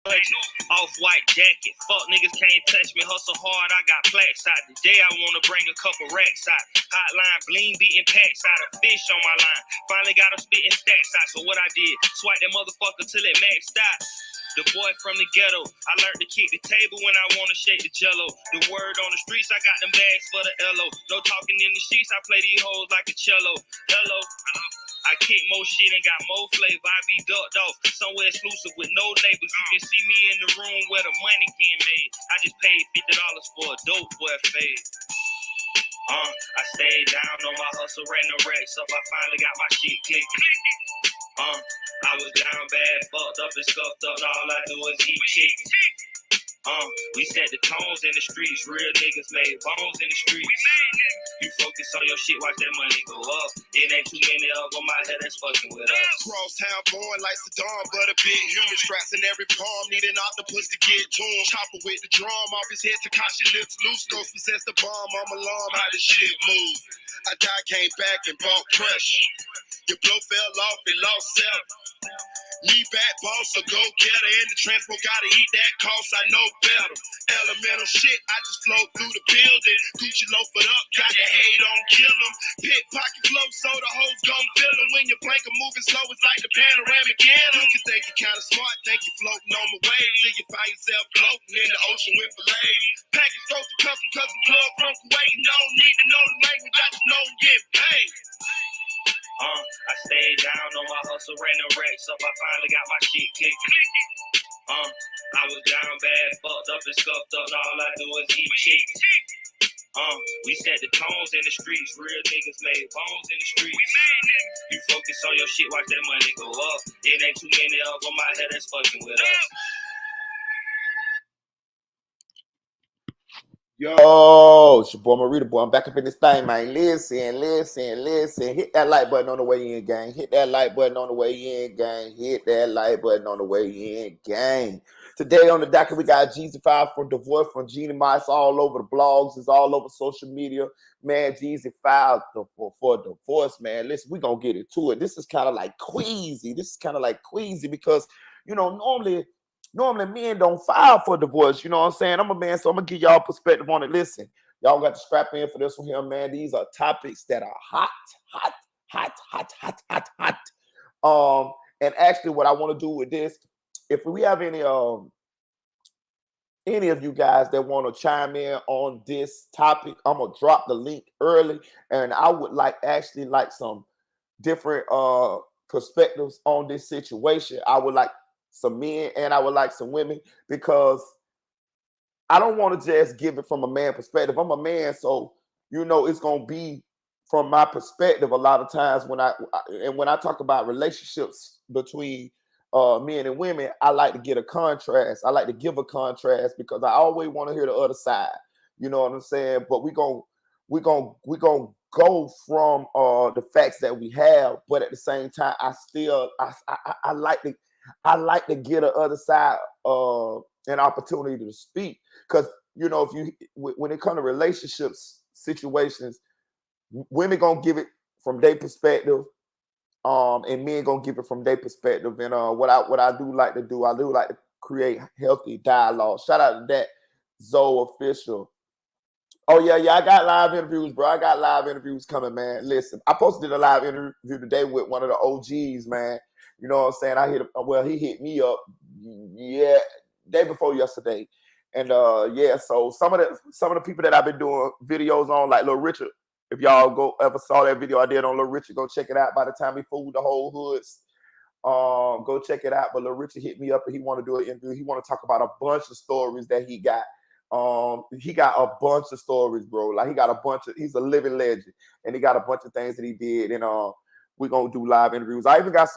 Off-white jacket, fuck niggas can't touch me. Hustle hard, I got plaques out. Today I wanna bring a couple racks out. Hotline bling, beating packs out. A fish on my line. Finally got them spitting stacks out. So what I did, swipe that motherfucker till it maxed out. The boy from the ghetto, I learned to kick the table when I wanna shake the jello. The word on the streets, I got them bags for the LO. No talking in the sheets, I play these hoes like a cello. Hello. I kick more shit and got more flavor. I be ducked off somewhere exclusive with no labels. You can see me in the room where the money getting made. I just paid $50 for a dope boy fade. I stayed down on my hustle, ran the racks up. I finally got my shit clicking. I was down bad, fucked up and scuffed up. All I do is eat chicken. We set the tones in the streets. Real niggas made bones in the streets. You focus on your shit, watch that money go up. It ain't too many of them out here that's fucking with us. Crosstown born like Saddam, but a big human. Straps in every palm, need an octopus to get to him. Chopper with the drum off his head, Takashi lips loose. Ghost possess the bomb, I'm alarm, how this shit move. I died, came back and bought pressure. Your blow fell off, it lost self. Knee back boss, so go get her. In the transport, gotta eat that cost, I know better. Elemental shit, I just float through the building. Gucci loafed up, got the hate on kill him. Pickpocket flow, so the hoes gon' feel him. When your blanket moving slow, it's like the panoramic cannon. You think you kinda smart, think you floating on the wave. Till you find yourself floating in the ocean with fillets. Package goes to custom plug from Kuwait. No need to know the language, I just know I'm getting paid. I stayed down on my hustle, ran the racks up. I finally got my shit kicking. I was down bad, fucked up and scuffed up. All I do is eat chicken. We set the tones in the streets. Real niggas made bones in the streets. You focus on your shit, watch that money go up. It ain't too many of them out here that's fucking with us. Yo, it's your boy Marita, boy. I'm back up in this thing, man. Listen. Hit that like button on the way in, gang. Hit that like button on the way in, gang. Hit that like button on the way in, gang. Today on the docket, we got Jeezy 5 from Divores from Jeannie. It's all over the blogs. It's all over social media. Man, Jeezy 5 for Divorce, man. Listen, we going to get into it. This is kind of like queasy. Because, you know, normally men don't file for divorce. You know what I'm saying? I'm a man, so I'm going to give y'all perspective on it. Listen, y'all got to strap in for this one here, man. These are topics that are hot. And actually what I want to do with this, if we have any of you guys that want to chime in on this topic, I'm gonna drop the link early, and I would like some different perspectives on this situation. I would like some men and I would like some women, because I don't want to just give it from a man perspective. I'm a man, so you know it's gonna be from my perspective a lot of times when I talk about relationships between men and women. I like to get a contrast. I like to give a contrast because I always want to hear the other side. You know what I'm saying? But we gonna go from the facts that we have, but at the same time, I like to get the other side an opportunity to speak, because you know when it comes to relationships situations, women gonna give it from their perspective, and men gonna give it from their perspective. And what I do like to do, I do like to create healthy dialogue. Shout out to that Zoe official. Oh yeah, I got live interviews, bro. I got live interviews coming, man. Listen, I posted a live interview today with one of the OGs, man. You know what I'm saying? He hit me up, yeah, day before yesterday. And so some of the people that I've been doing videos on, like Lil Richard. If y'all ever saw that video I did on Lil Richard, go check it out. By the time he fooled the whole hoods, go check it out. But Lil Richard hit me up and he want to do an interview. He want to talk about a bunch of stories that he got. He got a bunch of stories, bro. Like he's a living legend, and he got a bunch of things that he did. And we're gonna do live interviews. I even got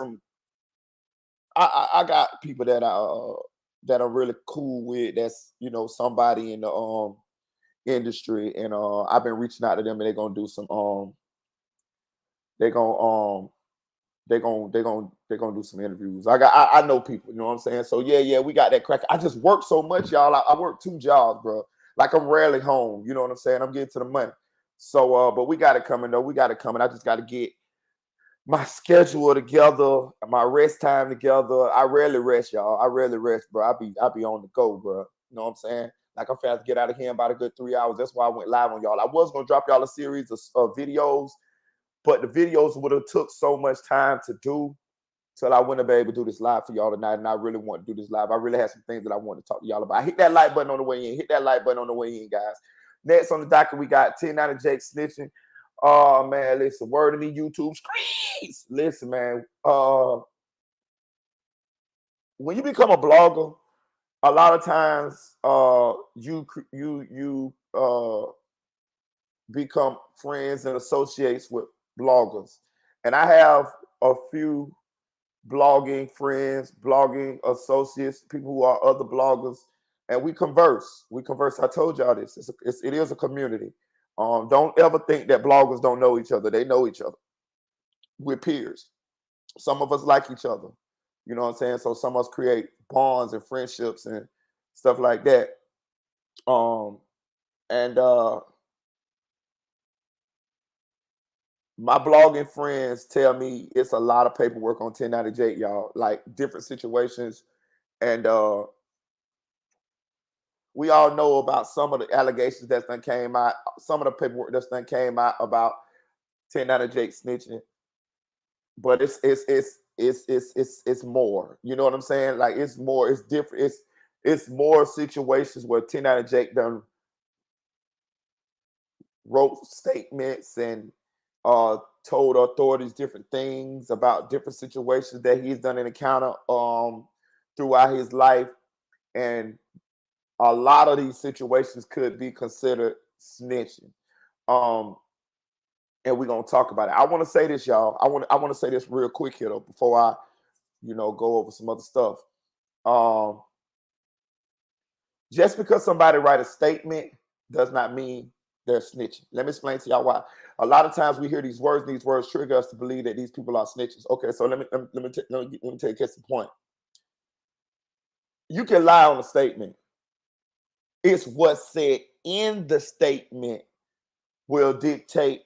I got people that I'm really cool with. That's somebody in the industry, and I've been reaching out to them, and they're gonna do some they're gonna do some interviews. I know people, you know what I'm saying? So yeah, we got that crack. I just work so much, y'all. I work 2 jobs, bro. Like I'm rarely home, you know what I'm saying? I'm getting to the money. So but we got it coming though. I just gotta get my schedule together, my rest time together. I rarely rest, y'all. I rarely rest, bro. I be on the go, bro. You know what I'm saying? Like I'm fast to get out of here in about a good 3 hours. That's why I went live on y'all. I was gonna drop y'all a series of videos, but the videos would have took so much time to do till I wouldn't be able to do this live for y'all tonight. And I really want to do this live. I really have some things that I want to talk to y'all about. Hit that like button on the way in. Hit that like button on the way in, guys. Next on the docket, we got 1090 Jake snitching. Oh man, listen, word of the YouTube screens. Listen, man. When you become a blogger, a lot of times you become friends and associates with bloggers. And I have a few blogging friends, blogging associates, people who are other bloggers, and we converse. We converse. I told y'all this. It is a community. Don't ever think that bloggers don't know each other. They know each other. We're peers. Some of us like each other. You know what I'm saying? So some of us create bonds and friendships and stuff like that. And my blogging friends tell me it's a lot of paperwork on 1090J, y'all. Like different situations. And we all know about some of the allegations that done came out, some of the paperwork that done came out about 1090J snitching. But it's more. You know what I'm saying? Like it's more. It's different. It's more situations where 1090J done wrote statements and told authorities different things about different situations that he's done an encounter throughout his life, and a lot of these situations could be considered snitching. And we're gonna talk about it. I want to say this, y'all. I want to say this real quick here though, before I, go over some other stuff. Just because somebody write a statement does not mean they're snitching. Let me explain to y'all why. A lot of times we hear these words, and these words trigger us to believe that these people are snitches. Okay, so let me take the point. You can lie on a statement. It's what's said in the statement will dictate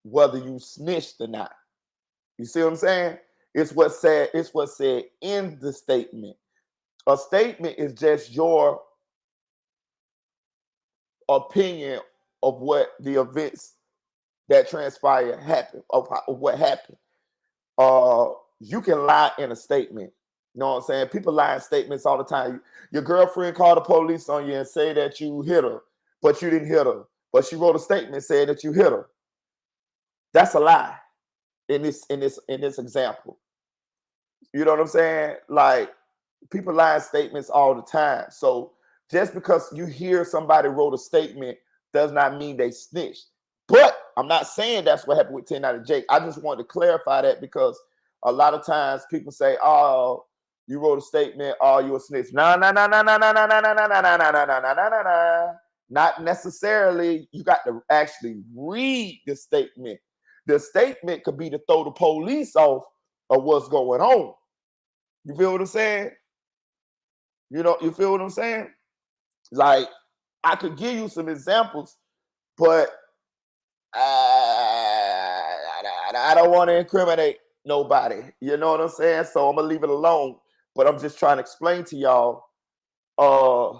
whether you snitched or not. You see what I'm saying? It's what's said in the statement. A statement is just your opinion of what the events that transpired happened, of what happened. You can lie in a statement. You know what I'm saying? People lie in statements all the time. Your girlfriend called the police on you and say that you hit her, but you didn't hit her. But she wrote a statement saying that you hit her. That's a lie in this example. You know what I'm saying? Like people lie in statements all the time. So just because you hear somebody wrote a statement does not mean they snitched. But I'm not saying that's what happened with 1090J. I just wanted to clarify that because a lot of times people say, "Oh, you wrote a statement. Oh, you a snitch." No. Not necessarily. You got to actually read the statement. The statement could be to throw the police off of what's going on. You feel what I'm saying? You feel what I'm saying? Like, I could give you some examples, but I don't want to incriminate nobody. You know what I'm saying? So I'm going to leave it alone. But I'm just trying to explain to y'all, a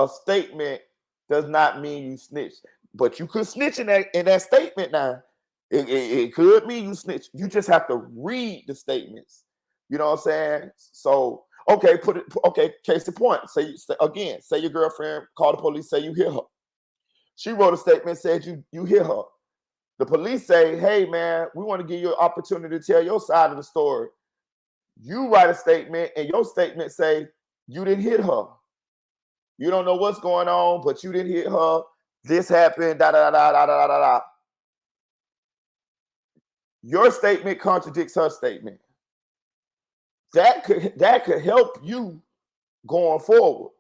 statement does not mean you snitch. But you could snitch in that statement now. It could mean you snitch. You just have to read the statements. You know what I'm saying? So, okay, case in point. Say your girlfriend called the police, say you hit her. She wrote a statement, said you hit her. The police say, "Hey, man, we want to give you an opportunity to tell your side of the story." You write a statement, and your statement say you didn't hit her. You don't know what's going on, but you didn't hit her. This happened, da da da da da da da. Your statement contradicts her statement. That could help you going forward.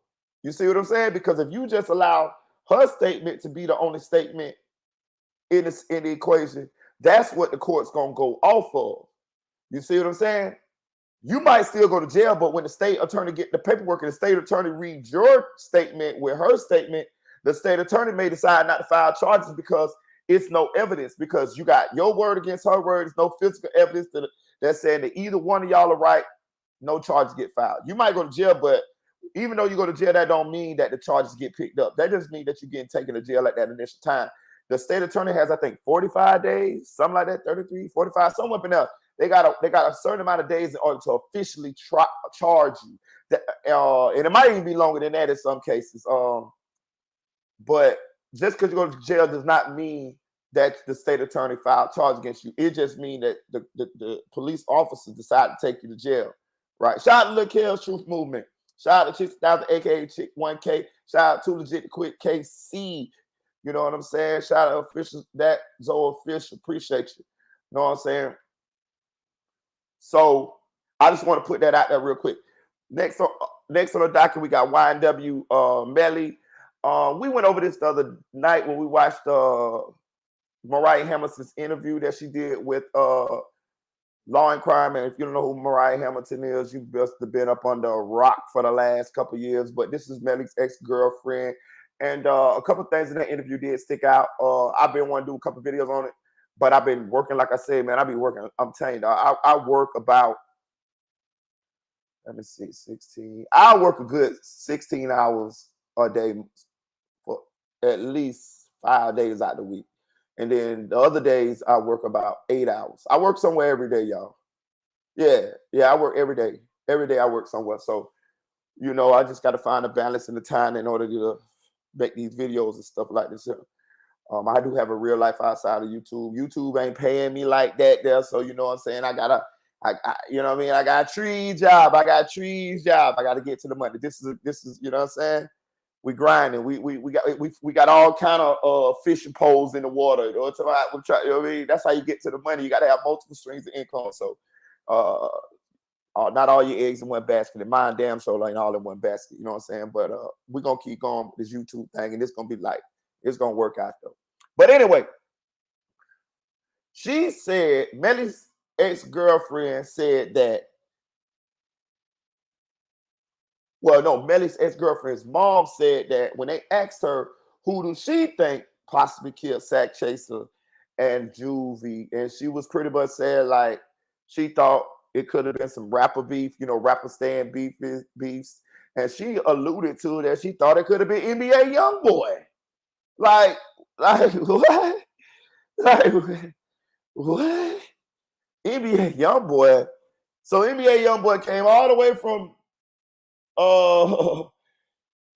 You see what I'm saying? Because if you just allow her statement to be the only statement in the equation, that's what the court's gonna go off of. You see what I'm saying? You might still go to jail, but when the state attorney get the paperwork and the state attorney reads your statement with her statement, the state attorney may decide not to file charges because it's no evidence because you got your word against her word. There's no physical evidence that's saying that either one of y'all are right. No charges get filed. You might go to jail, but even though you go to jail, that don't mean that the charges get picked up. That just means that you're getting taken to jail at that initial time. The state attorney has, I think, 45 days, something like that, 33, 45, somewhere up in there. They got a certain amount of days in order to officially charge you. And it might even be longer than that in some cases. But just because you go to jail does not mean that the state attorney filed charge against you. It just means that the police officer decided to take you to jail. Right. Shout out to Lil Kel's Truth Movement. Shout out to Chick 1000, aka Chick 1K. Shout out to Legit to Quit KC. You know what I'm saying? Shout out to officials, that Zoe Official. Appreciate you. You know what I'm saying? So I just want to put that out there real quick. Next on the docket, we got YNW Melly. We went over this the other night when we watched Mariah Hamilton's interview that she did with Law and Crime. And if you don't know who Mariah Hamilton is, you must have been up under a rock for the last couple of years. But this is Melly's ex-girlfriend. And a couple of things in that interview did stick out. I've been wanting to do a couple of videos on it, but I've been working, like I said, man, I've been working. I'm telling you, I work about, let me see, 16. I work a good 16 hours a day for at least 5 days out of the week. And then the other days, I work about 8 hours. I work somewhere every day, y'all. Yeah, I work every day. Every day I work somewhere. So, you know, I just got to find a balance in the time in order to make these videos and stuff like this. I do have a real life outside of YouTube. YouTube ain't paying me like that there. So, you know what I'm saying? I you know what I mean? I got a tree job. I got to get to the money. This is, you know what I'm saying? We grinding. We got all kind of fishing poles in the water. You know what I mean? That's how you get to the money. You got to have multiple streams of income. So, not all your eggs in one basket. And mine damn sure ain't all in one basket. You know what I'm saying? But we're gonna keep going with this YouTube thing, and it's gonna be like it's gonna work out though. But anyway, she said Melly's ex-girlfriend said that. Well, no, Melly's ex-girlfriend's mom said that when they asked her who do she think possibly killed Sack Chaser and Juvie, and she was pretty much saying like she thought it could have been some rapper beef, you know, rapper stand beefs, and she alluded to that she thought it could have been NBA YoungBoy. Like what? Like what? NBA YoungBoy. So NBA YoungBoy came all the way from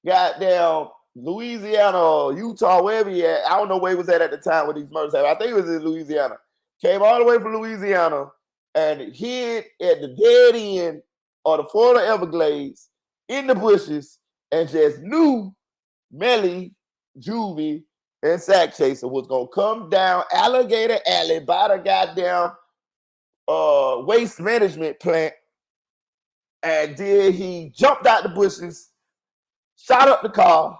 goddamn Louisiana, Utah, wherever he at. I don't know where he was at the time when these murders happened. I think it was in Louisiana. Came all the way from Louisiana and hid at the dead end of the Florida Everglades in the bushes and just knew Melly, Juvie, and Sack Chaser was gonna come down Alligator Alley by the goddamn waste management plant. And then he jumped out the bushes, shot up the car,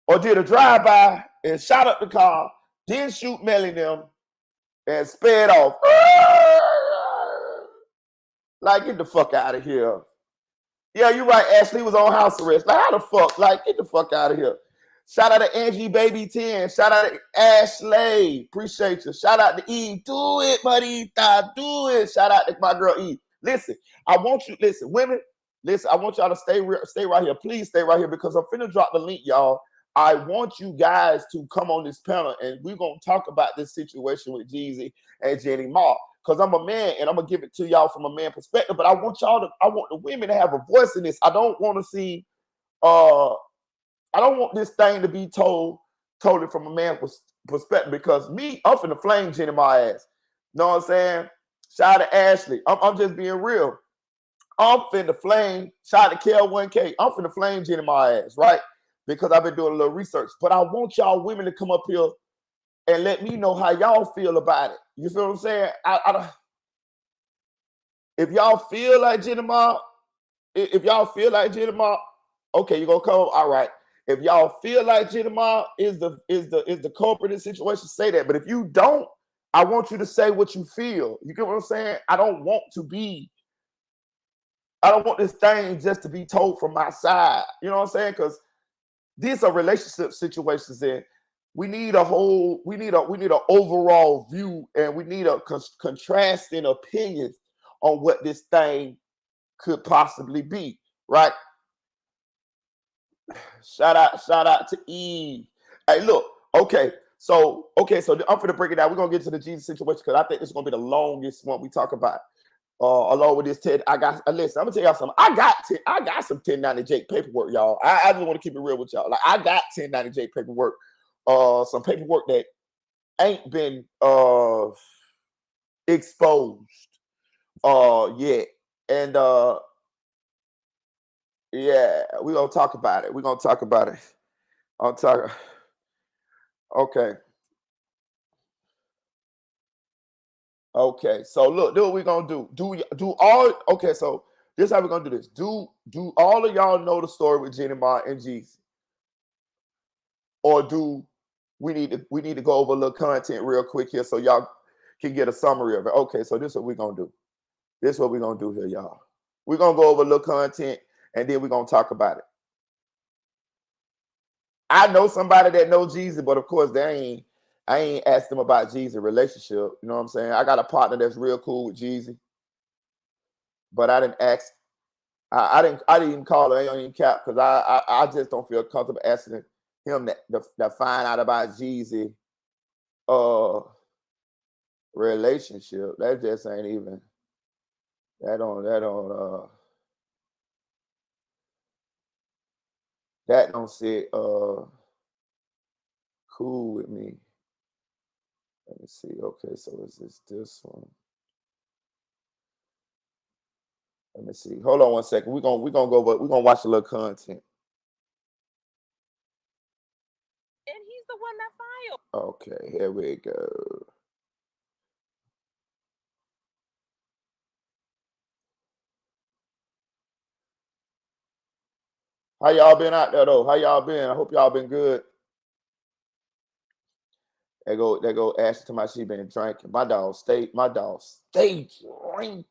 or did a drive-by and shot up the car, didn't shoot Melly them, and sped off. Like, get the fuck out of here. Yeah, you're right, Ashley was on house arrest. Like, how the fuck? Like, get the fuck out of here. Shout out to Angie Baby 10. Shout out to Ashley. Appreciate you. Shout out to Eve. Do it, Marita. Do it. Shout out to my girl Eve. Listen, women, listen, I want y'all to stay right here. Please stay right here because I'm finna drop the link, y'all. I want you guys to come on this panel and we're going to talk about this situation with Jeezy and Jeannie Ma. Because I'm a man and I'm going to give it to y'all from a man perspective. But I want the women to have a voice in this. I don't want to see, I don't want this thing to be told totally from a man perspective because I'm finna flame Jeannie Ma ass. Know what I'm saying? Shout out to Ashley. I'm just being real. I'm finna flame. Shout out to KL1K. I'm finna flame Jeannie Ma ass, right? Because I've been doing a little research. But I want y'all women to come up here and let me know how y'all feel about it. You feel what I'm saying? If y'all feel like Jeannie Ma, okay, you're gonna come. All right. If y'all feel like Jeannie Ma is the culprit in the situation, say that. But if you don't, I want you to say what you feel. You get what I'm saying? I don't want this thing just to be told from my side. You know what I'm saying? Because these are relationship situations. And we need a whole, we need an overall view, and we need a contrasting opinions on what this thing could possibly be, right? Shout out to Eve. Hey, look, so I'm gonna break it down. We're gonna get to the Jesus situation because I think this is gonna be the longest one we talk about. Along with this 10, listen, I'm gonna tell y'all something. I got some 1090 Jake paperwork, y'all. I just want to keep it real with y'all. Like, I got 1090 Jake paperwork, some paperwork that ain't been exposed yet. And yeah, we're gonna talk about it. I'll talk. Okay. Okay. So look, do what we're gonna do. Do all okay, so this is how we're gonna do this. Do all of y'all know the story with Jeannie and Jeezy? Or do we need to go over a little content real quick here so y'all can get a summary of it? Okay, so this is what we're gonna do. This is what we're gonna do here, y'all. We're gonna go over a little content and then we're gonna talk about it. I know somebody that knows Jeezy, but of course I ain't asked them about Jeezy relationship. You know what I'm saying? I got a partner that's real cool with Jeezy, but I didn't ask. I didn't even call her. I ain't even cap because I just don't feel comfortable asking him that find out about Jeezy relationship. That just ain't even that don't sit cool with me. Let me see. Okay, so is this one? Let me see. Hold on one second. We're gonna go over, we're gonna watch a little content. And he's the one that filed. Okay, here we go. How y'all been out there though? How y'all been? I hope y'all been good. They go Ashley to my she been drinking. My dog stay drinking.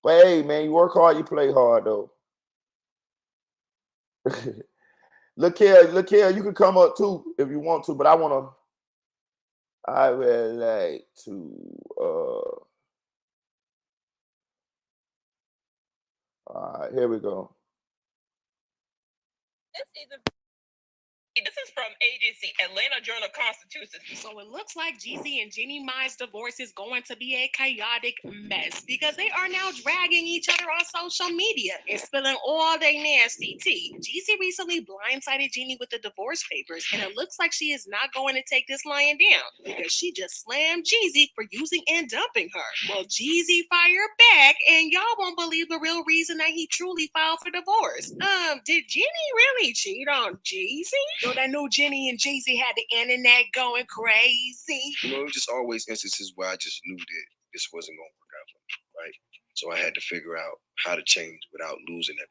But hey man, you work hard, you play hard though. Look here, you can come up too if you want to, but I would like to all right, here we go. This is from agency Atlanta Journal-Constitution. So it looks like Jeezy and Jeannie Mai's divorce is going to be a chaotic mess because they are now dragging each other on social media and spilling all their nasty tea. Jeezy recently blindsided Jeannie with the divorce papers, and it looks like she is not going to take this lying down because she just slammed Jeezy for using and dumping her. Well, Jeezy fired back, and y'all won't believe the real reason that he truly filed for divorce. Did Jeannie really cheat on Jeezy? So that new Jeannie and Jeezy had the internet going crazy. You know, it was just always instances where I just knew that this wasn't going to work out for me, right? So I had to figure out how to change without losing everything.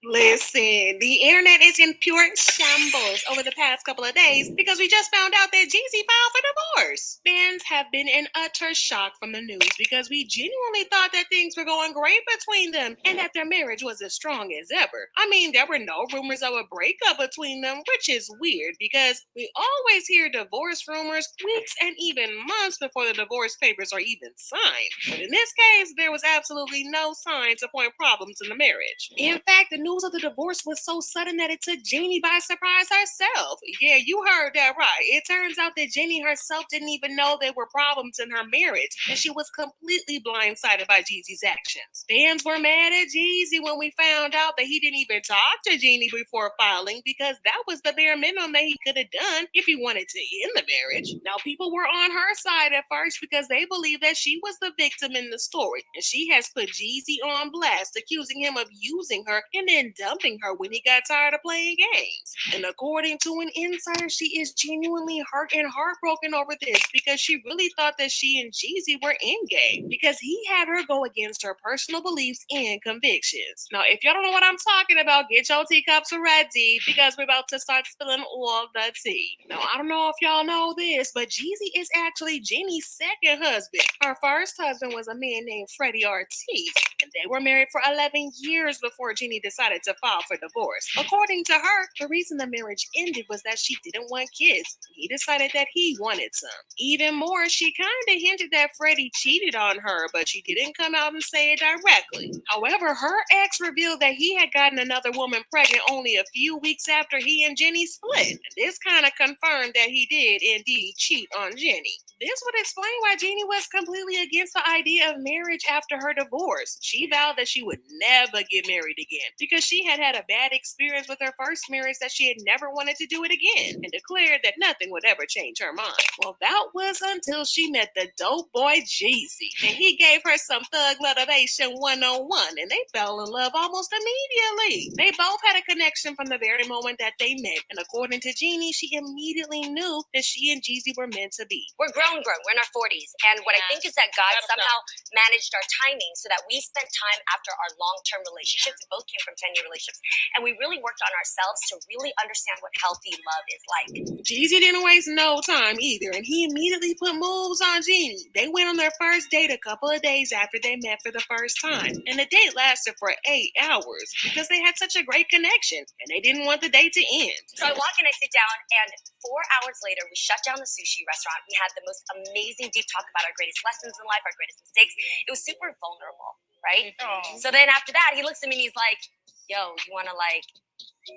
Listen, the internet is in pure shambles over the past couple of days because we just found out that Jeezy filed for divorce. Fans have been in utter shock from the news because we genuinely thought that things were going great between them and that their marriage was as strong as ever. I mean, there were no rumors of a breakup between them, which is weird because we always hear divorce rumors weeks and even months before the divorce papers are even signed. But in this case, there was absolutely no sign to point problems in the marriage. In fact, the news of the divorce was so sudden that it took Jeannie by surprise herself. Yeah, you heard that right. It turns out that Jeannie herself didn't even know there were problems in her marriage, and she was completely blindsided by Jeezy's actions. Fans were mad at Jeezy when we found out that he didn't even talk to Jeannie before filing because that was the bare minimum that he could have done if he wanted to end the marriage. Now, people were on her side at first because they believed that she was the victim in the story, and she has put Jeezy on blast, accusing him of using her and then dumping her when he got tired of playing games. And according to an insider, she is genuinely hurt and heartbroken over this because she really thought that she and Jeezy were in-game because he had her go against her personal beliefs and convictions. Now, if y'all don't know what I'm talking about, get your teacups ready because we're about to start spilling all the tea. Now, I don't know if y'all know this, but Jeezy is actually Jeannie's second husband. Her first husband was a man named Freddie Ortiz, and they were married for 11 years before Jeannie decided decided to file for divorce. According to her, the reason the marriage ended was that she didn't want kids. He decided that he wanted some. Even more, she kind of hinted that Freddie cheated on her, but she didn't come out and say it directly. However, her ex revealed that he had gotten another woman pregnant only a few weeks after he and Jeannie split. This kind of confirmed that he did indeed cheat on Jeannie. This would explain why Jeannie was completely against the idea of marriage after her divorce. She vowed that she would never get married again because she had had a bad experience with her first marriage, that she had never wanted to do it again, and declared that nothing would ever change her mind. Well, that was until she met the dope boy Jeezy, and he gave her some thug motivation 101, and they fell in love almost immediately. They both had a connection from the very moment that they met, and according to Jeannie, she immediately knew that she and Jeezy were meant to be. We're grown. We're in our 40s. And what I think is that God somehow managed our timing so that we spent time after our long-term relationships. We both came from 10-year relationships. And we really worked on ourselves to really understand what healthy love is like. Jeezy didn't waste no time either, and he immediately put moves on Jeannie. They went on their first date a couple of days after they met for the first time, and the date lasted for 8 hours because they had such a great connection, and they didn't want the date to end. So I walk in, I sit down, and 4 hours later, we shut down the sushi restaurant. We had the most amazing deep talk about our greatest lessons in life, our greatest mistakes. It was super vulnerable, right? Aww. So then after that, he looks at me and he's like, yo, you want to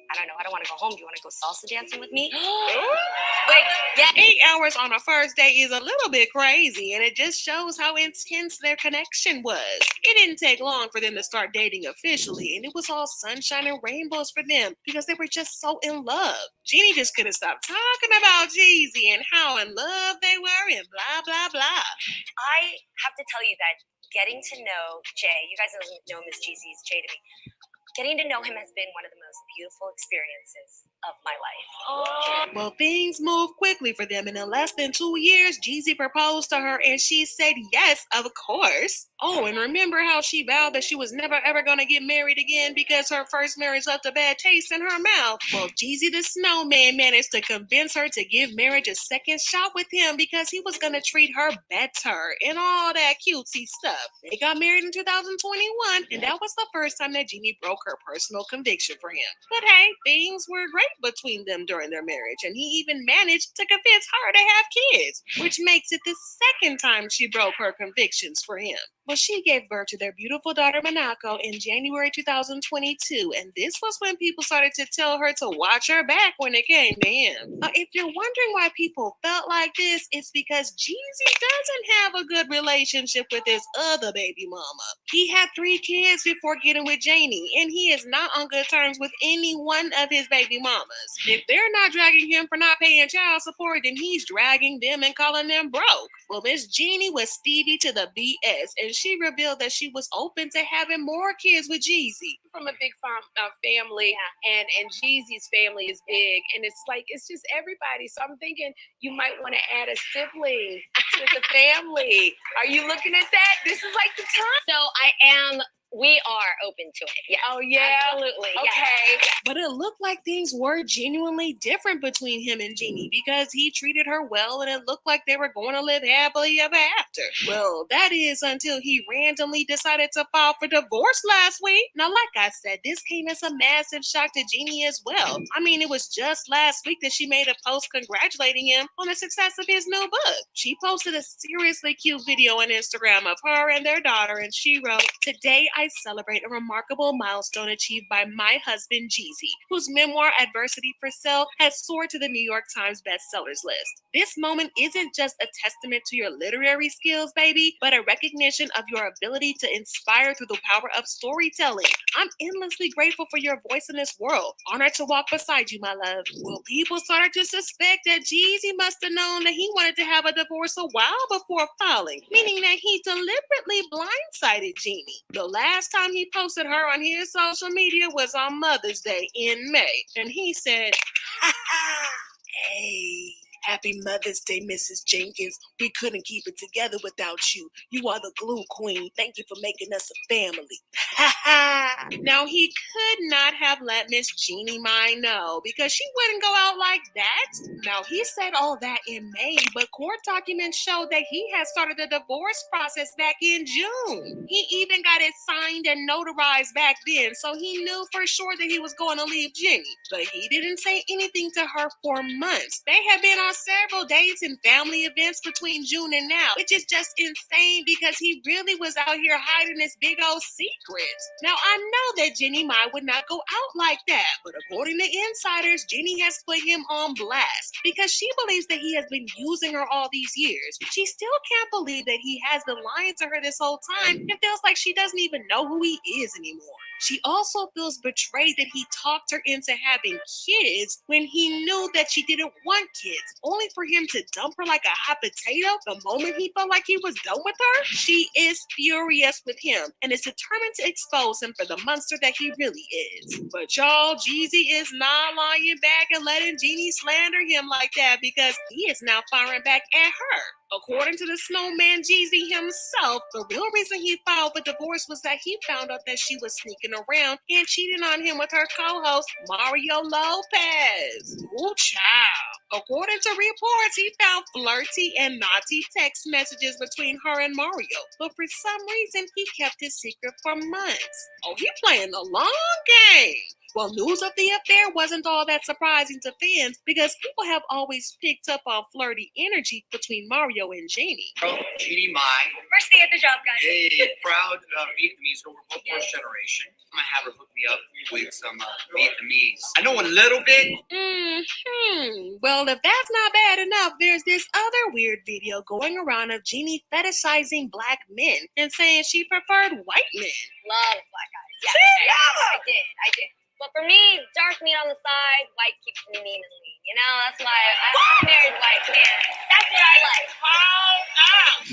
I don't know, I don't want to go home. Do you want to go salsa dancing with me? Wait, yeah. 8 hours on a first date is a little bit crazy, and it just shows how intense their connection was. It didn't take long for them to start dating officially, and it was all sunshine and rainbows for them because they were just so in love. Jeannie just couldn't stop talking about Jeezy and how in love they were and blah, blah, blah. I have to tell you that getting to know Jay, you guys don't know Miss Jeezy, is Jay to me. Getting to know him has been one of the most beautiful experiences of my life. Well, things moved quickly for them, and in less than 2 years, Jeezy proposed to her, and she said yes, of course. Oh, and remember how she vowed that she was never ever going to get married again because her first marriage left a bad taste in her mouth? Well, Jeezy the Snowman managed to convince her to give marriage a second shot with him because he was going to treat her better and all that cutesy stuff. They got married in 2021, and that was the first time that Jeannie broke her personal conviction for him. But hey, things were great between them during their marriage, and he even managed to convince her to have kids, which makes it the second time she broke her convictions for him. Well, she gave birth to their beautiful daughter, Monaco, in January 2022, and this was when people started to tell her to watch her back when it came to him. If you're wondering why people felt like this, it's because Jeezy doesn't have a good relationship with his other baby mama. He had 3 kids before getting with Jeannie, and he is not on good terms with any one of his baby mamas. If they're not dragging him for not paying child support, then he's dragging them and calling them broke. Well, Miss Jeannie was Stevie to the BS, and she revealed that she was open to having more kids with Jeezy. From a big family, and Jeezy's family is big, and it's just everybody. So I'm thinking you might want to add a sibling to the family. Are you looking at that? This is like the time. So we are open to it. Yes. Oh, yeah? Absolutely. Okay. Yes. But it looked like things were genuinely different between him and Jeannie because he treated her well and it looked like they were going to live happily ever after. Well, that is until he randomly decided to file for divorce last week. Now, like I said, this came as a massive shock to Jeannie as well. I mean, it was just last week that she made a post congratulating him on the success of his new book. She posted a seriously cute video on Instagram of her and their daughter, and she wrote, "Today I celebrate a remarkable milestone achieved by my husband, Jeezy, whose memoir, Adversity for Sale, has soared to the New York Times bestsellers list. This moment isn't just a testament to your literary skills, baby, but a recognition of your ability to inspire through the power of storytelling. I'm endlessly grateful for your voice in this world. Honored to walk beside you, my love." Well, people started to suspect that Jeezy must have known that he wanted to have a divorce a while before filing, meaning that he deliberately blindsided Jeannie. The last time he posted her on his social media was on Mother's Day in May, and he said, "Ha ha, hey." Happy Mother's Day, Mrs. Jenkins. We couldn't keep it together without you. You are the glue queen. Thank you for making us a family. Ha ha. Now, he could not have let Miss Jeannie Mai know because she wouldn't go out like that. Now, he said all that in May, but court documents show that he had started the divorce process back in June. He even got it signed and notarized back then, so he knew for sure that he was going to leave Jeannie. But he didn't say anything to her for months. They had been on several dates and family events between June and now, which is just insane because he really was out here hiding this big old secret. Now, I know that Jeannie Mai would not go out like that, but according to insiders, Jeannie has put him on blast because she believes that he has been using her all these years. She still can't believe that he has been lying to her this whole time and feels like she doesn't even know who he is anymore. She also feels betrayed that he talked her into having kids when he knew that she didn't want kids, only for him to dump her like a hot potato the moment he felt like he was done with her. She is furious with him and is determined to expose him for the monster that he really is. But y'all, Jeezy is not lying back and letting Jeannie slander him like that because he is now firing back at her. According to the snowman Jeezy himself, the real reason he filed for divorce was that he found out that she was sneaking around and cheating on him with her co-host, Mario Lopez. Ooh, child. According to reports, he found flirty and naughty text messages between her and Mario, but for some reason, he kept his secret for months. Oh, he playing the long game. Well, news of the affair wasn't all that surprising to fans because people have always picked up on flirty energy between Mario and Jeannie. Jeannie Mai. First day at the job, guys. Hey, proud Vietnamese, so we're both first generation. I'm gonna have her hook me up with some Vietnamese. I know a little bit. Well, if that's not bad enough, there's this other weird video going around of Jeannie fetishizing black men and saying she preferred white men. Love black guys. Yeah, I did. But for me, dark meat on the side, white keeps me mean and lean. You know, that's why I married white men. That's what I like.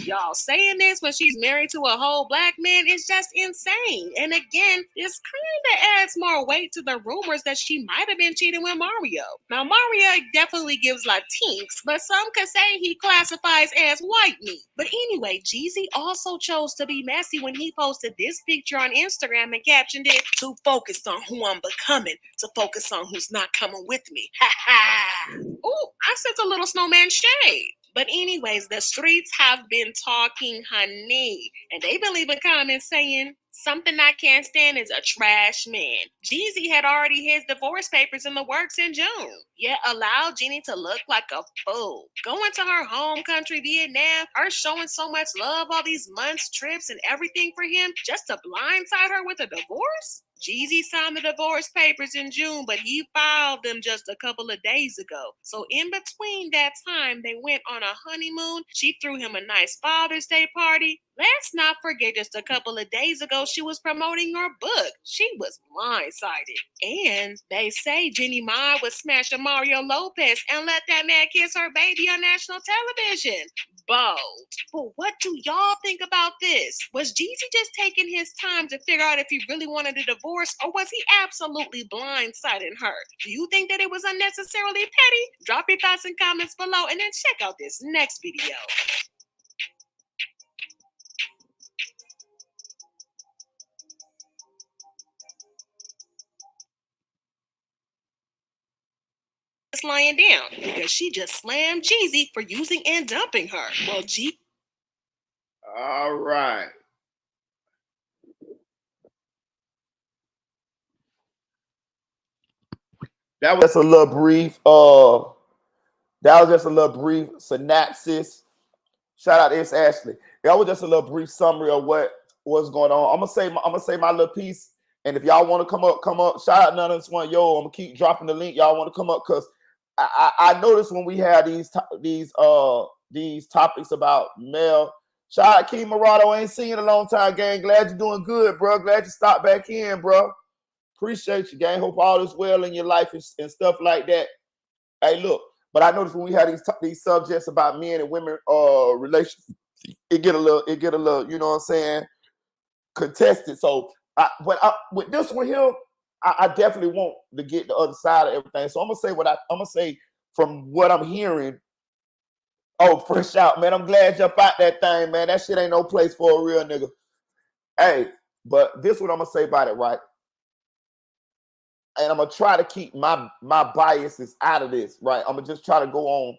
Y'all saying this when she's married to a whole black man is just insane. And again, this kind of adds more weight to the rumors that she might have been cheating with Mario. Now, Mario definitely gives Latinx, but some could say he classifies as white meat. But anyway, Jeezy also chose to be messy when he posted this picture on Instagram and captioned it, "Too focused on who I'm becoming to focus on who's not coming with me." Ha ha. Ooh, I sent a little snowman shade. But anyways, the streets have been talking, honey. And they've been leaving comments saying, "Something I can't stand is a trash man." Jeezy had already his divorce papers in the works in June, yet allowed Jeannie to look like a fool. Going to her home country, Vietnam, her showing so much love all these months, trips, and everything for him just to blindside her with a divorce? Jeezy signed the divorce papers in June, but he filed them just a couple of days ago. So in between that time, they went on a honeymoon. She threw him a nice Father's Day party. Let's not forget, just a couple of days ago, she was promoting her book. She was blindsided. And they say Jeannie Mai was smashing Mario Lopez and let that man kiss her baby on national television. Bold. But what do y'all think about this? Was Jeezy just taking his time to figure out if he really wanted a divorce, or was he absolutely blindsiding her? Do you think that it was unnecessarily petty? Drop your thoughts and comments below and then check out this next video. Lying down because she just slammed Jeezy for using and dumping her. Well, All right. That was just a little brief. That was just a little brief synopsis. Shout out to S. Ashley. That was just a little brief summary of what's going on. I'm gonna say my little piece. And if y'all want to come up. Shout out none of this one. Yo, I'm gonna keep dropping the link. Y'all want to come up because I noticed when we had these topics about Mel. Shout out Key Morado. Ain't seen you in a long time, gang. Glad you're doing good, bro. Glad you stopped back in, bro. Appreciate you, gang. Hope all is well in your life and stuff like that. Hey, look. But I noticed when we had these subjects about men and women relations, it get a little, you know what I'm saying, contested. So with this one here, I definitely want to get the other side of everything. So I'm gonna say I'm gonna say from what I'm hearing Oh, fresh out, man. I'm glad you up out that thing, man. That shit ain't no place for a real nigga. Hey, but this what I'm gonna say about it, right? And I'm gonna try to keep my biases out of this, right? I'm gonna just try to go on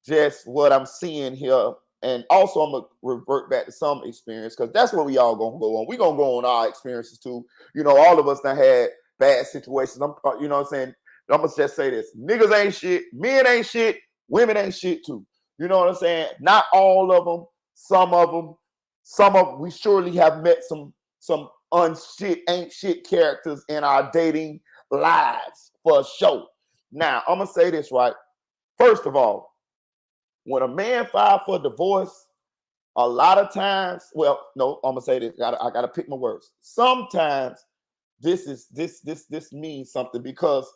just what I'm seeing here. And also I'm gonna revert back to some experience because that's what we all gonna go on. We gonna go on our experiences too. You know, all of us that had bad situations. You know what I'm saying? I'm gonna just say this: niggas ain't shit, men ain't shit, women ain't shit too. You know what I'm saying? Not all of them, some of them, we surely have met some unshit, ain't shit characters in our dating lives for sure. Now, I'm gonna say this right. First of all, when a man filed for divorce, a lot of times, well, no, I'm gonna say this. I gotta pick my words. Sometimes this means something because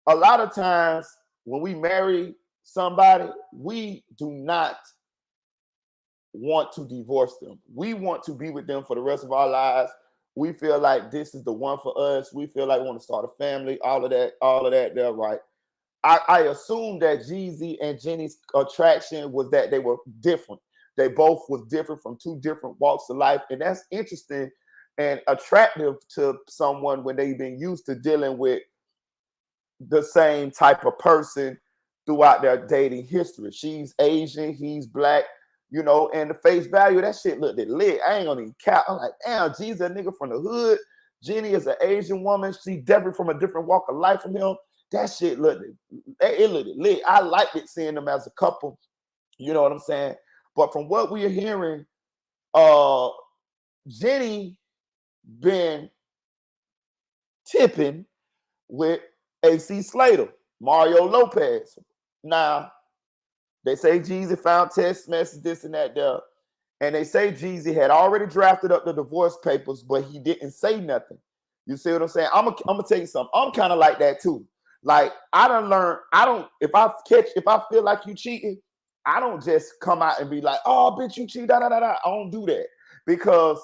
a lot of times when we marry somebody, we do not want to divorce them. We want to be with them for the rest of our lives. We feel like this is the one for us. We feel like we want to start a family. All of that, they're right. I assume that Jeezy and Jeannie's attraction was that they were different. They both was different from two different walks of life. And that's interesting and attractive to someone when they've been used to dealing with the same type of person throughout their dating history. She's Asian, he's black, you know, and the face value, that shit looked lit. I ain't gonna even count. I'm like, damn, Jeezy a nigga from the hood. Jeannie is an Asian woman. She definitely from a different walk of life from him. That shit looked lit. I liked it seeing them as a couple. You know what I'm saying? But from what we're hearing, Jeannie been tipping with AC Slater, Mario Lopez. Now, they say Jeezy found text messages, this and that there. And they say Jeezy had already drafted up the divorce papers, but he didn't say nothing. You see what I'm saying? I'm gonna tell you something. I'm kind of like that too. Like I done learned, if I feel like you cheating, I don't just come out and be like, oh bitch, you cheat, da da da da. I don't do that because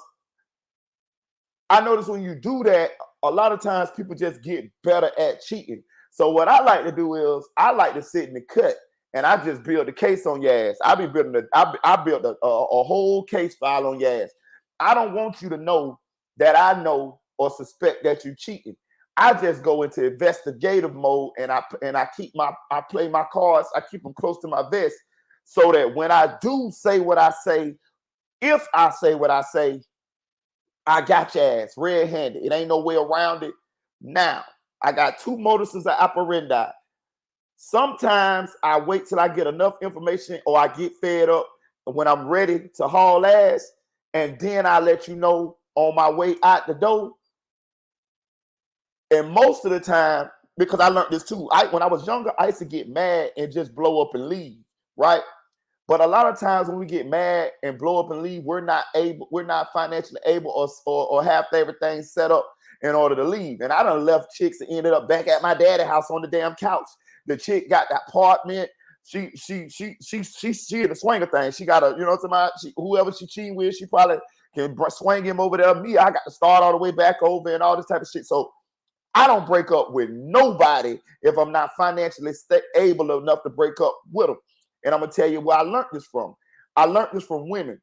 I notice when you do that, a lot of times people just get better at cheating. So what I like to do is I like to sit in the cut and I just build a case on your ass. I built a whole case file on your ass. I don't want you to know that I know or suspect that you cheating. I just go into investigative mode and I play my cards. I keep them close to my vest so that when I do say what I say, if I say what I say, I got your ass red-handed. It ain't no way around it. Now, I got two modus operandi. Sometimes I wait till I get enough information or I get fed up when I'm ready to haul ass, and then I let you know on my way out the door. And most of the time, because I learned this too, when I was younger, I used to get mad and just blow up and leave, right? But a lot of times when we get mad and blow up and leave, we're not financially able or have everything set up in order to leave. And I done left chicks and ended up back at my daddy's house on the damn couch. The chick got the apartment. She in the swinger thing. She got whoever she cheating with, she probably can swing him over there. Me, I got to start all the way back over and all this type of shit. So I don't break up with nobody if I'm not financially able enough to break up with them. And I'm going to tell you where I learned this from. I learned this from women,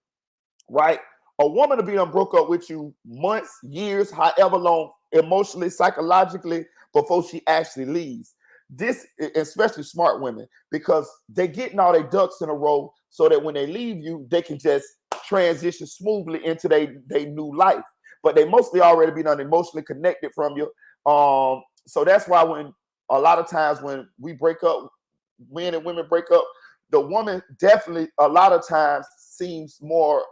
right? A woman to be done broke up with you months, years, however long, emotionally, psychologically, before she actually leaves. This, especially smart women, because they getting all their ducks in a row so that when they leave you, they can just transition smoothly into their new life. But they mostly already been emotionally connected from you. So that's why when a lot of times when we break up, men and women break up, the woman definitely a lot of times seems more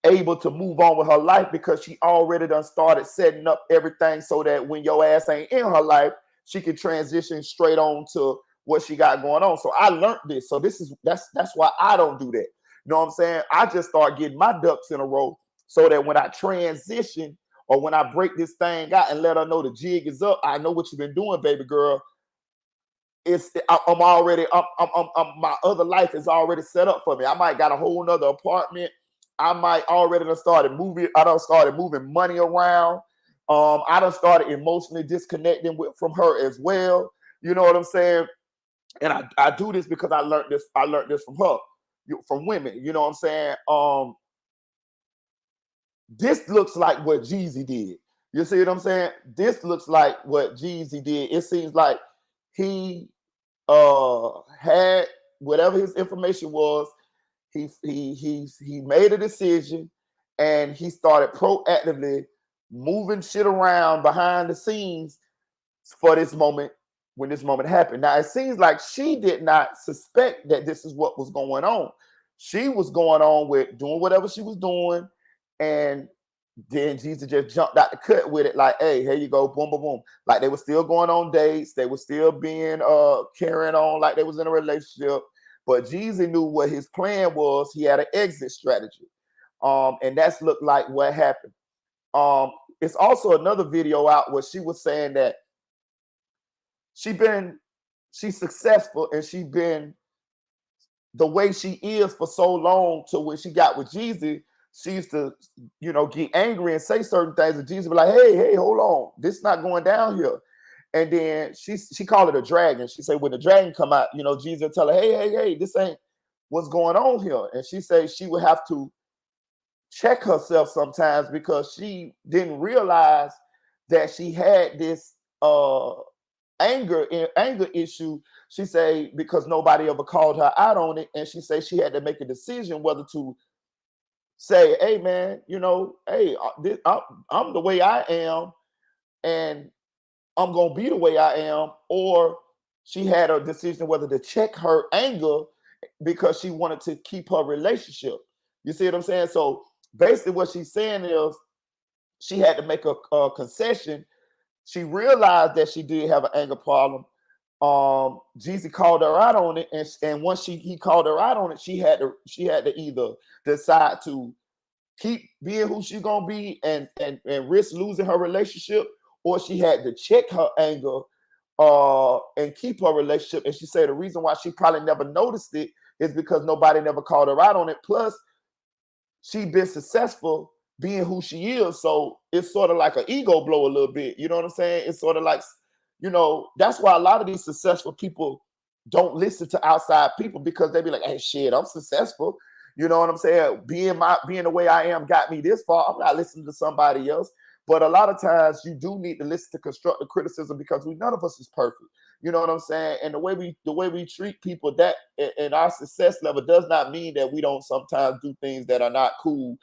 able to move on with her life because she already done started setting up everything so that when your ass ain't in her life, she can transition straight on to what she got going on. So I learned this. So that's why I don't do that. You know what I'm saying? I just start getting my ducks in a row so that when I transition or when I break this thing out and let her know the jig is up, I know what you've been doing, baby girl. My other life is already set up for me. I might got a whole nother apartment. I might already done started moving. I done started moving money around. I done started emotionally disconnecting from her as well. You know what I'm saying? And I do this because I learned this from her. from women. You know what I'm saying? This looks like what Jeezy did. You see what I'm saying? This looks like what Jeezy did. It seems like he had whatever his information was. He made a decision, and he started proactively moving shit around behind the scenes for this moment when this moment happened. Now it seems like she did not suspect that this is what was going on. She was going on with doing whatever she was doing, and then Jesus just jumped out the cut with it, like, hey, here you go, boom, boom, boom. Like they were still going on dates, they were still being carrying on like they was in a relationship. But Jeezy knew what his plan was. He had an exit strategy. And that's looked like what happened. It's also another video out where she was saying that she's successful and she been the way she is for so long to when she got with Jeezy, she used to, get angry and say certain things, and Jeezy be like, hey, hold on, this is not going down here. And then she called it a dragon. She said when the dragon come out, Jeezy will tell her, hey, this ain't what's going on here. And she said she would have to check herself sometimes because she didn't realize that she had this anger issue. She say because nobody ever called her out on it, and she say she had to make a decision whether to say, hey man, hey, I'm the way I am, and I'm gonna be the way I am, or she had a decision whether to check her anger because she wanted to keep her relationship. You see what I'm saying? So basically what she's saying is she had to make a concession. She realized that she did have an anger problem. Jeezy called her out on it, and once he called her out on it, she had to either decide to keep being who she's gonna be and risk losing her relationship, or she had to check her anger and keep her relationship. And she said the reason why she probably never noticed it is because nobody never called her out on it. Plus, she been successful being who she is, so it's sort of like an ego blow a little bit. You know what I'm saying? It's sort of like, that's why a lot of these successful people don't listen to outside people, because they be like, hey, shit, I'm successful. You know what I'm saying? Being the way I am got me this far. I'm not listening to somebody else. But a lot of times you do need to listen to constructive criticism because none of us is perfect. You know what I'm saying? And the way we treat people, that and our success level does not mean that we don't sometimes do things that are not cool.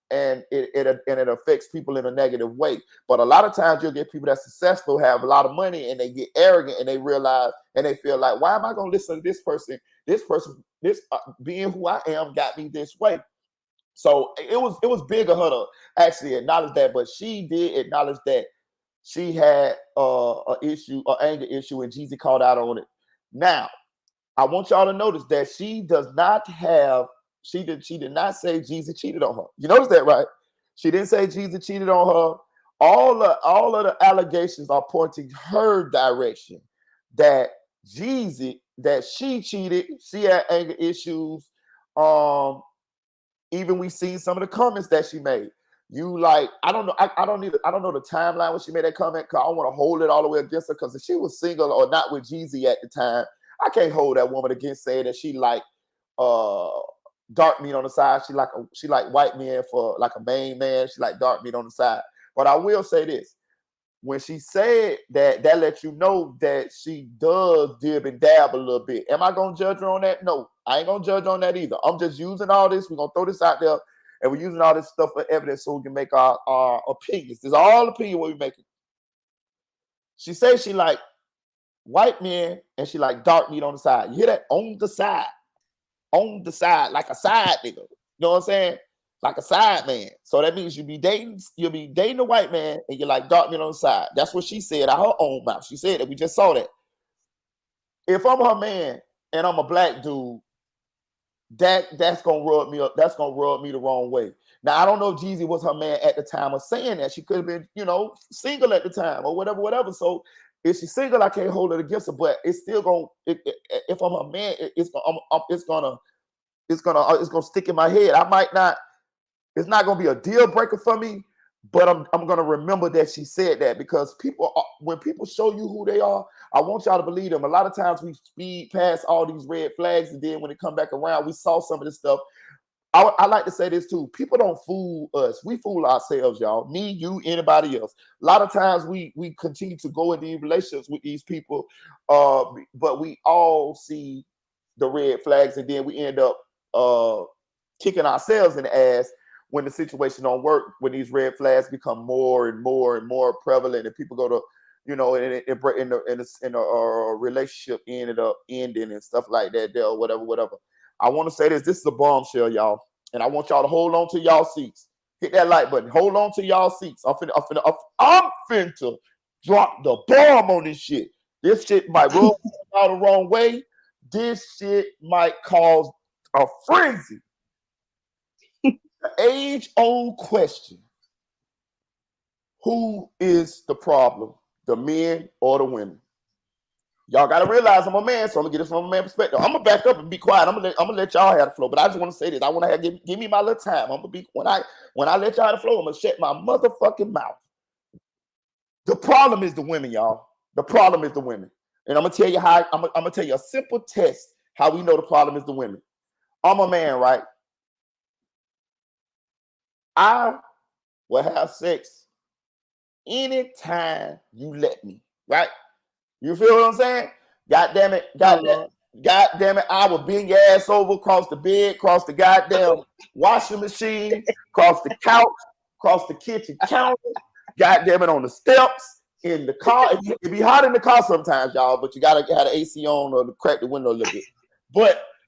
And it affects people in a negative way. But a lot of times you'll get people that's successful, have a lot of money, and they get arrogant, and they realize and they feel like, why am I going to listen to this person? This being who I am got me this way. So it was big of her to actually acknowledge that, but she did acknowledge that she had an anger issue, and Jeezy called out on it. Now, I want y'all to notice that she did not say Jeezy cheated on her. You notice that, right? She didn't say Jeezy cheated on her. All of the allegations are pointing her direction, that she cheated. She had anger issues. Even we seen some of the comments that she made. I don't know. I don't know the timeline when she made that comment, because I don't want to hold it all the way against her, because if she was single or not with Jeezy at the time, I can't hold that woman against saying that she like dark meat on the side. She like white men for like a main man. She like dark meat on the side. But I will say this. When she said that lets you know that she does dib and dab a little bit. Am I going to judge her on that? No, I ain't going to judge on that either. I'm just using all this. We're going to throw this out there, and we're using all this stuff for evidence so we can make our opinions. This is all opinion what we're making. She says she like white men, and she like dark meat on the side. You hear that? On the side, like a side nigga. You know what I'm saying? Like a side man. So that means you'll be dating a white man, and you're like dark meat on the side. That's what she said out her own mouth. She said that. We just saw that. If I'm her man and I'm a black dude, that's gonna rub me up. That's gonna rub me the wrong way. Now I don't know if Jeezy was her man at the time of saying that. She could have been, single at the time or whatever. So if she's single, I can't hold it against her. But it's still gonna. If I'm her man, it's gonna stick in my head. I might not. It's not going to be a deal breaker for me, but I'm going to remember that she said that, because people when people show you who they are, I want y'all to believe them. A lot of times we speed past all these red flags, and then when it come back around, we saw some of this stuff. I like to say this too. People don't fool us. We fool ourselves, y'all. Me, you, anybody else. A lot of times we continue to go in these relationships with these people, but we all see the red flags, and then we end up kicking ourselves in the ass when the situation don't work, when these red flags become more and more and more prevalent, and people go to, in a relationship ended up ending and stuff like that, or whatever. I want to say this. This is a bombshell, y'all, and I want y'all to hold on to y'all seats. Hit that like button. Hold on to y'all seats. I'm finna drop the bomb on this shit. This shit might rub y'all the wrong way. This shit might cause a frenzy. The age-old question: who is the problem, the men or the women? Y'all gotta realize I'm a man, so I'm gonna get this from a man perspective. I'm gonna back up and be quiet. I'm gonna let y'all have the flow, but I just want to say this. I want to give me my little time. I'm gonna be when I let y'all have the flow. I'm gonna shut my motherfucking mouth. The problem is the women, y'all. The problem is the women, and I'm gonna tell you how. I'm gonna tell you a simple test how we know the problem is the women. I'm a man, right? I will have sex anytime you let me, right? You feel what I'm saying? God damn it, I will bend your ass over, across the bed, across the goddamn washing machine, across the couch, across the kitchen counter, goddamn it, on the steps, in the car. It be hot in the car sometimes, y'all, but you gotta have the AC on or crack the window a little bit.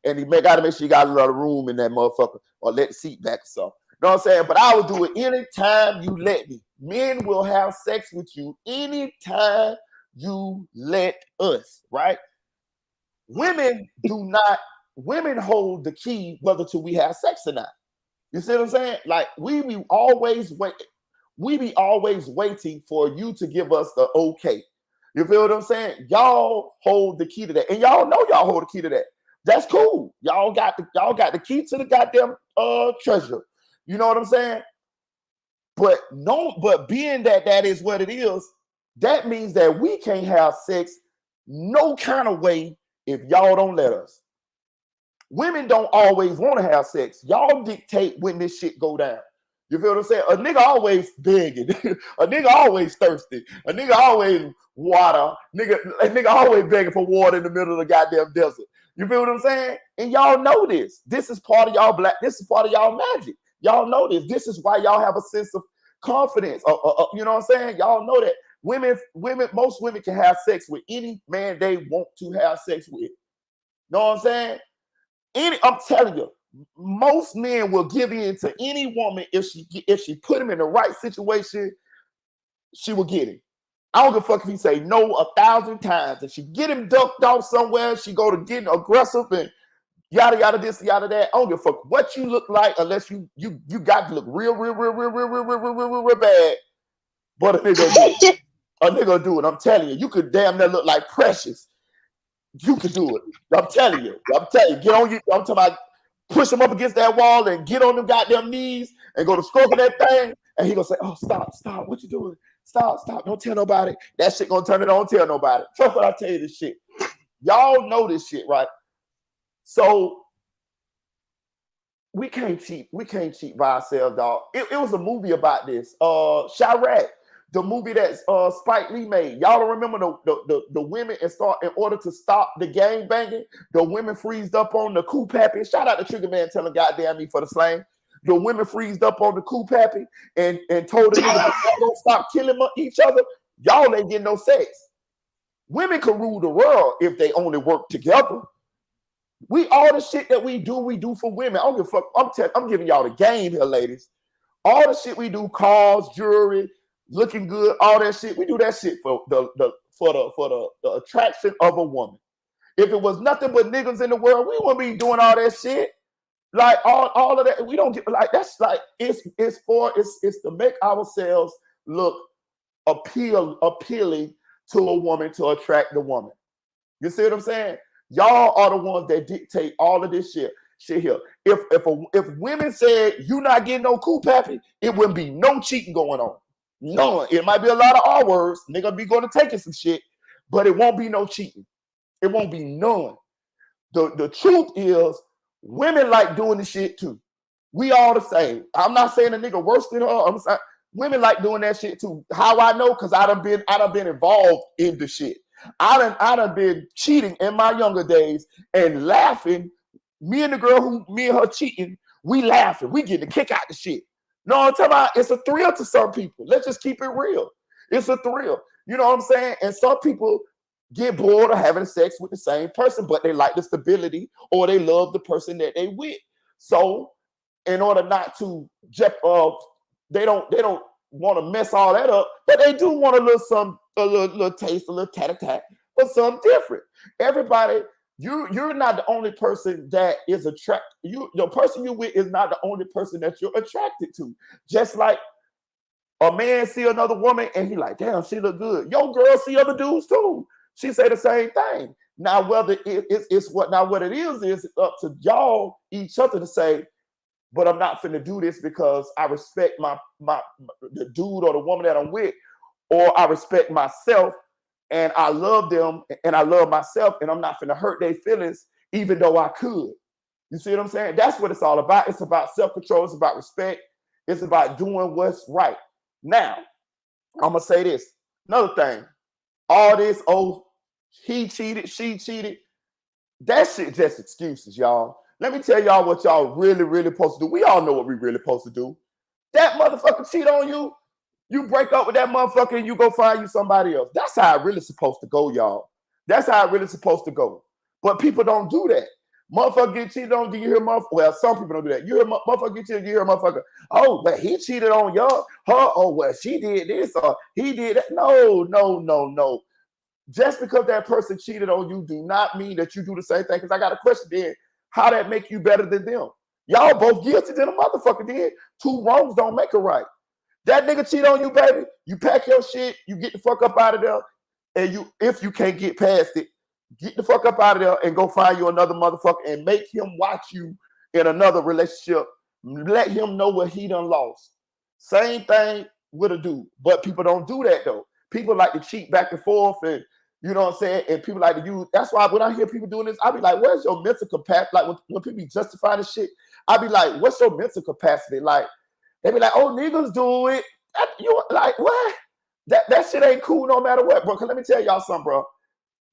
And you gotta make sure you got a lot of room in that motherfucker, or let the seat back or something. You know what I'm saying? But I will do it anytime you let me. Men will have sex with you anytime you let us, right? Women do not. Women hold the key whether to we have sex or not. You see what I'm saying? Like we be always waiting for you to give us the okay. You feel what I'm saying? Y'all hold the key to that, and y'all know y'all hold the key to that. That's cool. Y'all got the key to the goddamn treasure. You know what I'm saying? But being that is what it is, that means that we can't have sex no kind of way if y'all don't let us. Women don't always want to have sex. Y'all dictate when this shit go down. You feel what I'm saying? A nigga always begging. A nigga always thirsty. A nigga always water. A nigga always begging for water in the middle of the goddamn desert. You feel what I'm saying? And y'all know this. This is part of y'all this is part of y'all magic. Y'all know this. This is why y'all have a sense of confidence. You know what I'm saying? Y'all know that most women can have sex with any man they want to have sex with. Know what I'm saying? I'm telling you, most men will give in to any woman if she put him in the right situation. She will get him. I don't give a fuck if he say no 1,000 times. If she get him ducked off somewhere, she go to getting aggressive and yada yada this, yada that. I don't give a fuck what you look like unless you got to look real bad. But a nigga do it. I'm telling you, you could damn near look like Precious. You could do it. I'm telling you. Get on you. I'm talking about push him up against that wall and get on them goddamn knees and go to stroking that thing. And he gonna say, "Oh, stop. What you doing? Stop. Don't tell nobody." That shit gonna turn it on. Tell nobody. Trust what I tell you this shit. Y'all know this shit, right? So we can't cheat. We can't cheat by ourselves, dog. It was a movie about this. Chirac, the movie that Spike Lee made. Y'all don't remember the women in order to stop the gang banging, the women freezed up on the Cool Pappy. Shout out to Trigger Man telling goddamn me for the slang. The women freezed up on the Cool Pappy and told the niggas don't stop killing each other. Y'all ain't getting no sex. Women can rule the world if they only work together. All the shit that we do for women. I don't give a fuck. I'm giving y'all the game here, ladies. All the shit we do, cars, jewelry, looking good, all that shit. We do that shit for the attraction of a woman. If it was nothing but niggas in the world, we wouldn't be doing all that shit. Like all of that, we don't get like that's like it's to make ourselves look appealing to a woman, to attract the woman. You see what I'm saying? Y'all are the ones that dictate all of this shit here. If women said you not getting no Cool Pappy, it wouldn't be no cheating going on. None. It might be a lot of R words. Nigga be going to taking some shit, but it won't be no cheating. It won't be none. The truth is, women like doing the shit too. We all the same. I'm not saying a nigga worse than her. I'm saying women like doing that shit too. How I know? Because I done been involved in the shit. I done been cheating in my younger days and laughing. Me and the girl me and her cheating, we laughing. We getting a kick out the shit. No, I'm talking about it's a thrill to some people. Let's just keep it real. It's a thrill. You know what I'm saying? And some people get bored of having sex with the same person, but they like the stability or they love the person that they with. So in order not to they don't want to mess all that up, but they do want a little taste, a little tat-a-tat, but something different. Everybody, you're not the only person that is attracted. The person you're with is not the only person that you're attracted to. Just like a man see another woman and he like, damn, she look good. Your girl see other dudes too. She say the same thing. Now, whether what it is up to y'all each other to say, but I'm not finna do this because I respect the dude or the woman that I'm with, or I respect myself and I love them and I love myself and I'm not finna hurt their feelings even though I could. You see what I'm saying? That's what it's all about. It's about self-control. It's about respect. It's about doing what's right. Now, I'm gonna say this. Another thing. All this, he cheated, she cheated. That shit just excuses, y'all. Let me tell y'all what y'all really, really supposed to do. We all know what we really supposed to do. That motherfucker cheat on you, you break up with that motherfucker and you go find you somebody else. That's how it really supposed to go, y'all. That's how it really supposed to go. But people don't do that. Motherfucker get cheated on, do you hear motherfucker? Well, some people don't do that. You hear motherfucker get cheated, you hear motherfucker, oh, but he cheated on y'all, her, oh, well, she did this or he did that. No. Just because that person cheated on you do not mean that you do the same thing. Because I got a question then. How that make you better than them? Y'all both guilty than a motherfucker did. Two wrongs don't make a right. That nigga cheat on you, baby. You pack your shit, you get the fuck up out of there. And if you can't get past it, get the fuck up out of there and go find you another motherfucker and make him watch you in another relationship. Let him know what he done lost. Same thing with a dude. But people don't do that though. People like to cheat back and forth and you know what I'm saying? And people like to use, that's why when I hear people doing this, I be like, where's your mental capacity? Like when people be justifying this shit, I be like, what's your mental capacity? Like, they be like, oh, niggas do it. You like, what? That shit ain't cool no matter what, bro. Cause let me tell y'all something, bro.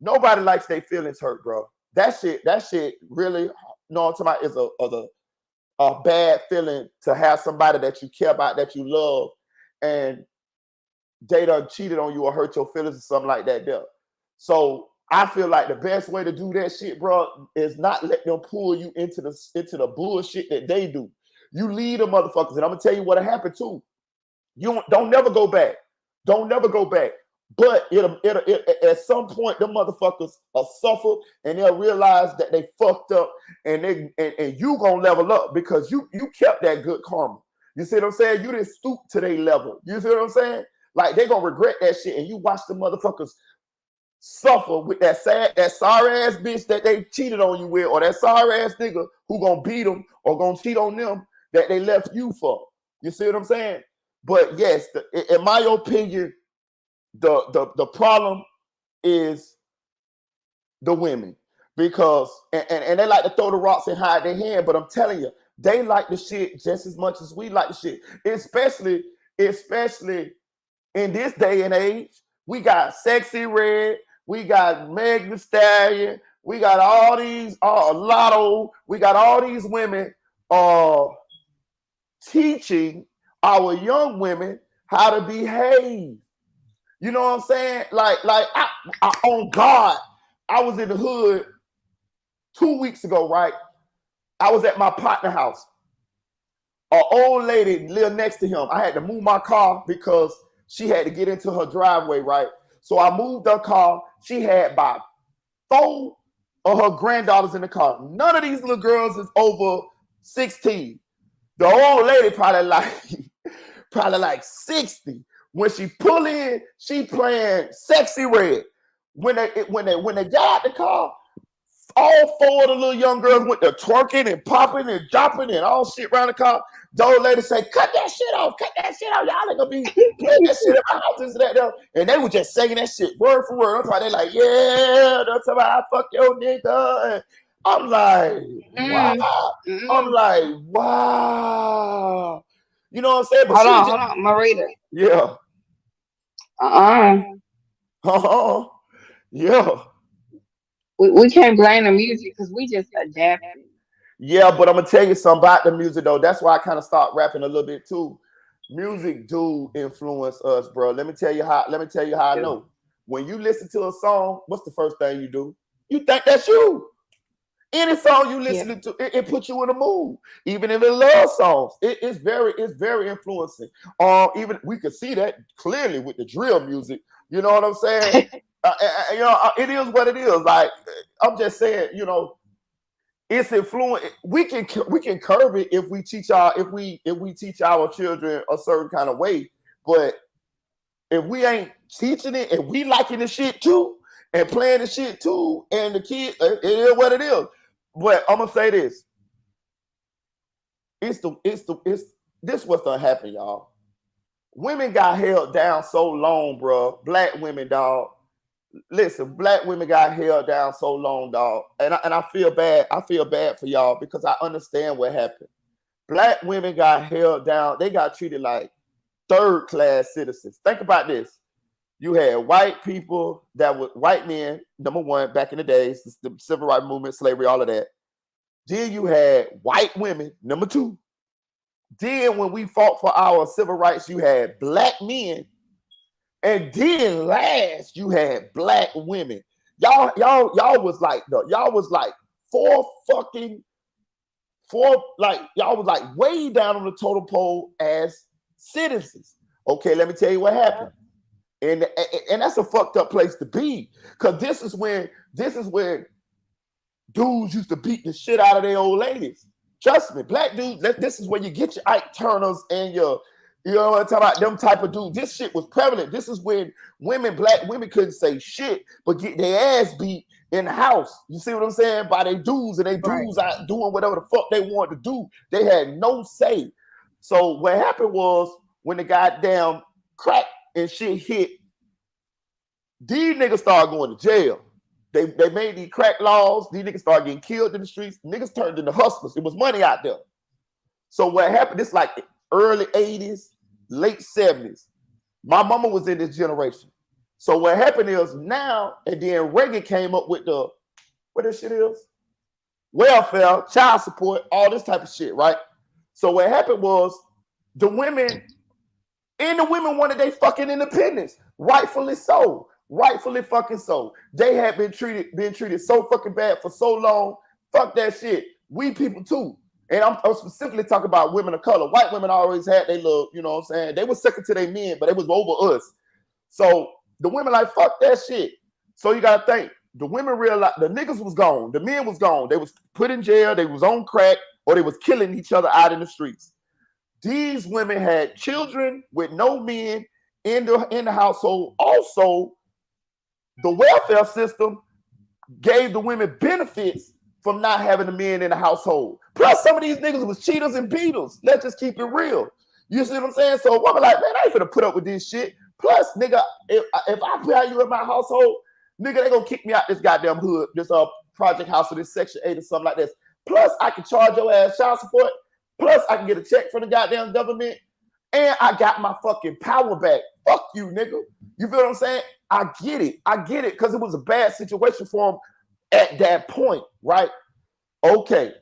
Nobody likes their feelings hurt, bro. That shit really, you know what I'm talking about, is a bad feeling to have somebody that you care about, that you love, and they done cheated on you or hurt your feelings or something like that there. So I feel like the best way to do that shit, bro, is not let them pull you into the bullshit that they do. You lead the motherfuckers, and I'm gonna tell you what happened too. You don't never go back. Don't never go back. But it'll at some point, the motherfuckers will suffer and they'll realize that they fucked up, and you gonna level up because you kept that good karma. You see what I'm saying? You didn't stoop to their level. You see what I'm saying? Like they gonna regret that shit, and you watch the motherfuckers suffer with that sorry ass bitch that they cheated on you with, or that sorry ass nigga who gonna beat them or gonna cheat on them that they left you for. You see what I'm saying? But yes, in my opinion, the problem is the women, because and they like to throw the rocks and hide their hand, but I'm telling you, they like the shit just as much as we like the shit. Especially in this day and age, we got Sexy Red, we got Meg Thee Stallion, we got all these Lotto, we got all these women teaching our young women how to behave. You know what I'm saying? Like I on God, I was in the hood 2 weeks ago, right? I was at my partner house. An old lady lived next to him. I had to move my car because she had to get into her driveway, right? So I moved her car. She had about 4 of her granddaughters in the car. None of these little girls is over 16. The old lady probably like 60. When she pull in, she playing Sexy Red. When they got out the car, All four of the little young girls went to twerking and popping and dropping and all shit around the car. The old lady say, cut that shit off. Y'all ain't gonna be playing that shit in my house, this and that. And they were just saying that shit word for word. That's why they like, yeah, that's why I fuck your nigga. And I'm like, wow. I'm like, wow. You know what I'm saying? But hold on, Marita. Yeah. Yeah. We can't blame the music because we just adapted. Yeah, but I'm gonna tell you something about the music though. That's why I kind of start rapping a little bit too. Music do influence us, bro. Let me tell you how I know. When you listen to a song, what's the first thing you do? You think that's you. Any song you listen to, it puts you in a mood. Even if it's love songs, it's very influencing. Even we could see that clearly with the drill music. You know what I'm saying? It is what it is. Like I'm just saying, it's influence. We can curb it if we teach our children a certain kind of way. But if we ain't teaching it and we liking the shit too and playing the shit too, and the kids, it is what it is. But I'm gonna say this. This what's gonna happen, y'all. Women got held down so long, bro. Black women, dog. Listen, black women got held down so long, dog. And I feel bad. I feel bad for y'all because I understand what happened. Black women got held down. They got treated like third-class citizens. Think about this. You had white people that were white men, number one, back in the days, the civil rights movement, slavery, all of that. Then you had white women, number two. Then when we fought for our civil rights, you had black men. And then last, you had black women. Y'all was like y'all was like y'all was like way down on the totem pole as citizens. Okay, let me tell you what happened. And that's a fucked up place to be. Because this is when dudes used to beat the shit out of their old ladies. Trust me, black dudes, this is where you get your Ike Turners and your, you know what I'm talking about, them type of dudes. This shit was prevalent. This is when black women couldn't say shit, but get their ass beat in the house. You see what I'm saying? By their dudes, and they dudes out doing whatever the fuck they wanted to do. They had no say. So what happened was when the goddamn crack and shit hit, these niggas started going to jail. They made these crack laws. These niggas started getting killed in the streets. Niggas turned into hustlers. It was money out there. So what happened, this like the early 80s, late 70s. My mama was in this generation. So what happened is now, and then Reagan came up with what this shit is? Welfare, child support, all this type of shit, right? So what happened was the women wanted their fucking independence. Rightfully so. Rightfully fucking so. They had been treated so fucking bad for so long. Fuck that shit. We people too. And I'm specifically talking about women of color. White women always had their little, you know what I'm saying? They were second to their men, but it was over us. So the women like, fuck that shit. So you gotta think, the women realized the niggas was gone. The men was gone. They was put in jail. They was on crack, or they was killing each other out in the streets. These women had children with no men in the household. Also, the welfare system gave the women benefits from not having the men in the household. Plus, some of these niggas was cheaters and beaters. Let's just keep it real. You see what I'm saying? So a woman like, man, I ain't finna put up with this shit. Plus, nigga, if I put you in my household, nigga, they gonna kick me out this goddamn hood, this project house or this Section 8 or something like this. Plus, I can charge your ass child support. Plus, I can get a check from the goddamn government. And I got my fucking power back. Fuck you, nigga. You feel what I'm saying? I get it, because it was a bad situation for them at that point, right? Okay.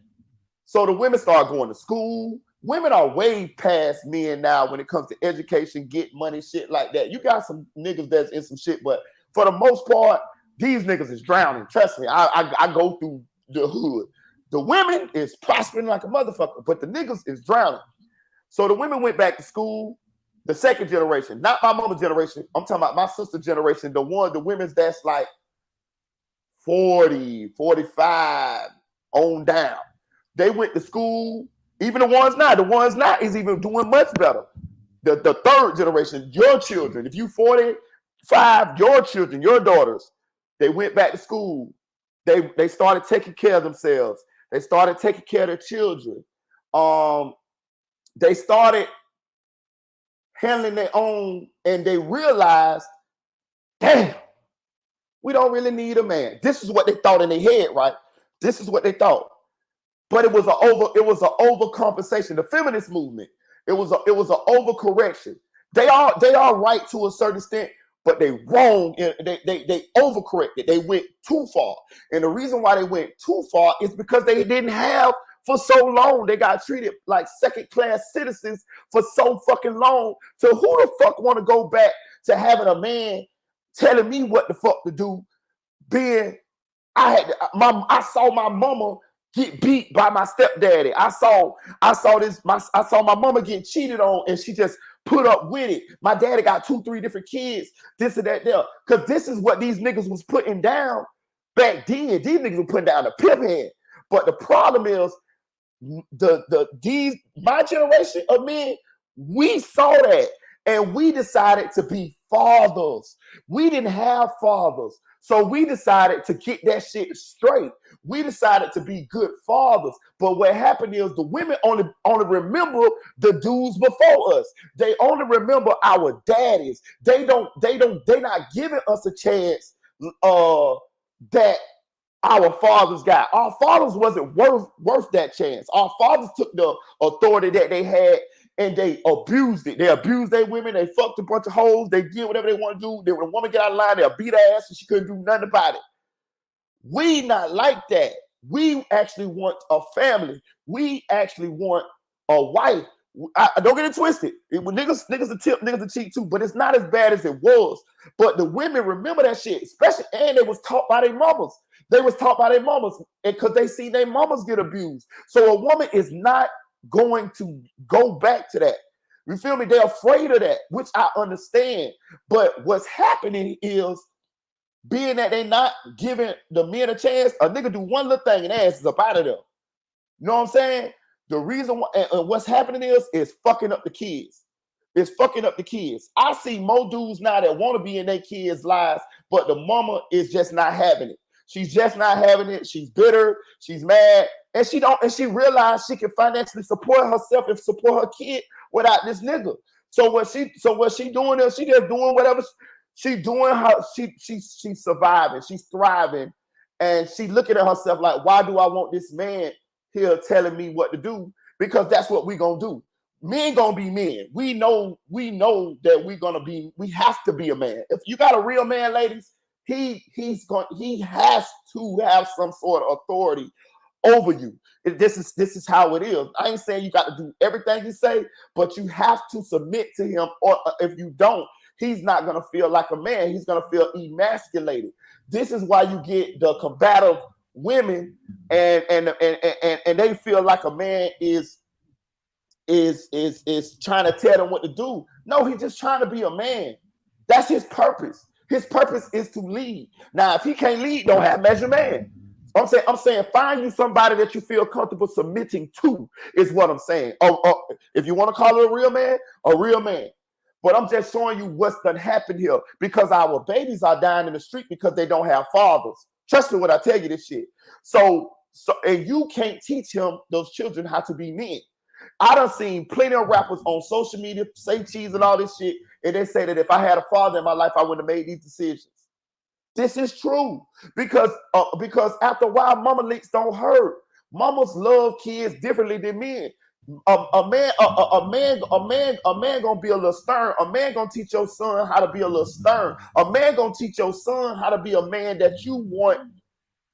So the women start going to school. Women are way past men now when it comes to education, get money, shit like that. You got some niggas that's in some shit, but for the most part, these niggas is drowning. Trust me, I go through the hood. The women is prospering like a motherfucker, but the niggas is drowning. So the women went back to school. The second generation, not my mama's generation. I'm talking about my sister generation, the women's that's like 40, 45 on down. They went to school. Even the ones not is even doing much better. The third generation, your children, if you 45, your children, your daughters, they went back to school. They started taking care of themselves. They started taking care of their children. They started handling their own, and they realized, damn, we don't really need a man. This is what they thought in their head, right? This is what they thought. But it was an overcompensation. The feminist movement, it was an overcorrection. They are right to a certain extent, but they wrong. They overcorrected. They went too far. And the reason why they went too far is because they didn't have for so long. They got treated like second-class citizens for so fucking long. So who the fuck want to go back to having a man telling me what the fuck to do? I saw my mama get beat by my stepdaddy. I saw my mama get cheated on, and she just put up with it. My daddy got 2-3 different kids, this and that there. Because this is what these niggas was putting down back then. These niggas were putting down the pimp hand. But the problem is, my generation of men, we saw that, and we decided to be fathers. We didn't have fathers. So we decided to get that shit straight. We decided to be good fathers. But what happened is the women only remember the dudes before us. They only remember our daddies. They're not giving us a chance that our fathers got. Our fathers wasn't worth that chance. Our fathers took the authority that they had and they abused it. They abused their women. They fucked a bunch of hoes. They did whatever they want to do. They, when a woman get out of line, they'll beat her ass and she couldn't do nothing about it. We not like that. We actually want a family. We actually want a wife. Don't get it twisted. Niggas to tip, niggas to cheat too, but it's not as bad as it was. But the women remember that shit, especially, and they was taught by their mamas. They was taught by their mamas because they see their mamas get abused. So a woman is not going to go back to that. You feel me? They're afraid of that, which I understand. But what's happening is, being that they're not giving the men a chance, a nigga do one little thing and ass is up out of there. You know what I'm saying? The reason why, and what's happening is fucking up the kids. It's fucking up the kids. I see more dudes now that want to be in their kids' lives, but the mama is just not having it. She's just not having it. She's bitter. She's mad. And she realized she can financially support herself and support her kid without this nigga. So what she doing is she just doing whatever she doing. She's surviving. She's thriving. And she looking at herself like, why do I want this man here telling me what to do? Because that's what we gonna do. Men gonna be men. We know that we have to be a man. If you got a real man, ladies, he has to have some sort of authority over you. This is how it is. I ain't saying you got to do everything he say, but you have to submit to him, or if you don't, he's not gonna feel like a man. He's gonna feel emasculated. This is why you get the combative women, and they feel like a man is trying to tell them what to do. No, he's just trying to be a man. That's his purpose. His purpose is to lead. Now, if he can't lead, don't have measure man. I'm saying find you somebody that you feel comfortable submitting to, is what I'm saying. If you want to call it a real man, a real man. But I'm just showing you what's done happened here, because our babies are dying in the street because they don't have fathers. Trust me when I tell you this shit. So and you can't teach those children how to be men. I done seen plenty of rappers on social media say cheese and all this shit, and they say that if I had a father in my life, I wouldn't have made these decisions. This is true, because after a while, mama leaks don't hurt. Mamas love kids differently than men. A man gonna be a little stern. A man gonna teach your son how to be a little stern. A man gonna teach your son how to be a man that you want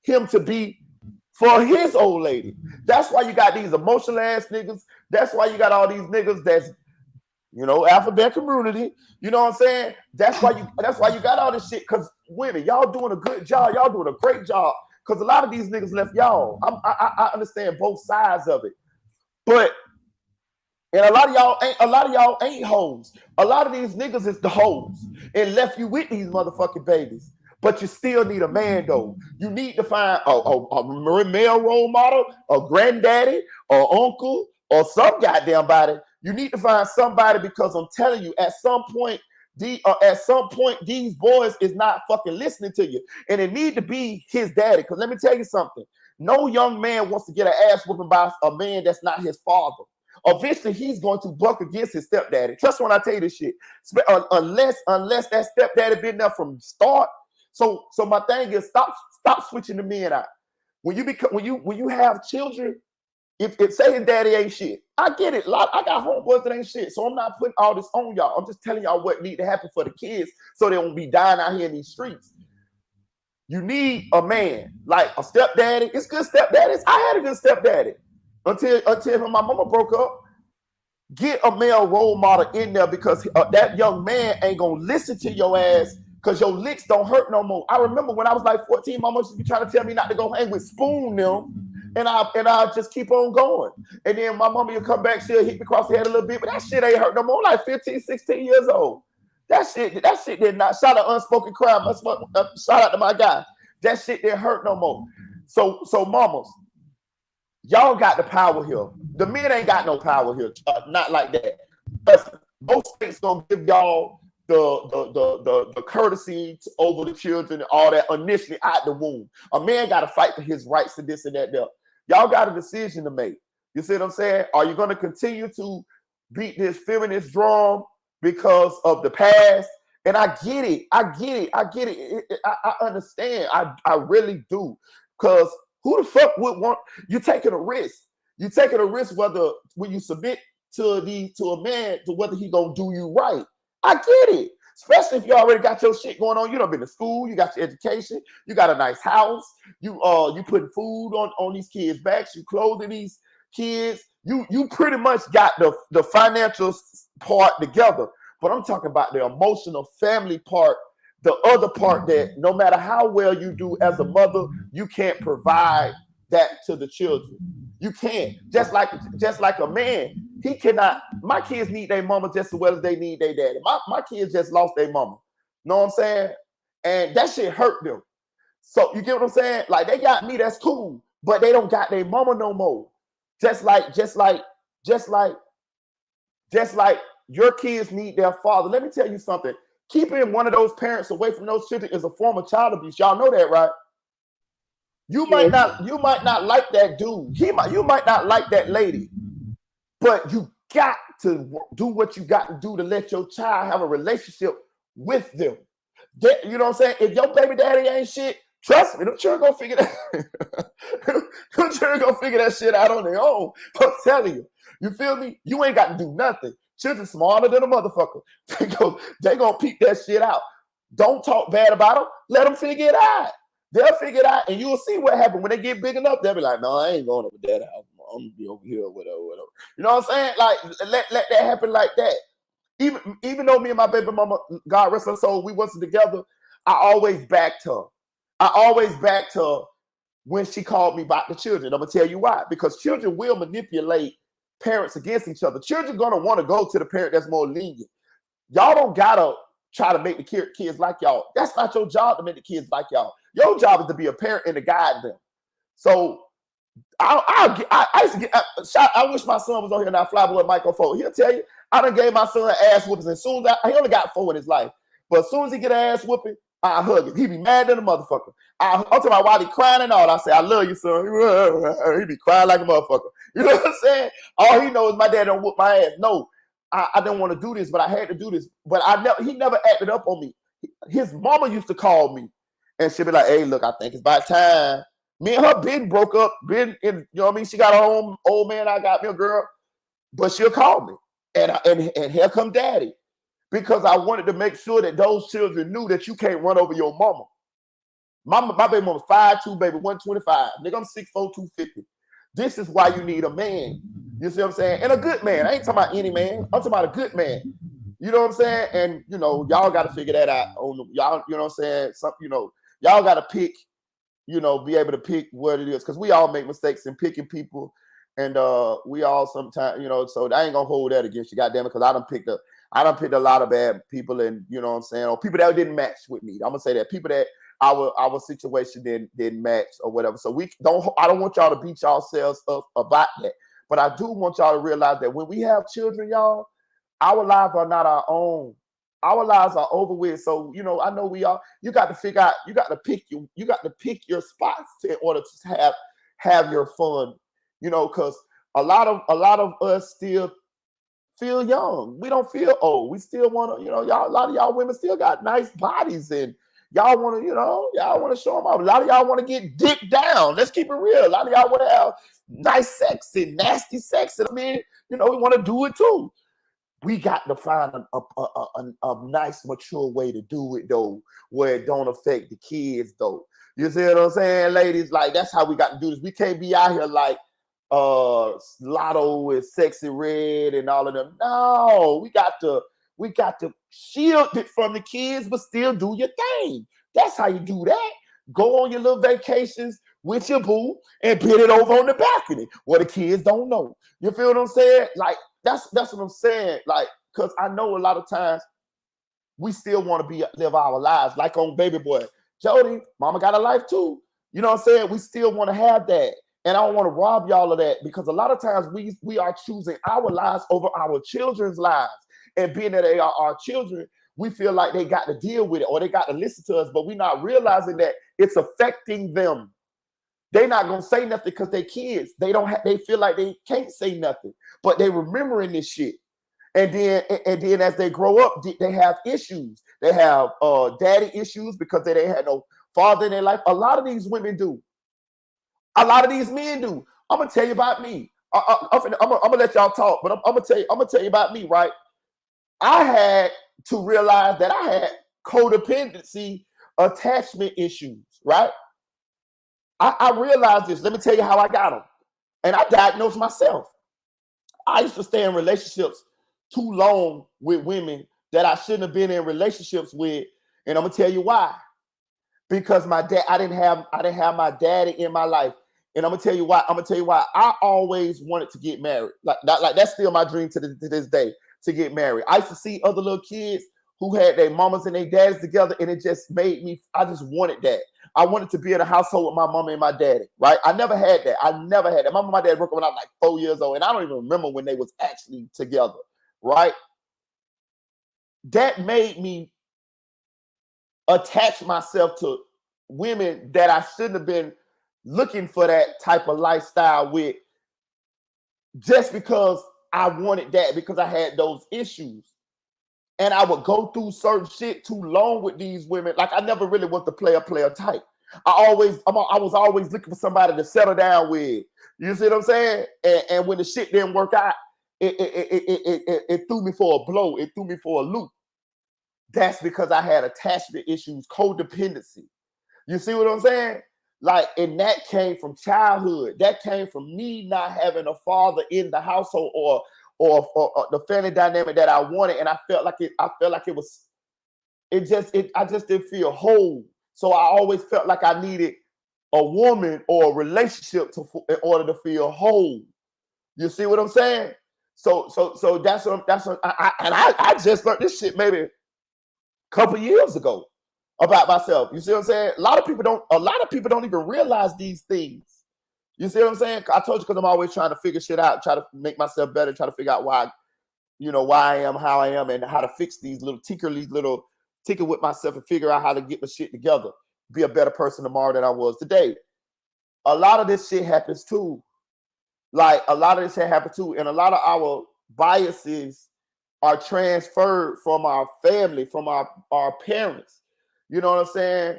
him to be for his old lady. That's why you got these emotional ass niggas. That's why you got all these niggas that's, alphabet community. You know what I'm saying? That's why you got all this shit. Because women, y'all doing a good job. Y'all doing a great job. Because a lot of these niggas left y'all. I understand both sides of it. But and a lot of y'all ain't hoes. A lot of these niggas is the hoes and left you with these motherfucking babies. But you still need a man, though. You need to find a male role model, a granddaddy, or uncle, or some goddamn body. You need to find somebody, because I'm telling you, at some point, At some point, these boys is not fucking listening to you. And it need to be his daddy. Because let me tell you something. No young man wants to get an ass whooping by a man that's not his father. Eventually, he's going to buck against his stepdaddy. Trust me when I tell you this shit. Unless that stepdaddy been there from start. So my thing is stop switching the men out. When you have children, if say his daddy ain't shit, I get it. I got homeboys that ain't shit, so I'm not putting all this on y'all. I'm just telling y'all what need to happen for the kids so they won't be dying out here in these streets. You need a man like a stepdaddy. It's good stepdaddies. I had a good stepdaddy until my mama broke up. Get a male role model in there because that young man ain't gonna listen to your ass because your licks don't hurt no more. I remember when I was like 14, my mom used to be trying to tell me not to go hang with Spoon them, and I just keep on going. And then my mama would come back, she'll hit me across the head a little bit, but that shit ain't hurt no more. I'm like 15, 16 years old. That shit did not. Shout out Unspoken Crime. Shout out to my guy. That shit didn't hurt no more. So mamas, y'all got the power here. The men ain't got no power here. Not like that. But most states gonna give y'all the courtesy over the children and all that initially out the womb. A man got to fight for his rights to this and that there. Y'all got a decision to make. You see what I'm saying? Are you going to continue to beat this feminist drum because of the past? And I get it. I understand. I really do. Because who the fuck would want you taking a risk? You taking a risk whether when you submit to a man to whether he gonna do you right. I get it. Especially if you already got your shit going on. You done been to school, you got your education, you got a nice house, you putting food on these kids' backs, you clothing these kids. You pretty much got the financial part together. But I'm talking about the emotional family part, the other part that no matter how well you do as a mother, you can't provide that to the children. You can't. Just like a man, he cannot. My kids need their mama just as well as they need their daddy. My kids just lost their mama. Know what I'm saying? And that shit hurt them. So you get what I'm saying? Like they got me, that's cool, but they don't got their mama no more. Just like your kids need their father. Let me tell you something. Keeping one of those parents away from those children is a form of child abuse. Y'all know that, right? You might not like that dude. You might not like that lady, but you got to do what you got to do to let your child have a relationship with them. You know what I'm saying? If your baby daddy ain't shit, trust me, them children gonna figure that. Them children gonna figure that shit out on their own. I'm telling you. You feel me? You ain't got to do nothing. Children smarter than a motherfucker. They gonna peep that shit out. Don't talk bad about them. Let them figure it out. They'll figure it out, and you'll see what happens when they get big enough. They'll be like, "No, I ain't going over that house. I'm gonna be over here, whatever." You know what I'm saying? Like, let that happen like that. Even though me and my baby mama, God rest her soul, we wasn't together, I always backed her. I always backed her when she called me about the children. I'm gonna tell you why. Because children will manipulate parents against each other. Children gonna want to go to the parent that's more lenient. Y'all don't gotta try to make the kids like y'all. That's not your job to make the kids like y'all. Your job is to be a parent and to guide them. So I used to get I wish my son was on here now. Flyboy Michael 4. He'll tell you I done gave my son ass whoopings. As soon as he only got 4 in his life, but as soon as he get an ass whooping, I hug him. He be mad than a motherfucker. I'm talking about why he crying and all. I say, I love you, son. He be crying like a motherfucker. You know what I'm saying? All he knows is my dad don't whoop my ass. No, I didn't want to do this, but I had to do this. But he never acted up on me. His mama used to call me, and she'd be like, "Hey, look, I think it's about time." Me and her been broke up. You know what I mean? She got her own old man. I got me a girl, but she'll call me, and here come daddy, because I wanted to make sure that those children knew that you can't run over your mama. My baby mama's 5'2", baby, 125. Nigga, I'm 6'4", 250. This is why you need a man. You see what I'm saying? And a good man. I ain't talking about any man. I'm talking about a good man. You know what I'm saying? And, y'all got to figure that out. Y'all, you know what I'm saying? Y'all got to pick, be able to pick what it is. Because we all make mistakes in picking people. And we all sometimes, so I ain't going to hold that against you, goddamn it, because I done picked a lot of bad people, and, you know what I'm saying? Or people that didn't match with me. I'm going to say that. People that our situation didn't match or whatever. So I don't want y'all to beat yourselves up about that. But I do want y'all to realize that when we have children, y'all, our lives are not our own. our lives are over with. So, you know, I know you got to figure out, you got to pick your spots in order to have your fun, you know, because a lot of us still feel young. We don't feel old. We still want to, you know, a lot of y'all women still got nice bodies and y'all want to, you know, y'all want to show them off. A lot of y'all want to get dick down. Let's keep it real. A lot of y'all want to have nice sex and nasty sex. And I mean, you know, we want to do it too. We got to find a nice, mature way to do it, though, where it don't affect the kids, though. You see what I'm saying, ladies? Like, that's how we got to do this. We can't be out here like Lotto and Sexy Red and all of them. No, we got to shield it from the kids, but still do your thing. That's how you do that. Go on your little vacations with your boo and put it over on the balcony where the kids don't know. You feel what I'm saying? Like, that's what I'm saying. Like, because I know a lot of times we still want to live our lives. Like on Baby Boy. Jody, mama got a life too. You know what I'm saying? We still want to have that. And I don't want to rob y'all of that, because a lot of times we are choosing our lives over our children's lives. And being that they are our children, we feel like they got to deal with it or they got to listen to us, but we're not realizing that it's affecting them. They're not gonna say nothing because they're kids. They feel like they can't say nothing, but they remembering this shit. And then as they grow up, they have issues. They have daddy issues because they didn't have no father in their life. A lot of these women do. A lot of these men do. I'm gonna tell you about me. I'm gonna let y'all talk, but I'm gonna tell you about me, right? I had to realize that I had codependency attachment issues, right? I realized this. Let me tell you how I got them. And I diagnosed myself. I used to stay in relationships too long with women that I shouldn't have been in relationships with. And I'm gonna tell you why. Because my dad, I didn't have my daddy in my life. And I'm gonna tell you why. I always wanted to get married. Like that's still my dream to this day, to get married. I used to see other little kids who had their mamas and their daddies together, and it just made me, I just wanted that. I wanted to be in a household with my mama and my daddy, right? I never had that. My mama and my dad broke up when I was like 4 years old, and I don't even remember when they was actually together, right? That made me attach myself to women that I shouldn't have been looking for that type of lifestyle with, just because I wanted that, because I had those issues. And I would go through certain shit too long with these women. Like, I never really was the player type. I was always looking for somebody to settle down with. You see what I'm saying? And when the shit didn't work out, it threw me for a blow. It threw me for a loop. That's because I had attachment issues, codependency. You see what I'm saying? Like, and that came from childhood. That came from me not having a father in the household or the family dynamic that I wanted, and I felt like it was. I just didn't feel whole. So I always felt like I needed a woman or a relationship in order to feel whole. You see what I'm saying? So that's what I just learned this shit maybe a couple years ago about myself. You see what I'm saying? A lot of people don't even realize these things. You see what I'm saying? I told you, because I'm always trying to figure shit out, try to make myself better, try to figure out why I am how I am, and how to fix these little tinker with myself and figure out how to get my shit together, be a better person tomorrow than I was today. A lot of this shit happens too. Like, a lot of this shit happens too. And a lot of our biases are transferred from our family, from our parents. You know what I'm saying?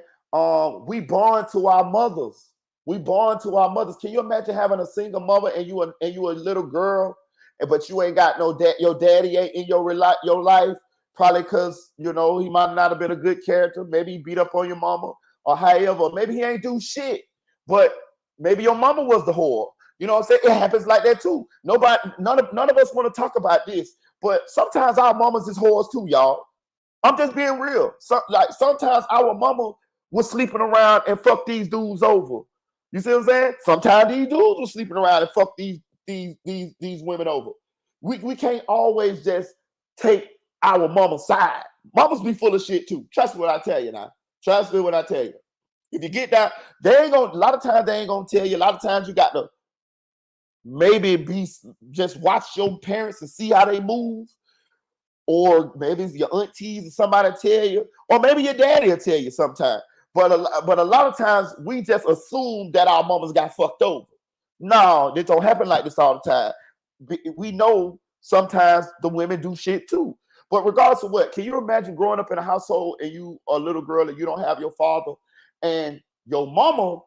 We born to our mothers. Can you imagine having a single mother and you a little girl, but you ain't got no dad? Your daddy ain't in your life, probably because, you know, he might not have been a good character. Maybe he beat up on your mama, or however. Maybe he ain't do shit, but maybe your mama was the whore. You know what I'm saying? It happens like that too. None of us want to talk about this, but sometimes our mamas is whores too, y'all. I'm just being real. Sometimes our mama was sleeping around and fuck these dudes over. You see what I'm saying? Sometimes these dudes were sleeping around and fuck these women over. We can't always just take our mama's side. Mamas be full of shit too. Trust me when I tell you now. Trust me when I tell you. If you get down, a lot of times they ain't gonna tell you. A lot of times you got to maybe just watch your parents and see how they move. or maybe it's your aunties and somebody tell you, or maybe your daddy will tell you sometime. But a lot of times we just assume that our mamas got fucked over. No, it don't happen like this all the time. We know sometimes the women do shit too. But regardless of what, can you imagine growing up in a household and you a little girl and you don't have your father, and your mama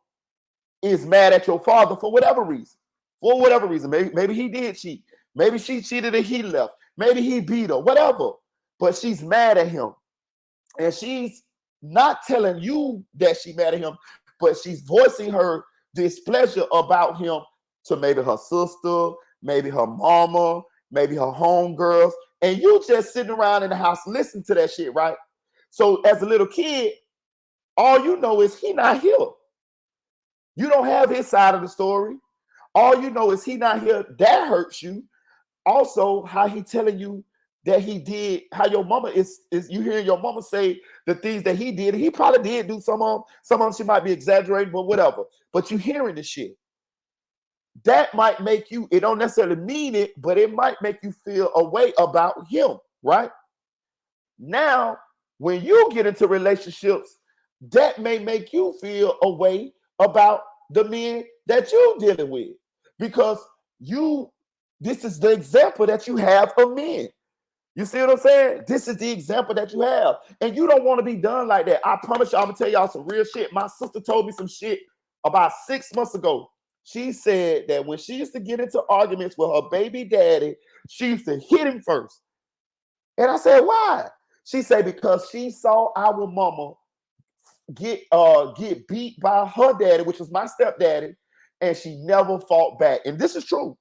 is mad at your father for whatever reason? For whatever reason. Maybe he did cheat. Maybe she cheated and he left. Maybe he beat her, whatever. But she's mad at him. And she's not telling you that she's mad at him, but she's voicing her displeasure about him to maybe her sister, maybe her mama, maybe her homegirls. And you just sitting around in the house listening to that shit, right? So as a little kid, all you know is he not here. You don't have his side of the story. All you know is he not here. That hurts you. Also, how he telling you that he did, how your mama is you hearing your mama say the things that he did. He probably did do some of them she might be exaggerating, but whatever. But you hearing the shit. That might make you, it don't necessarily mean it, but it might make you feel a way about him, right? Now, when you get into relationships, that may make you feel a way about the men that you're dealing with, because this is the example that you have of men. You see what I'm saying? This is the example that you have. And you don't want to be done like that. I promise you, I'm going to tell y'all some real shit. My sister told me some shit about 6 months ago. She said that when she used to get into arguments with her baby daddy, she used to hit him first. And I said, why? She said, because she saw our mama get beat by her daddy, which was my stepdaddy, and she never fought back. And this is true.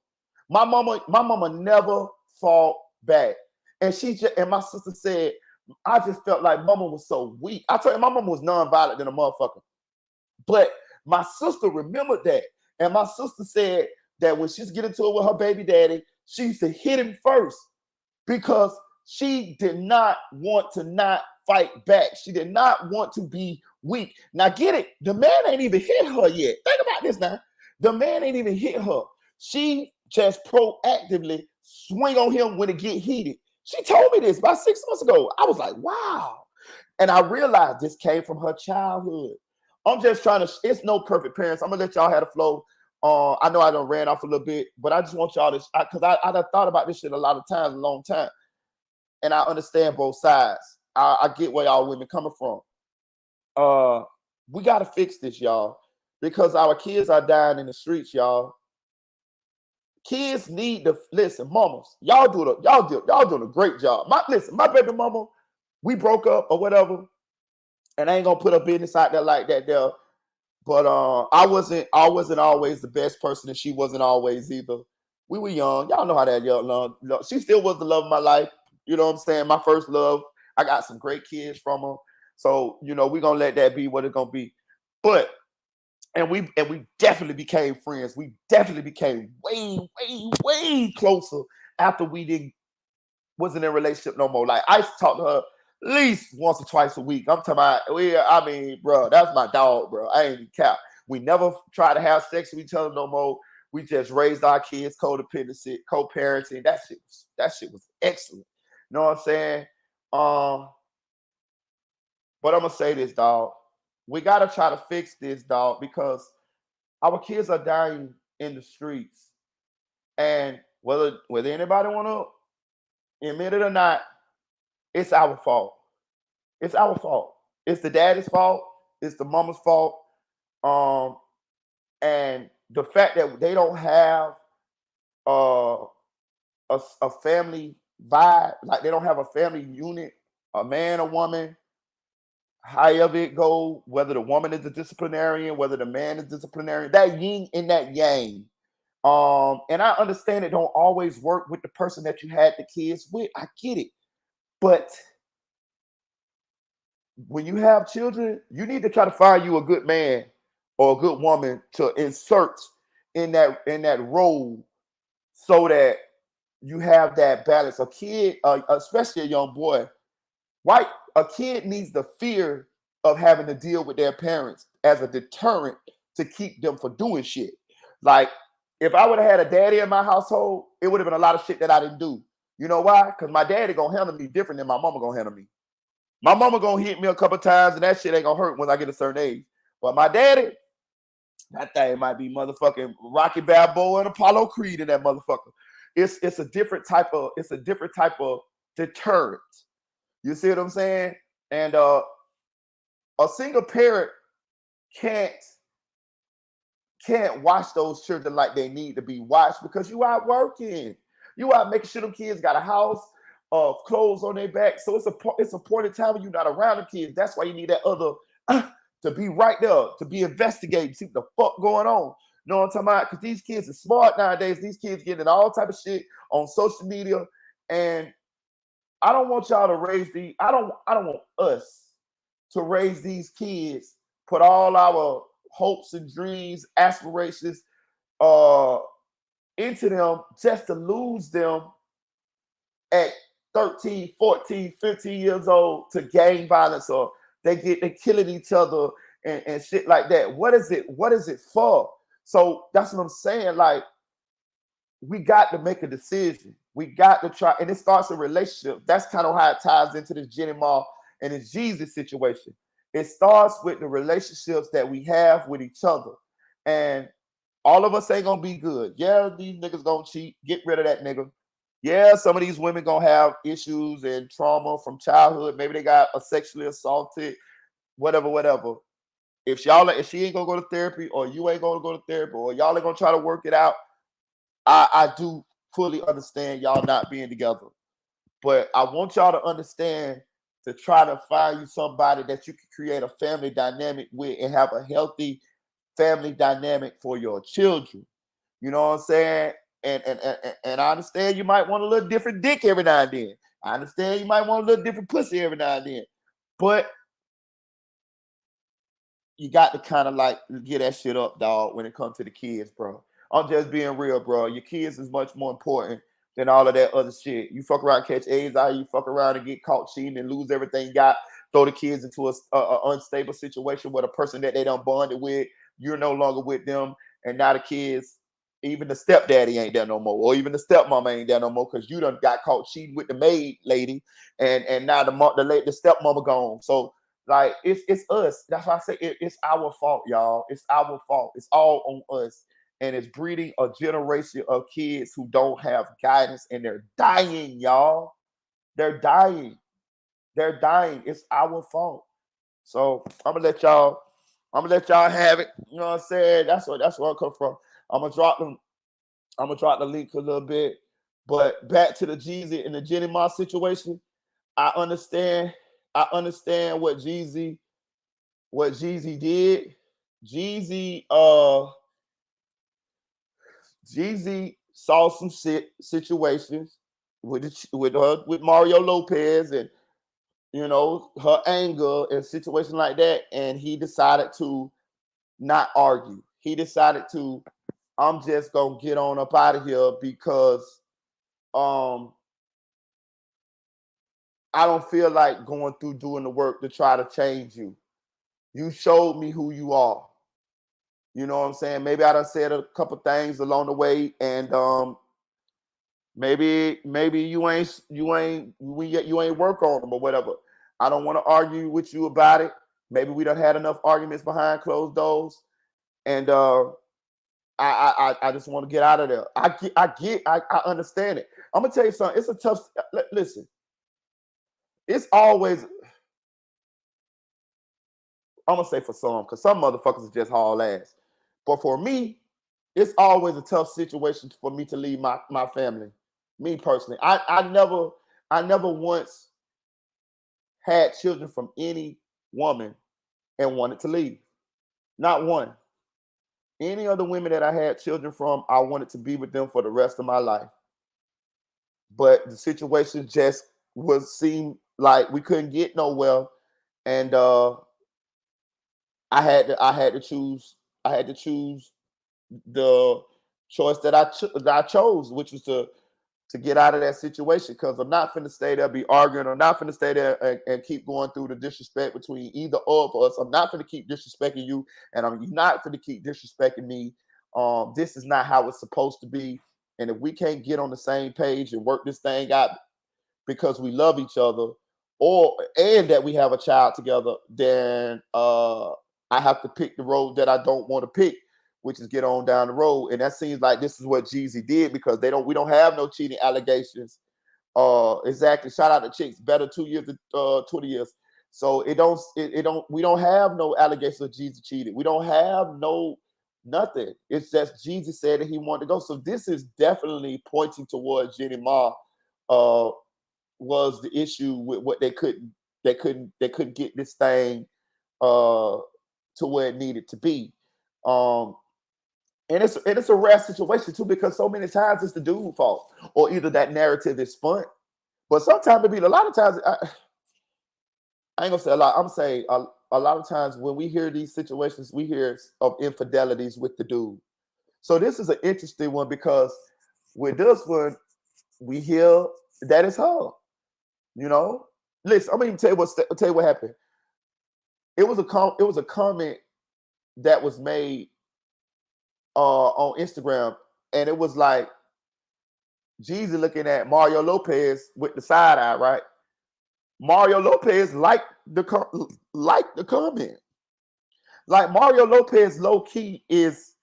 My mama never fought back. And and my sister said, I just felt like mama was so weak. I told you, my mama was nonviolent than a motherfucker. But my sister remembered that. And my sister said that when she's getting to it with her baby daddy, she used to hit him first because she did not want to not fight back. She did not want to be weak. Now get it, the man ain't even hit her yet. Think about this now. The man ain't even hit her. She just proactively swing on him when it get heated. She told me this about 6 months ago. I was like, wow. And I realized this came from her childhood. I'm just trying to, it's no perfect parents. I'm going to let y'all have the flow. I know I done ran off a little bit, but I just want y'all to, because I done thought about this shit a lot of times, a long time. And I understand both sides. I get where y'all women coming from. We got to fix this, y'all, because our kids are dying in the streets, y'all. Kids need to listen, mamas. Y'all doing a great job. My baby mama, we broke up or whatever, and I ain't gonna put her business out there like that there. But I wasn't always the best person, and she wasn't always either. We were young. Y'all know how that young. She still was the love of my life. You know what I'm saying? My first love. I got some great kids from her. So, we're gonna let that be what it's gonna be. But and we definitely became friends. We definitely became way, way, way closer after we wasn't in a relationship no more. Like I used to talk to her at least once or twice a week. I'm talking about, bro, that's my dog, bro. I ain't even cap. We never tried to have sex with each other no more. We just raised our kids codependency, co-parenting. That shit was excellent. You know what I'm saying? But I'm gonna say this, dog. We gotta try to fix this, dog, because our kids are dying in the streets. And whether anybody wanna admit it or not, it's our fault. It's our fault. It's the daddy's fault. It's the mama's fault. And the fact that they don't have a family vibe, like they don't have a family unit, a man, a woman, however it go, whether the woman is a disciplinarian, whether the man is disciplinarian, that yin and that yang. And I understand it don't always work with the person that you had the kids with. I get it. But when you have children, you need to try to find you a good man or a good woman to insert in that role so that you have that balance. A kid, especially a young boy, right? A kid needs the fear of having to deal with their parents as a deterrent to keep them from doing shit. Like, if I would have had a daddy in my household, it would have been a lot of shit that I didn't do. You know why? Because my daddy gonna handle me different than my mama gonna handle me. My mama gonna hit me a couple times, and that shit ain't gonna hurt when I get a certain age. But my daddy, that thing might be motherfucking Rocky Balboa and Apollo Creed in that motherfucker. It's a different type of deterrent. You see what I'm saying? And a single parent can't watch those children like they need to be watched because you out working. You out making sure them kids got a house, clothes on their back. So it's a point in time when you're not around the kids. That's why you need that other to be right there, to be investigating, see what the fuck going on. You know what I'm talking about? Because these kids are smart nowadays. These kids getting all type of shit on social media. And I don't want y'all to raise I don't want us to raise these kids, put all our hopes and dreams, aspirations into them just to lose them at 13, 14, 15 years old to gang violence, or they killing each other and shit like that. What is it for? So that's what I'm saying. Like, we got to make a decision. We got to try, and it starts a relationship. That's kind of how it ties into this Jeannie and this Jeezy situation. It starts with the relationships that we have with each other. And all of us ain't gonna be good. Yeah, these niggas gonna cheat. Get rid of that nigga. Yeah, some of these women gonna have issues and trauma from childhood. Maybe they got sexually assaulted, whatever. If she ain't gonna go to therapy, or you ain't gonna go to therapy, or y'all ain't gonna try to work it out, I do fully understand y'all not being together. But I want y'all to understand to try to find you somebody that you can create a family dynamic with and have a healthy family dynamic for your children. You know what I'm saying? And I understand you might want a little different dick every now and then. I understand you might want a little different pussy every now and then. But you got to kind of like get that shit up, dog, when it comes to the kids, bro. I'm just being real, bro. Your kids is much more important than all of that other shit. You fuck around, catch AIDS out, you fuck around and get caught cheating and lose everything you got, throw the kids into a unstable situation where the person that they done bonded with, you're no longer with them, and now the kids, even the stepdaddy ain't there no more, or even the stepmama ain't there no more because you done got caught cheating with the maid lady, and now the stepmama gone. So like it's us. That's why I say it's our fault, y'all. It's our fault. It's all on us. And it's breeding a generation of kids who don't have guidance, and they're dying, y'all. They're dying. They're dying. It's our fault. So I'm gonna let y'all have it. You know what I'm saying? That's where I come from. I'm gonna drop the link a little bit. But back to the Jeezy and the Jeannie Moss situation. I understand what Jeezy did. Jeezy saw some situations with Mario Lopez, and her anger and situations like that, and he decided to not argue. He decided to, I'm just gonna get on up out of here because I don't feel like going through doing the work to try to change you. You showed me who you are. You know what I'm saying? Maybe I done said a couple things along the way, and maybe you ain't work on them or whatever. I don't want to argue with you about it. Maybe we done had enough arguments behind closed doors, and I just want to get out of there. I understand it. I'm gonna tell you something. It's a tough. Listen, it's always. I'm gonna say for some, because some motherfuckers are just haul ass. But for me, it's always a tough situation for me to leave my family. Me personally, I never once had children from any woman and wanted to leave. Not one. Any other women that I had children from, I wanted to be with them for the rest of my life. But the situation just seemed like we couldn't get nowhere, and I had to choose. I had to choose the choice that I chose, which was to get out of that situation, because I'm not finna stay there, be arguing. I'm not finna stay there and keep going through the disrespect between either of us. I'm not finna keep disrespecting you, and I'm not finna keep disrespecting me. This is not how it's supposed to be. And if we can't get on the same page and work this thing out because we love each other, and that we have a child together, then I have to pick the road that I don't want to pick, which is get on down the road. And that seems like this is what Jeezy did, because we don't have no cheating allegations. Exactly. Shout out to Chicks. Better 2 years than 20 years. So we don't have no allegations of Jeezy cheated. We don't have nothing. It's just Jeezy said that he wanted to go. So this is definitely pointing towards Jeannie Ma was the issue with what they couldn't get this thing to where it needed to be. And it's a rare situation too, because so many times it's the dude's fault, or either that narrative is spun. But sometimes it be a lot of times. I ain't gonna say a lot. I'm saying a lot of times when we hear these situations, we hear of infidelities with the dude. So this is an interesting one, because with this one, we hear that it's her. You know, listen. I'm gonna tell you what happened. It was a comment that was made on Instagram, and it was like Jeezy looking at Mario Lopez with the side eye, right? Mario Lopez liked the comment. Like Mario Lopez, low key is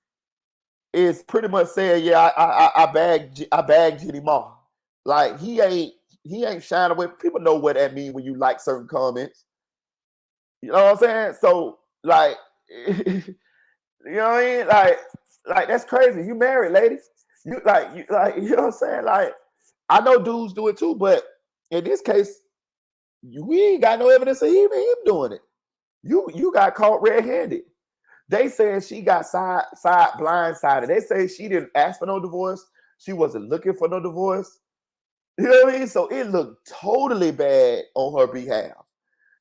pretty much saying, yeah, I bagged Jeannie Ma. Like he ain't shying away. People know what that means when you like certain comments. You know what I'm saying? So like, you know what I mean? Like that's crazy. You married, ladies. You know what I'm saying? Like I know dudes do it too, but in this case, we ain't got no evidence of him doing it. You got caught red-handed. They saying she got blindsided. They say she didn't ask for no divorce. She wasn't looking for no divorce. You know what I mean? So it looked totally bad on her behalf.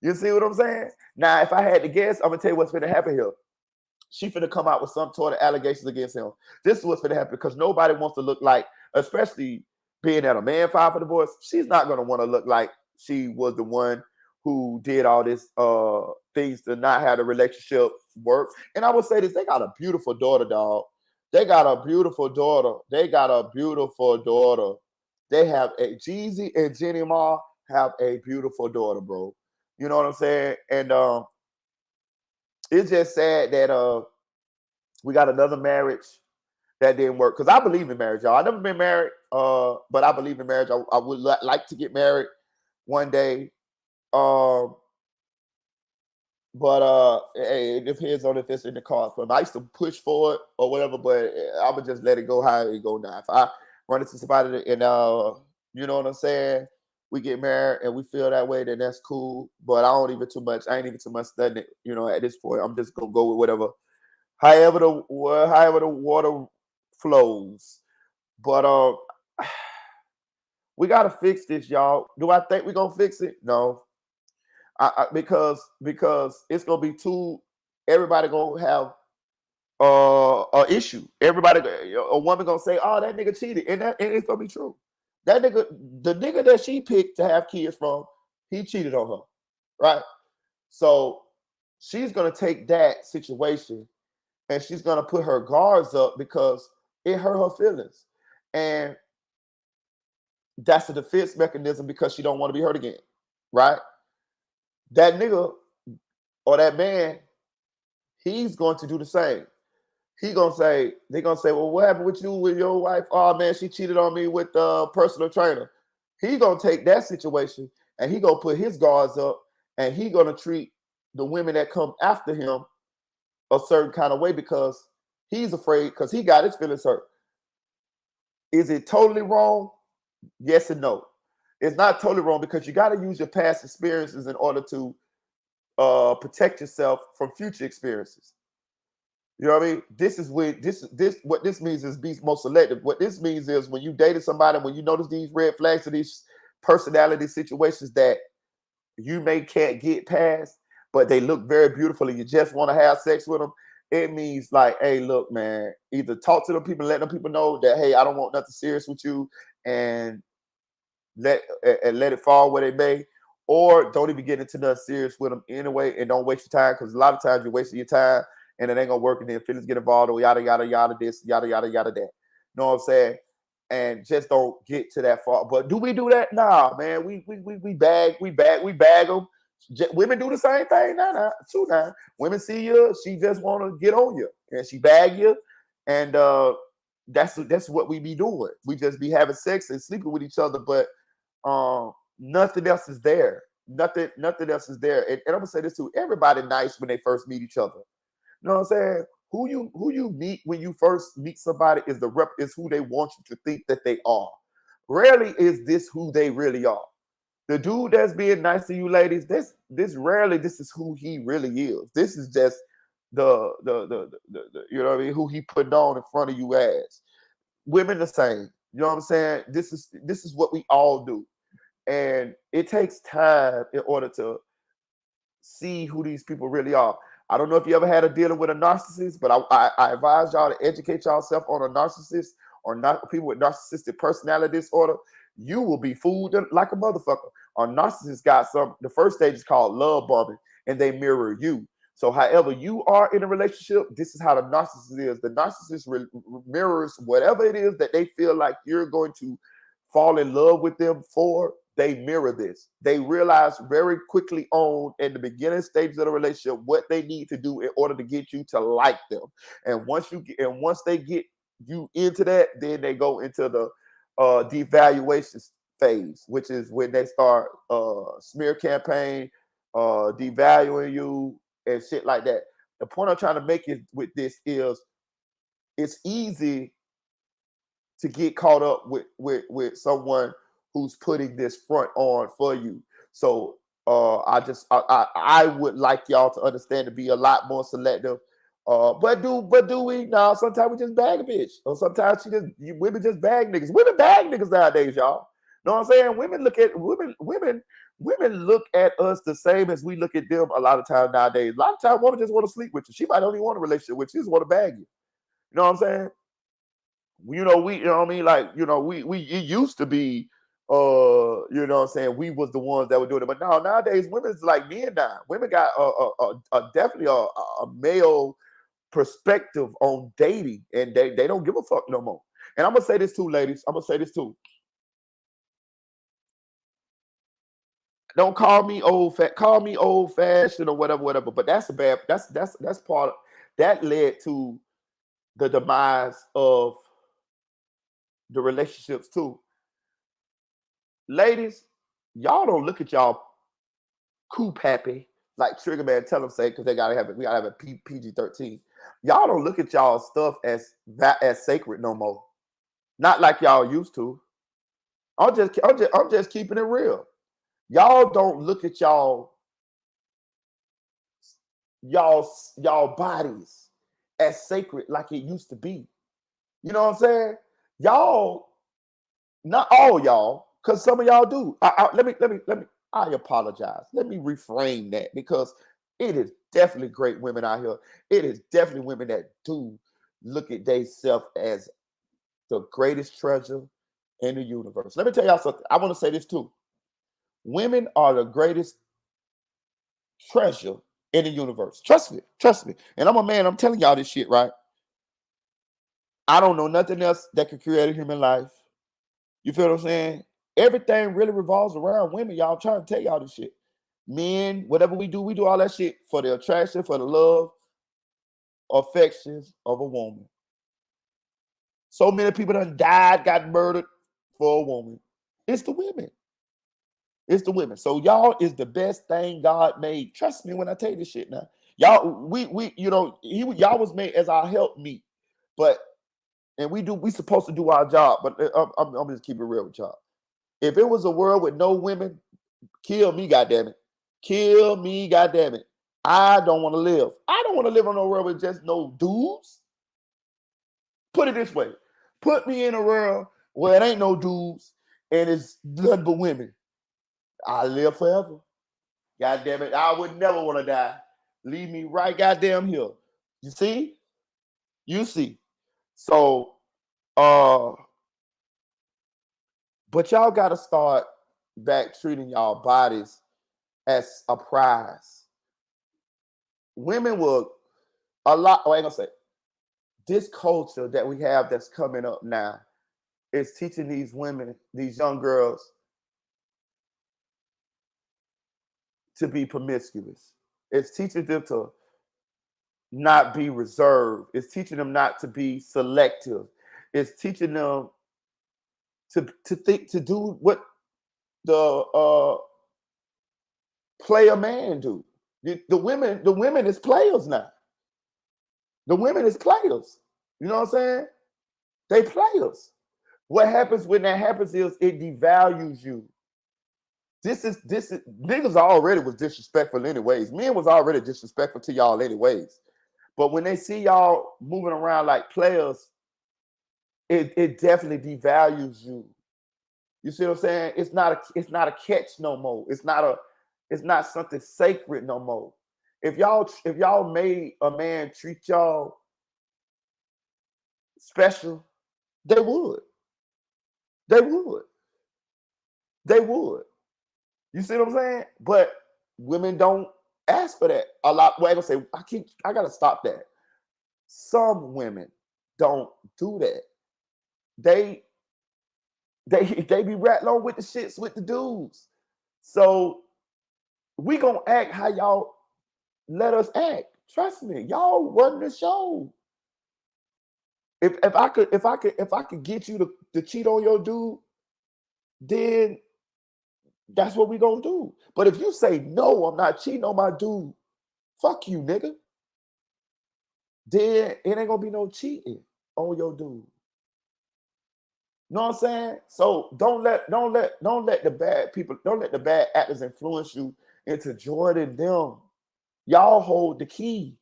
You see what I'm saying? Now, if I had to guess, I'm gonna tell you what's gonna happen here. She finna come out with some sort of allegations against him. This is what's gonna happen, because nobody wants to look like, especially being that a man filed for divorce, she's not gonna want to look like she was the one who did all this things to not have the relationship work. And I would say this: they got a beautiful daughter, dog. They got a beautiful daughter. They have a Jeezy and Jeannie Ma have a beautiful daughter, bro. You know what I'm saying? And it's just sad that we got another marriage that didn't work. Because I believe in marriage, y'all. I've never been married, but I believe in marriage. I would like to get married one day. But hey, it depends on if it's in the cards. But I used to push for it or whatever, but I would just let it go how it go now. If I run into somebody and you know what I'm saying, we get married and we feel that way, then that's cool. But I ain't even too much studying it, you know, at this point. I'm just gonna go with whatever, however the water flows. But we gotta fix this, y'all. Do I think we're gonna fix it? No. Because it's gonna be everybody gonna have a issue. Everybody, a woman gonna say, "Oh, that nigga cheated," and it's gonna be true. The nigga that she picked to have kids from, he cheated on her, right? So she's gonna take that situation and she's gonna put her guards up because it hurt her feelings, and that's a defense mechanism because she don't want to be hurt again, right? That nigga or that man, he's going to do the same. They're gonna say, well, what happened with you with your wife? Oh man, she cheated on me with the personal trainer. He gonna take that situation and he gonna put his guards up, and he gonna treat the women that come after him a certain kind of way because he's afraid, because he got his feelings hurt. Is it totally wrong? Yes and no. It's not totally wrong, because you got to use your past experiences in order to protect yourself from future experiences. You know what I mean? What this means is be more selective. What this means is when you dated somebody, when you notice these red flags or these personality situations that you can't get past, but they look very beautiful and you just want to have sex with them, it means like, hey, look, man, either talk to them people, let them people know that, hey, I don't want nothing serious with you, and let it fall where they may, or don't even get into nothing serious with them anyway, and don't waste your time, because a lot of times you're wasting your time and it ain't gonna work, and then feelings get involved, or yada yada yada this, yada yada yada that. You know what I'm saying? and just don't get to that far. But do we do that? Nah, man. We bag them. Women do the same thing too. Now women see you, she just want to get on you, and she bag you, and that's what we be doing. We just be having sex and sleeping with each other, but nothing else is there. Nothing else is there. And I'm gonna say this too: everybody nice when they first meet each other. You know what I'm saying? Who you meet when you first meet somebody is who they want you to think that they are. Rarely is this who they really are. The dude that's being nice to you, ladies, this is who he really is. This is just the you know what I mean, who he put on in front of you as. Women the same. You know what I'm saying? This is what we all do. And it takes time in order to see who these people really are. I don't know if you ever had a dealing with a narcissist, but I advise y'all to educate yourself on a narcissist or not people with narcissistic personality disorder. You will be fooled like a motherfucker. A narcissist got the first stage is called love bombing, and they mirror you. So however you are in a relationship, this is how the narcissist is. The narcissist mirrors whatever it is that they feel like you're going to fall in love with them for. They mirror this. They realize very quickly on in the beginning stages of the relationship what they need to do in order to get you to like them. And once they get you into that, then they go into the devaluation phase, which is when they start smear campaign, devaluing you and shit like that. The point I'm trying to make with this is it's easy to get caught up with someone who's putting this front on for you. So I would like y'all to understand to be a lot more selective. But do we? No, sometimes we just bag a bitch. Or sometimes women just bag niggas. Women bag niggas nowadays, y'all. Know what I'm saying? Women look at us the same as we look at them a lot of times nowadays. A lot of times women just want to sleep with you. She might only want a relationship with you, she just want to bag you. You know what I'm saying? You know what I mean? Like, it used to be you know what I'm saying, we was the ones that were doing it. But now nowadays women's like men now. Women got definitely a male perspective on dating, and they don't give a fuck no more. And I'm gonna say this too, ladies. I'm gonna say this too. Don't call me old fashioned or whatever. But that's part of that led to the demise of the relationships too. Ladies, y'all don't look at y'all coop happy like Trigger Man tell them say because we gotta have a PG-13. Y'all don't look at y'all stuff as sacred no more. Not like y'all used to. I'm just keeping it real. Y'all don't look at y'all bodies as sacred like it used to be. You know what I'm saying? Y'all, not all y'all, because some of y'all do. Let me. I apologize. Let me reframe that because it is definitely great women out here. It is definitely women that do look at themselves as the greatest treasure in the universe. Let me tell y'all something. I want to say this too. Women are the greatest treasure in the universe. Trust me. And I'm a man. I'm telling y'all this shit, right? I don't know nothing else that could create a human life. You feel what I'm saying? Everything really revolves around women, y'all. I'm trying to tell y'all this shit. Men, whatever we do all that shit for the attraction, for the love, affections of a woman. So many people done died, got murdered for a woman. It's the women. It's the women. So y'all is the best thing God made. Trust me when I tell you this shit now. Y'all, y'all was made as our help meet. But we supposed to do our job. But I'm just keep it real with y'all. If it was a world with no women, kill me, goddammit. Kill me, goddammit. I don't want to live. I don't want to live on a world with just no dudes. Put it this way. Put me in a world where it ain't no dudes and it's nothing but women. I live forever. God damn it. I would never want to die. Leave me right goddamn here. You see? You see. So, but y'all got to start back treating y'all bodies as a prize. Women will I ain't gonna say this culture that we have that's coming up now It's teaching these women, these young girls, to be promiscuous. It's teaching them to not be reserved. It's teaching them not to be selective. It's teaching them to think, to do what the player man do. The women is players now. The women is players. You know what I'm saying? They players. What happens when that happens is it devalues you. This is niggas already was disrespectful anyways. Men was already disrespectful to y'all anyways. But when they see y'all moving around like players, it definitely devalues you. You see what I'm saying? It's not a catch no more. It's not something sacred no more. If y'all made a man treat y'all special, they would. They would. They would. You see what I'm saying? But women don't ask for that a lot. Well, I gonna say I gotta stop that. Some women don't do that. They be rattling on with the shits with the dudes. So we gonna act how y'all let us act. Trust me, y'all run the show. If I could get you to cheat on your dude, then that's what we gonna do. But if you say no, I'm not cheating on my dude, fuck you, nigga. Then it ain't gonna be no cheating on your dude. You know what I'm saying? So don't let the bad people, don't let the bad actors influence you into joining them. Y'all hold the key.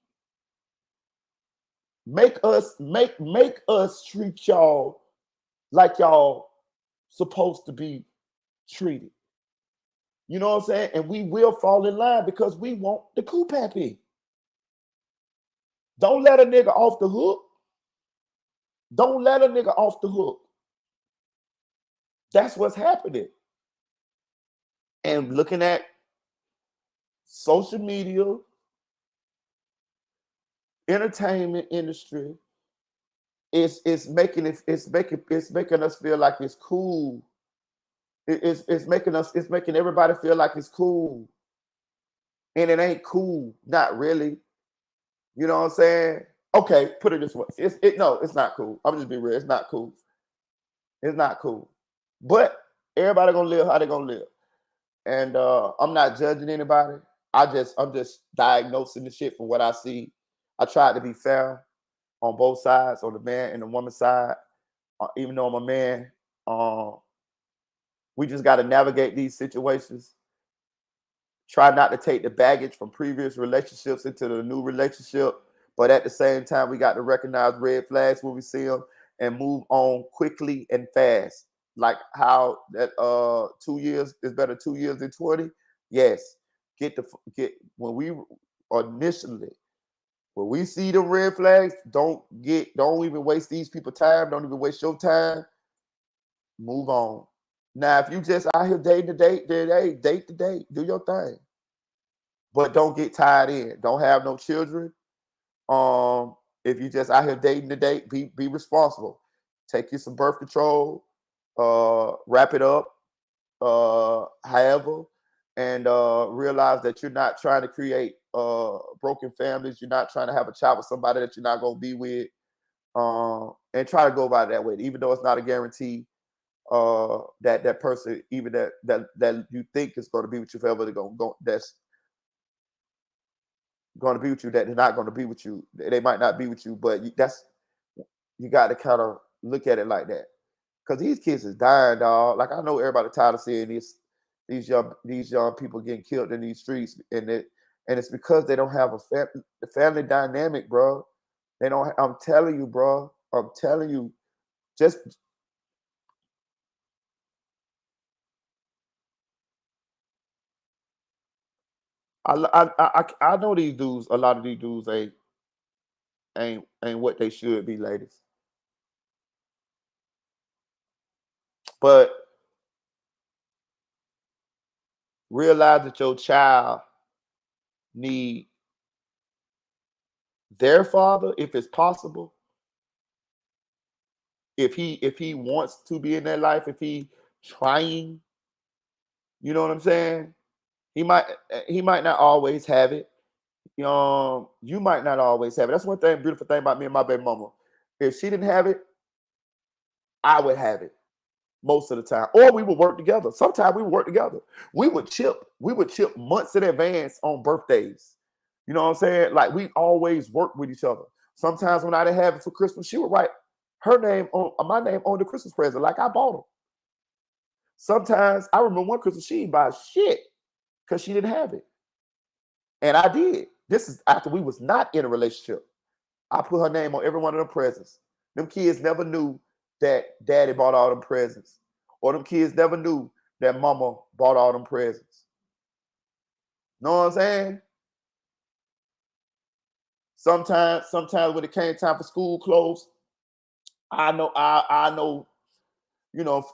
Make us treat y'all like y'all supposed to be treated. You know what I'm saying? And we will fall in line because we want the coup pappy. Don't let a nigga off the hook. Don't let a nigga off the hook. That's what's happening. And looking at social media, entertainment industry, it's making us feel like it's cool. It's making everybody feel like it's cool. And it ain't cool. Not really. You know what I'm saying? Okay, put it this way. It's not cool. I'm just being real. It's not cool. It's not cool. But everybody gonna live how they gonna live. And I'm not judging anybody. I'm just diagnosing the shit from what I see. I tried to be fair on both sides, on the man and the woman side. Even though I'm a man, we just got to navigate these situations. Try not to take the baggage from previous relationships into the new relationship, but at the same time, we got to recognize red flags when we see them and move on quickly and fast. Like how that 2 years is better 2 years than 20. Yes, get when we initially when we see the red flags, don't even waste these people time. Don't even waste your time. Move on. Now, if you just out here dating the date, then hey, date the date. Do your thing. But don't get tied in. Don't have no children. If you just out here dating the date, be responsible. Take you some birth control. Wrap it up. However, and realize that you're not trying to create broken families. You're not trying to have a child with somebody that you're not going to be with. And try to go about it that way, even though it's not a guarantee. That person, even that you think is going to be with you forever, they're going to that's going to be with you. That they're not going to be with you. They might not be with you, but you got to kind of look at it like that. Because these kids is dying, dog. Like I know everybody tired of seeing these young people getting killed in these streets, and it's because they don't have a family dynamic, bro. They don't. I'm telling you, bro. I'm telling you, just I know these dudes. A lot of these dudes ain't what they should be, ladies. But realize that your child need their father, if it's possible, if he wants to be in that life, if he trying, you know what I'm saying? He might not always have it. You might not always have it. That's one thing, beautiful thing about me and my baby mama. If she didn't have it, I would have it most of the time. Or we would work together. Sometimes we would work together. We would chip months in advance on birthdays. You know what I'm saying? Like we always work with each other. Sometimes when I didn't have it for Christmas, she would write her name on my name on the Christmas present, like I bought them. Sometimes I remember one Christmas she didn't buy shit because she didn't have it. And I did. This is after we was not in a relationship. I put her name on every one of them presents. Them kids never knew that daddy bought all them presents. Or them kids never knew that mama bought all them presents. Know what I'm saying? Sometimes when it came time for school clothes, I know,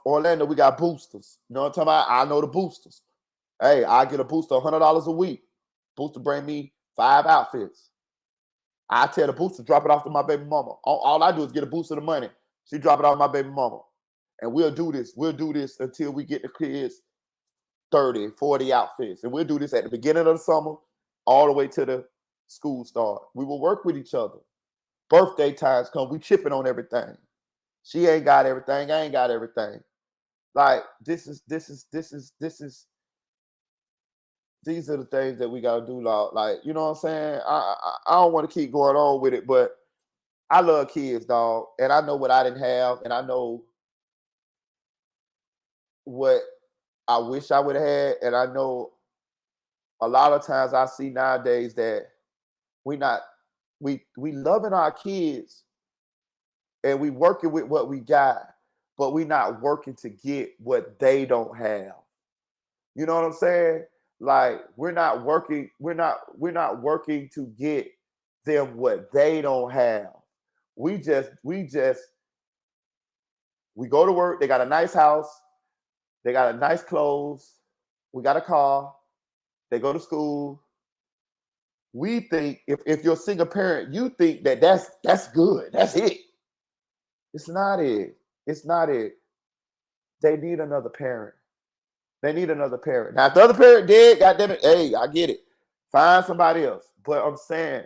Orlando, we got boosters. You know what I'm talking about? I know the boosters. Hey, I get a booster $100 a week. Booster bring me 5 outfits. I tell the booster, drop it off to my baby mama. All I do is get a booster of the money. She drop it off to my baby mama. And we'll do this. We'll do this until we get the kids 30, 40 outfits. And we'll do this at the beginning of the summer all the way to the school start. We will work with each other. Birthday times come, we chipping on everything. She ain't got everything. I ain't got everything. Like these are the things that we gotta do. Like, you know what I'm saying? I don't want to keep going on with it, but I love kids, dog. And I know what I didn't have, and I know what I wish I would have had. And I know a lot of times I see nowadays that we loving our kids and we working with what we got, but we not working to get what they don't have. You know what I'm saying? Like we're not working to get them what they don't have. We go to work, they got a nice house, they got a nice clothes, we got a car, they go to school. We think if you're a single parent, you think that's good. That's it. It's not it. It's not it. They need another parent. They need another parent. Now, if the other parent dead, goddamn it, hey, I get it. Find somebody else. But I'm saying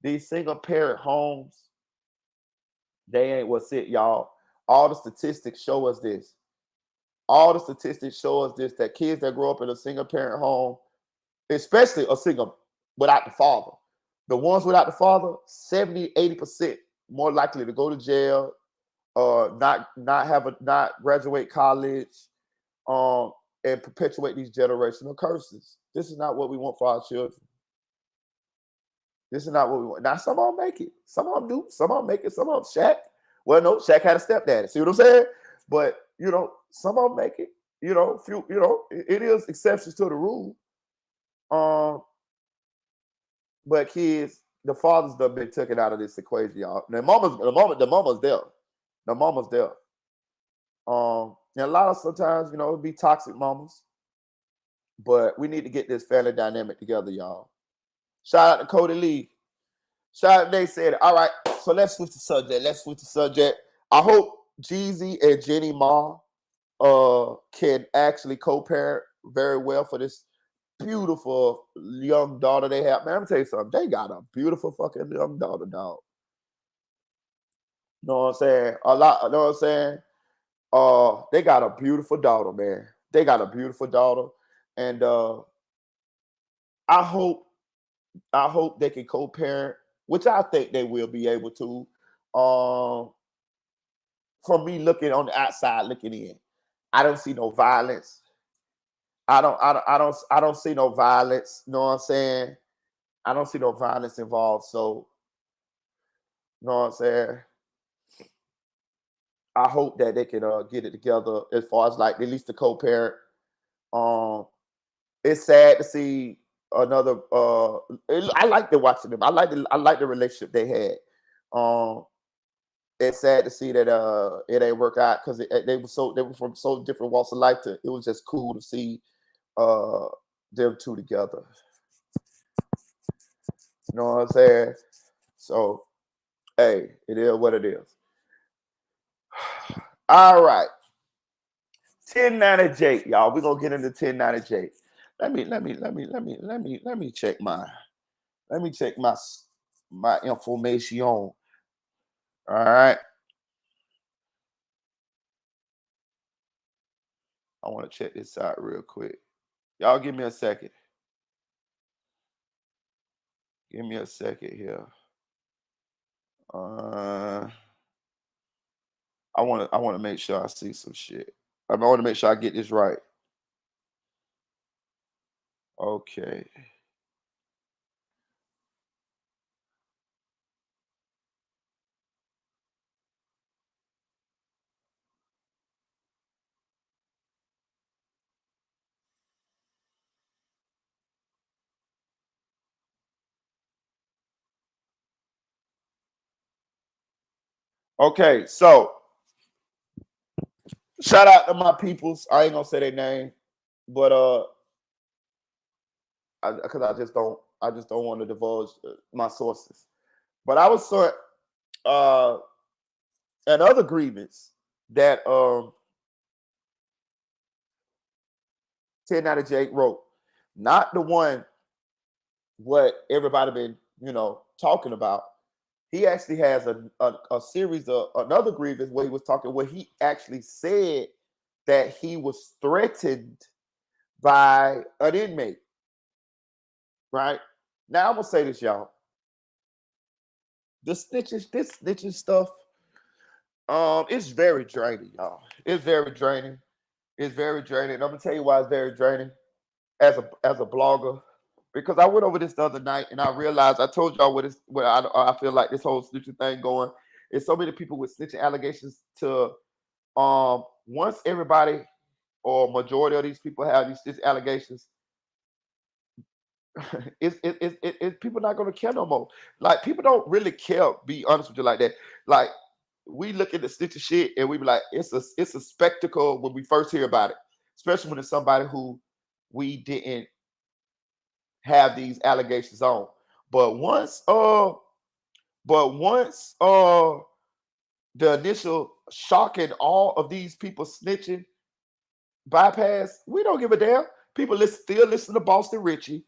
these single parent homes, they ain't what's it, y'all. All the statistics show us this. All the statistics show us this, that kids that grow up in a single parent home, especially a single without the father, the ones without the father, 70, 80% more likely to go to jail, not graduate college, and perpetuate these generational curses. This is not what we want for our children. This is not what we want. Now, some of them make it. Some of them do. Some of them make it. Some of them, Shaq. Well, no, Shaq had a stepdaddy. See what I'm saying? But, some of them make it. It is exceptions to the rule. But kids, the fathers done been taken out of this equation, y'all. The mama's there. The mama's there. And a lot of sometimes, it'd be toxic mamas. But we need to get this family dynamic together, y'all. Shout out to Cody Lee. Shout out, they said, all right, so let's switch the subject. I hope Jeezy and Jeannie Ma can actually co-parent very well for this beautiful young daughter they have. Man, I'm gonna tell you something. They got a beautiful fucking young daughter, dog. You know what I'm saying? You know what I'm saying? They got a beautiful daughter, man. They got a beautiful daughter. And I hope they can co-parent, which I think they will be able to. From me looking on the outside, looking in, I don't see no violence. I don't see no violence. You know what I'm saying? I don't see no violence involved. So, you know what I'm saying? I hope that they can get it together as far as like at least the co-parent. It's sad to see another. I like to watching them. I like the relationship they had. It's sad to see that it ain't work out because they were from so different walks of life. It was just cool to see them two together. You know what I'm saying? So, hey, it is what it is. All right. 1090J, y'all. We're gonna get into 1090J. Let me check my information. All right. I want to check this out real quick. Y'all give me a second. Give me a second here. I want to make sure I see some shit. I want to make sure I get this right. Okay. Okay, so shout out to my peoples. I ain't gonna say their name, but because I just don't want to divulge my sources. But I was sort another grievance that 1090J wrote, not the one what everybody been talking about. He actually has a series of another grievance where he was talking where he actually said that he was threatened by an inmate. Right now, I'm gonna say this, y'all. This snitching stuff, it's very draining, y'all. It's very draining. It's very draining. I'm gonna tell you why it's very draining as a blogger, because I went over this the other night and I realized I told y'all what I feel like this whole snitching thing going. It's so many people with snitching allegations to once everybody or majority of these people have these snitching allegations, it's people not gonna care no more. Like people don't really care. Be honest with you like that. Like we look at the snitching shit and we be like, it's a spectacle when we first hear about it, especially when it's somebody who we didn't have these allegations on. But once the initial shock and awe of these people snitching bypass, we don't give a damn. People still listen to Boston Richie.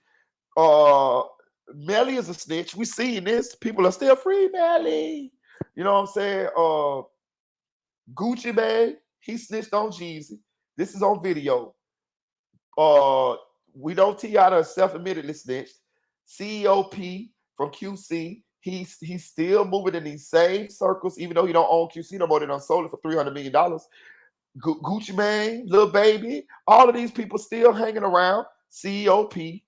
Melly is a snitch. We seen this. People are still free Melly. You know what I'm saying? Gucci man, he snitched on Jeezy. This is on video. We know T.I. self-admittedly snitched. CEOP from QC, he's still moving in these same circles, even though he don't own QC no more. They done sold it for $300 million. Gucci Mane, Lil Baby, all of these people still hanging around. CEOP.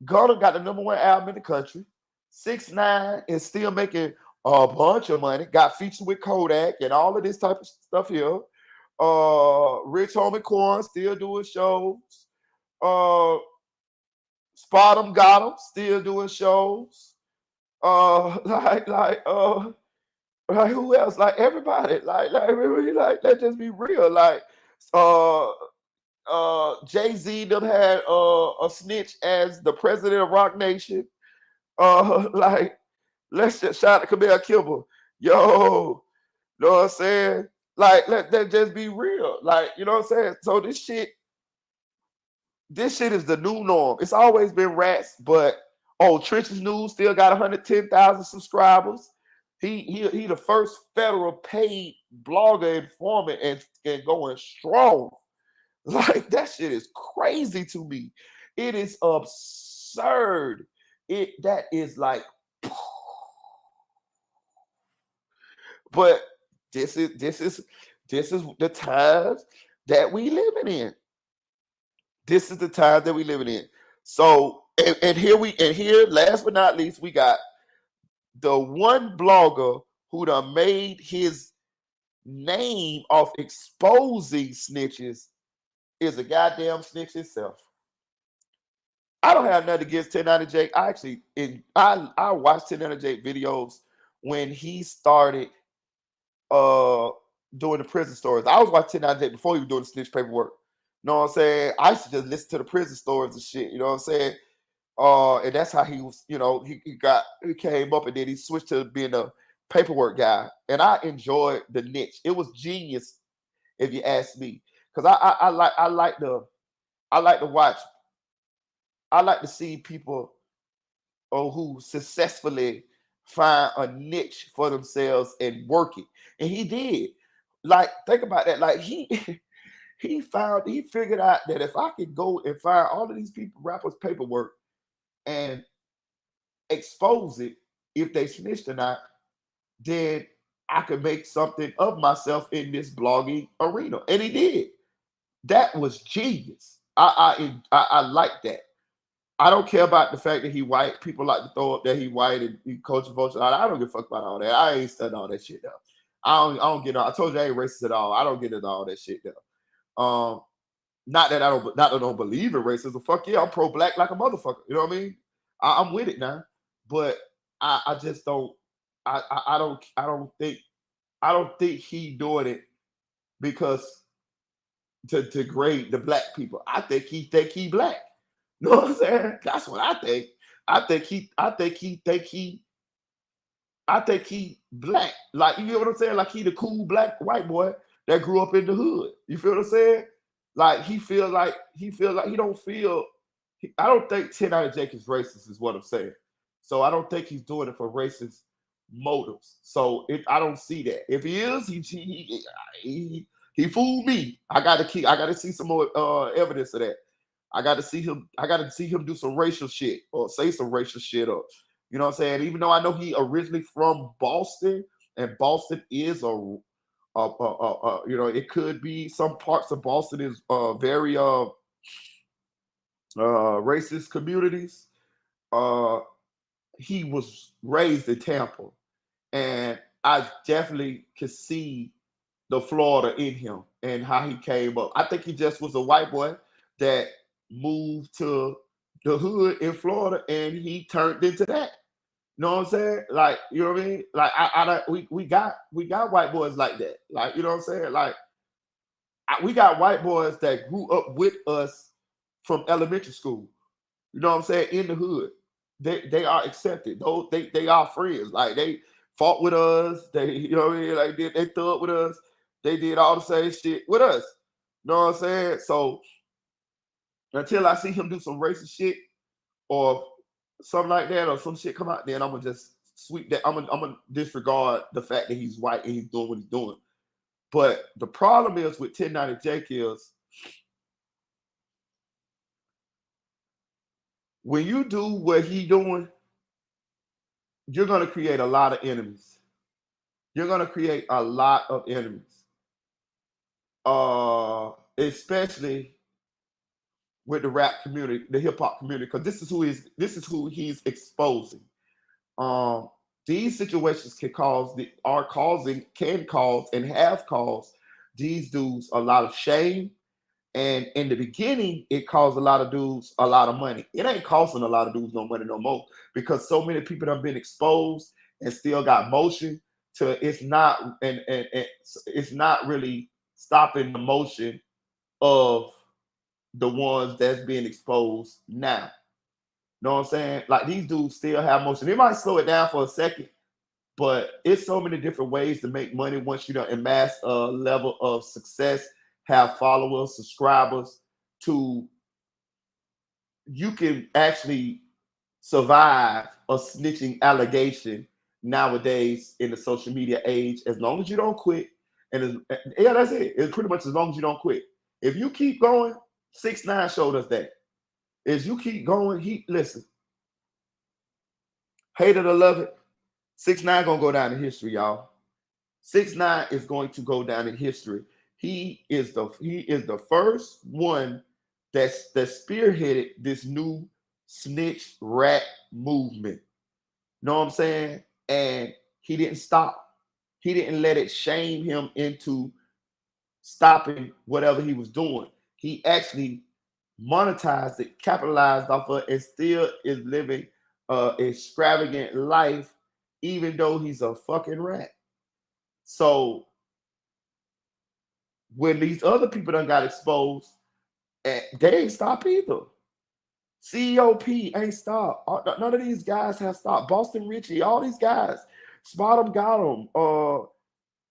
Gunna got the #1 album in the country. 6ix9ine is still making a bunch of money. Got featured with Kodak and all of this type of stuff here. Rich Homie Corn still doing shows. Spot 'em got 'em still doing shows. Like who else? Like everybody. Like let's just be real. Like Jay-Z them had a snitch as the president of Rock Nation. Like let's just shout out to Camille Kimball. Yo, know what I'm saying? Like let just be real. Like, you know what I'm saying? So this shit is the new norm. It's always been rats, but Trench's News still got 110,000 subscribers. He the first federal paid blogger informant and going strong. Like that shit is crazy to me. It is absurd. That is like, but this is the times that we living in. This is the time that we living in. So and here last but not least, we got the one blogger who done made his name off exposing snitches is a goddamn snitch himself. I don't have nothing against 1090J. I watched 1090J videos when he started doing the prison stories. I was watching 1090J before he was doing the snitch paperwork. You know what I'm saying? I used to just listen to the prison stories and shit. You know what I'm saying? And that's how he was, he came up and then he switched to being a paperwork guy. And I enjoyed the niche. It was genius if you ask me. Because I like to watch. I like to see people who successfully find a niche for themselves and work it. And he did. Like, think about that. Like he he figured out that if I could go and find all of these people rappers paperwork and expose it, if they snitched or not, then I could make something of myself in this blogging arena. And he did. That was genius. I like that. I don't care about the fact that he white. People like to throw up that he white and he culture vulture. I don't give a fuck about all that. I ain't studying all that shit though. I don't get. I told you I ain't racist at all. I don't get into all that shit though. Not that I don't believe in racism. Fuck yeah, I'm pro black like a motherfucker. You know what I mean? I'm with it now. But I just don't. I don't think he doing it because to degrade the black people. I think he black. You know what I'm saying? That's what I think. I think he black. Like, you know what I'm saying? Like, he the cool black white boy that grew up in the hood. You feel what I'm saying? Like, he feel like he don't feel. I don't think 10 out of Jake is racist, is what I'm saying. So I don't think he's doing it for racist motives. So I don't see that. If he is, he fooled me. I gotta see some more evidence of that. I gotta see him do some racial shit or say some racial shit, or you know what I'm saying? Even though I know he originally from Boston, and Boston is you know, it could be some parts of Boston is very racist communities. He was raised in Tampa, and I definitely could see the Florida in him and how he came up. I think he just was a white boy that moved to the hood in Florida, and he turned into that. You know what I'm saying? Like, you know what I mean? Like, we got white boys like that. Like, you know what I'm saying? Like, we got white boys that grew up with us from elementary school. You know what I'm saying? In the hood, they are accepted. Those they are friends. Like, they fought with us. They, you know what I mean? Like, they thug with us. They did all the same shit with us. You know what I'm saying? So until I see him do some racist shit or something like that, or some shit come out, then I'm gonna just sweep that. I'm gonna disregard the fact that he's white and he's doing what he's doing. But the problem is with 1090 Jake is when you do what he doing, you're gonna create a lot of enemies. You're gonna create a lot of enemies. Especially with the rap community, the hip hop community, because this is who he's exposing. These situations can cause and have caused these dudes a lot of shame. And in the beginning, it caused a lot of dudes a lot of money. It ain't costing a lot of dudes no money no more, because so many people have been exposed and still got motion to it's not and it's not really stopping the motion of the ones that's being exposed now. Know what I'm saying? Like, these dudes still have motion. They might slow it down for a second, but it's so many different ways to make money once you don't amass a level of success, have followers, subscribers, to you can actually survive a snitching allegation nowadays in the social media age, as long as you don't quit. And yeah, that's it. It's pretty much as long as you don't quit. If you keep going, 6ix9ine showed us that. As you keep going, listen. Hate it or love it, 6ix9ine gonna go down in history, y'all. 6ix9ine is going to go down in history. He is the first one that spearheaded this new snitch rat movement. Know what I'm saying? And he didn't stop. He didn't let it shame him into stopping whatever he was doing. He actually monetized it, capitalized off of it, and still is living extravagant life, even though he's a fucking rat. So when these other people done got exposed, they ain't stop either. COP ain't stopped. None of these guys have stopped. Boston Richie, all these guys, Spot 'em got 'em. All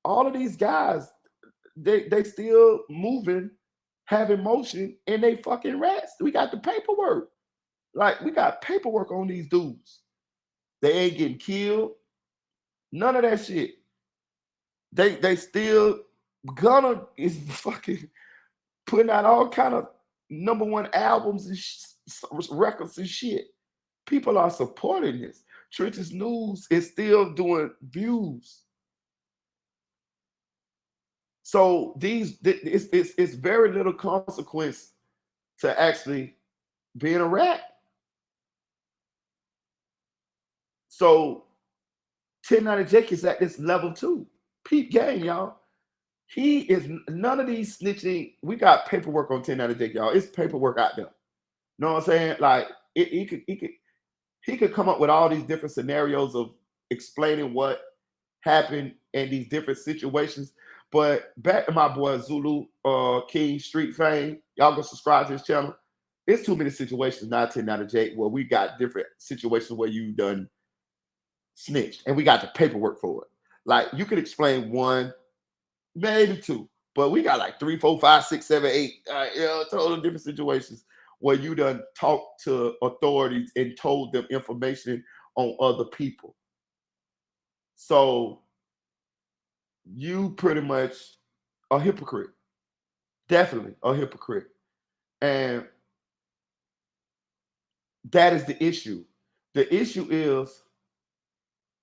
of these guys, they still moving, having motion, and they fucking rats. We got the paperwork. Like we got paperwork on these dudes. They ain't getting killed. None of that shit. They still Gunna is fucking putting out all kind of #1 albums and records and shit. People are supporting this. Trenches News is still doing views. So it's very little consequence to actually being a rat. So 1090 Jake is at this level too. Peep game, y'all. He is none of these snitching. We got paperwork on 1090 Jake, y'all. It's paperwork out there. You know what I'm saying? Like he could come up with all these different scenarios of explaining what happened in these different situations. But back to my boy Zulu King Street Fame, y'all go subscribe to his channel. It's too many situations now, 1090 Jake, where we got different situations where you done snitched and we got the paperwork for it. Like you could explain one, maybe two, but we got like 3, 4, 5, 6, 7, 8, total different situations where you done talked to authorities and told them information on other people. So you pretty much a hypocrite. Definitely a hypocrite. And that is the issue. The issue is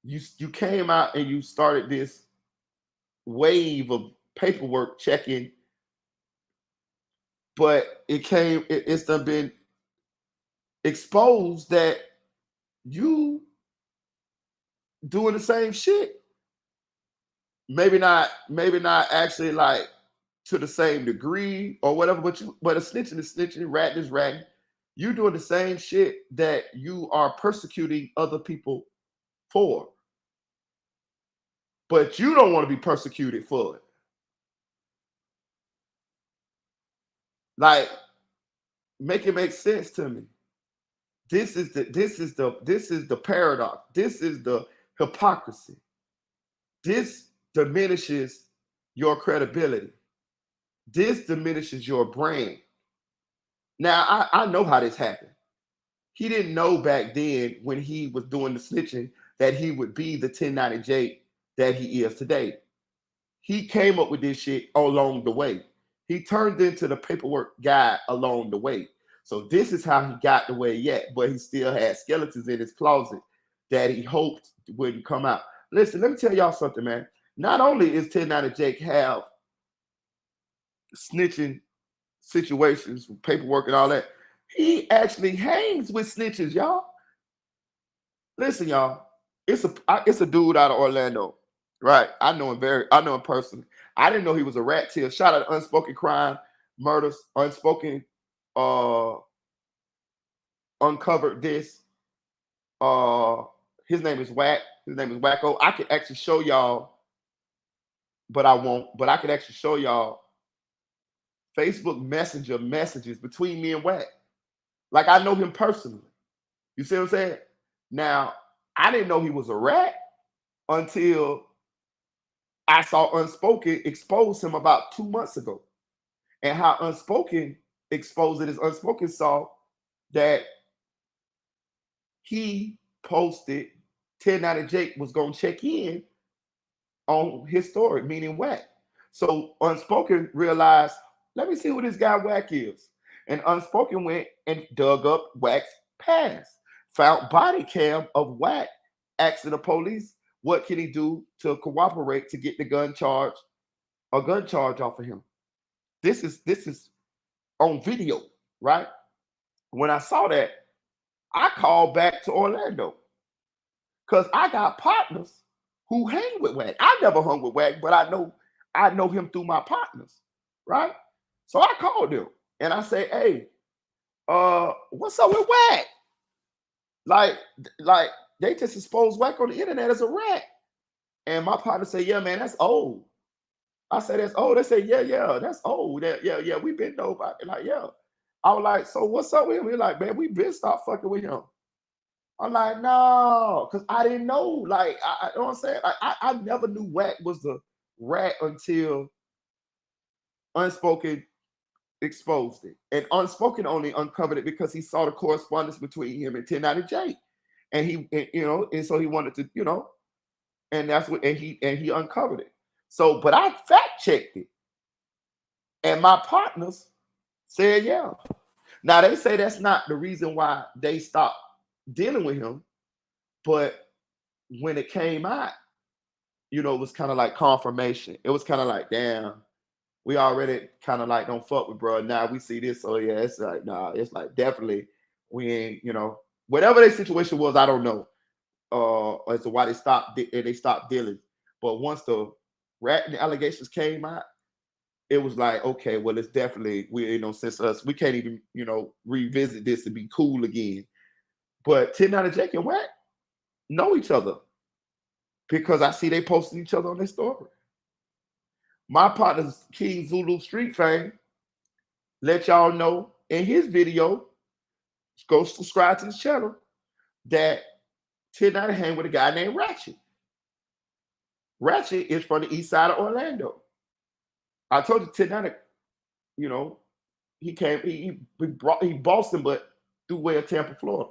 you came out and you started this wave of paperwork checking, but it's done been exposed that you doing the same shit. Maybe not actually like to the same degree or whatever, but a snitching is snitching, ratting is ratting. You doing the same shit that you are persecuting other people for. But you don't want to be persecuted for it. Like, make it make sense to me. This is the paradox. This is the hypocrisy. This diminishes your credibility. This diminishes your brand. Now, I know how this happened. He didn't know back then when he was doing the snitching that he would be the 1090J that he is today. He came up with this shit along the way. He turned into the paperwork guy along the way. So this is how he got the way yet, but he still had skeletons in his closet that he hoped wouldn't come out. Listen, let me tell y'all something, man. Not only is 1090 Jake have snitching situations, paperwork and all that, he actually hangs with snitches, y'all. Listen, y'all. It's a dude out of Orlando, right? I know him personally. I didn't know he was a rat till. Shout out to Unspoken Crime Murders, Unspoken uncovered this. His name is Whack. His name is Wacko. I could actually show y'all, but I won't. But I could actually show y'all Facebook Messenger messages between me and Whack. Like I know him personally. You see what I'm saying? Now, I didn't know he was a rat until I saw Unspoken expose him about 2 months ago. And how Unspoken exposed it is Unspoken saw that he posted 1090 Jake was going to check in on his story, meaning Whack. So Unspoken realized, let me see who this guy Whack is. And Unspoken went and dug up Whack's past, found body cam of Whack asking the police what can he do to cooperate to get the gun charge off of him. This is on video, right? When I saw that, I called back to Orlando because I got partners who hang with Whack. I never hung with Whack, but I know him through my partners, right? So I called him and I say, hey, what's up with Whack? Like they just exposed Whack on the internet as a rat. And my partner said, yeah, man, that's old. I said, that's old. They said, yeah, that's old. Yeah, we been know about it. Like, yeah. I was like, so what's up with him? He's like, man, we been stopped fucking with him. I'm like, no, because I didn't know. Like, I you know what I'm saying? Like, I never knew Whack was the rat until Unspoken exposed it. And Unspoken only uncovered it because he saw the correspondence between him and 1090J. And and so he wanted to, and that's what and he uncovered it. So, but I fact checked it. And my partners said, yeah. Now they say that's not the reason why they stopped dealing with him, but when it came out, it was kind of like confirmation. It was kind of like, damn, we already kind of like don't fuck with bro. Now we see this, so yeah, it's like nah, it's like definitely we ain't, whatever their situation was, I don't know, as to why they stopped dealing. But once the rat allegations came out, it was like, okay, well, it's definitely since us, we can't even revisit this to be cool again. But 1090J and Wack know each other because I see they posting each other on their story. My partner's King Zulu Street Fame let y'all know in his video, go subscribe to his channel, that 1090 hang with a guy named Ratchet. Ratchet is from the east side of Orlando. I told you 1090, he came, he Boston, but through way of Tampa, Florida.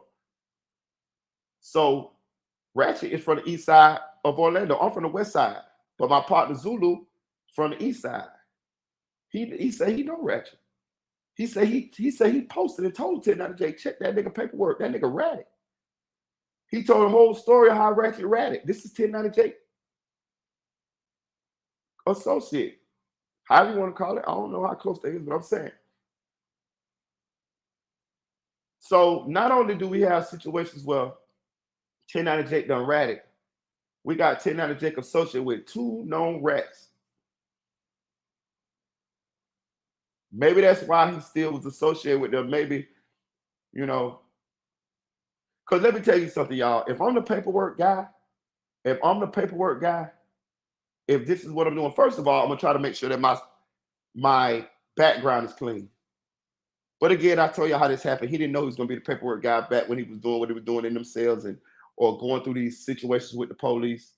So Ratchet is from the east side of Orlando. I'm from the west side, but my partner Zulu from the east side. He said he know Ratchet. He said he posted and told 1090J, check that nigga paperwork. That nigga ratted. He told the whole story of how Ratchet ratted. This is 1090J associate. However you want to call it. I don't know how close that is, but I'm saying. So not only do we have situations where 1090J done ratted, we got 1090J associated with two known rats. Maybe that's why he still was associated with them. Maybe, because let me tell you something, y'all. If I'm the paperwork guy, if this is what I'm doing, first of all, I'm gonna try to make sure that my background is clean. But again, I told you how this happened. He didn't know he was gonna be the paperwork guy back when he was doing what he was doing in them cells or going through these situations with the police,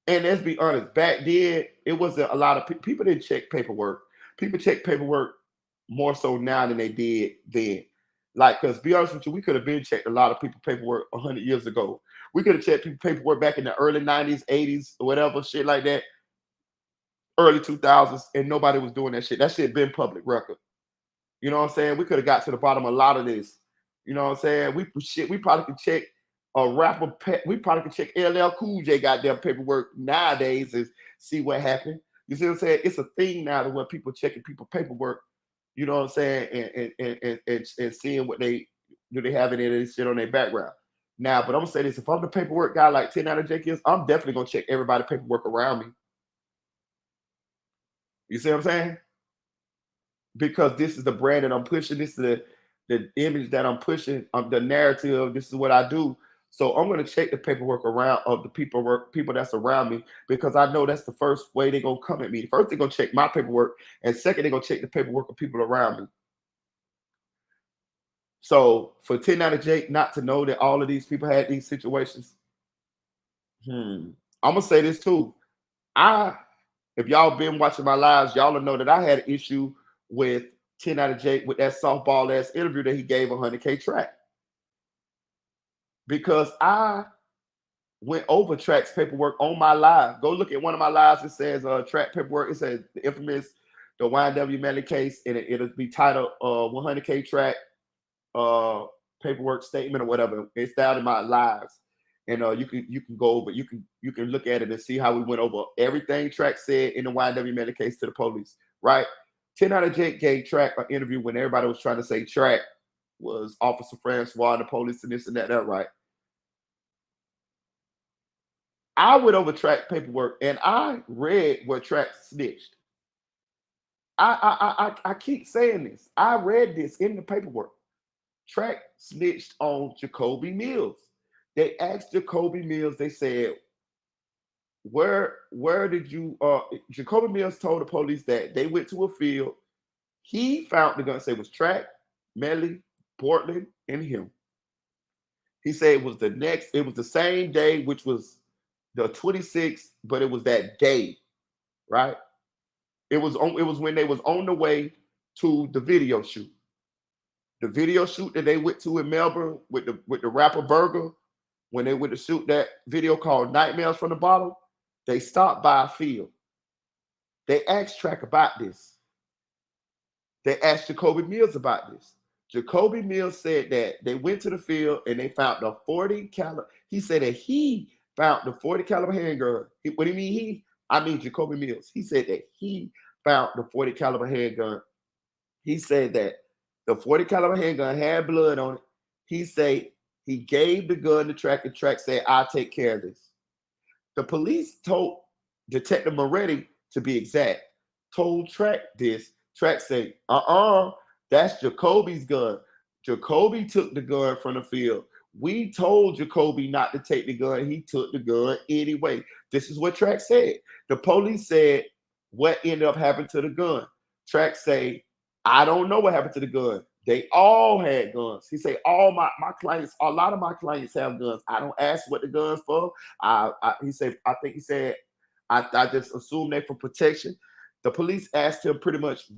And let's be honest, back then it wasn't a lot of people didn't check paperwork. People check paperwork more so now than they did then. Like, because be honest with you, we could have been checked a lot of people paperwork 100 years ago. We could have checked people paperwork back in the early 90s, 80s, or whatever, shit like that, early 2000s, and nobody was doing that shit. That shit been public record. You know what I'm saying? We could have got to the bottom of a lot of this. You know what I'm saying? We probably could check a rapper. We probably could check LL Cool J goddamn paperwork nowadays and see what happened. You see what I'm saying? It's a thing now to where people checking people paperwork. You know what I'm saying? And seeing what they have any of this shit on their background. Now, but I'm gonna say this: if I'm the paperwork guy like 1090J is, I'm definitely gonna check everybody's paperwork around me. You see what I'm saying? Because this is the brand that I'm pushing. This is the image that I'm pushing. The narrative. This is what I do. So I'm gonna check the paperwork around of the people that's around me, because I know that's the first way they're gonna come at me. First, they're gonna check my paperwork, and second, they're gonna check the paperwork of people around me. So for 1090J not to know that all of these people had these situations, I'm gonna say this too. If y'all been watching my lives, y'all will know that I had an issue with 1090J with that softball ass interview that he gave 100K Track, because I went over Track's paperwork on my live. Go look at one of my lives. It says Track paperwork. It says the infamous the YNW Melly case, and it'll be titled 100K Track paperwork statement or whatever. It's down in my lives, and you can go, but you can look at it and see how we went over everything Track said in the YNW Melly case to the police. Right? 1090J gave Track an interview when everybody was trying to say Track was Officer Francois and the police and this and that. Right? I went over Track paperwork and I read where Track snitched. I keep saying this. I read this in the paperwork. Track snitched on Jacoby Mills. They asked Jacoby Mills, they said, where did you Jacoby Mills told the police that they went to a field. He found the gun, say it was Track, Melly, Portland, and him. He said it was the same day, which was the 26th, but it was that day, right? It was when they was on the way to the video shoot. The video shoot that they went to in Melbourne with the rapper Burger, when they went to shoot that video called Nightmares from the Bottle, they stopped by a field. They asked Track about this. They asked Jacoby Mills about this. Jacoby Mills said that they went to the field and they found the 40 caliber. He said that he found the 40 caliber handgun. What do you mean he? I mean Jacoby Mills. He said that he found the 40 caliber handgun. He said that the 40 caliber handgun had blood on it. He said he gave the gun to Track, and Track said, "I'll take care of this." The police told Detective Moretti, to be exact, told Track this. Track said, that's Jacoby's gun. Jacoby took the gun from the field. We told Jacoby not to take the gun. He took the gun anyway. This is what Track said. The police said, what ended up happening to the gun? Track say, I don't know what happened to the gun. They all had guns. He said, all my clients, a lot of my clients have guns. I don't ask what the gun's for. I just assume they're for protection. The police asked him pretty much,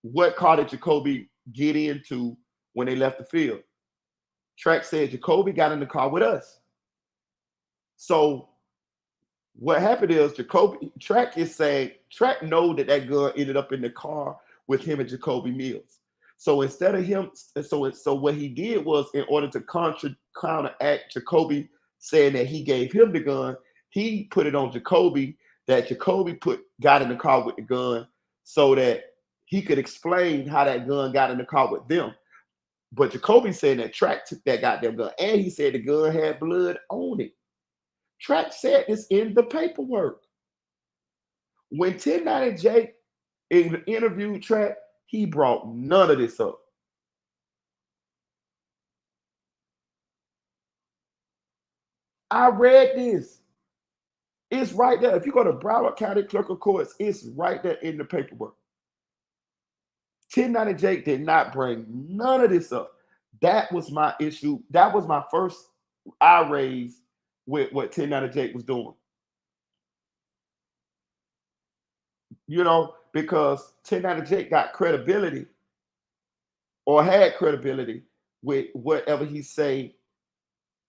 what car did Jacoby get into when they left the field? Track said Jacoby got in the car with us. So what happened is Track is saying, Track know that gun ended up in the car with him and Jacoby Mills. So instead of him, so what he did was, in order to counteract Jacoby saying that he gave him the gun, he put it on Jacoby that Jacoby got in the car with the gun so that he could explain how that gun got in the car with them. But Jacoby said that Track took that goddamn gun, and he said the gun had blood on it. Track said this in the paperwork. When 1090 Jake interviewed Track, he brought none of this up. I read this. It's right there. If you go to Broward County Clerk of Courts, it's right there in the paperwork. 1090 Jake did not bring none of this up. That was my issue. That was my first I raised with what 1090 Jake was doing. You know, because 1090 Jake got credibility, or had credibility, with whatever he say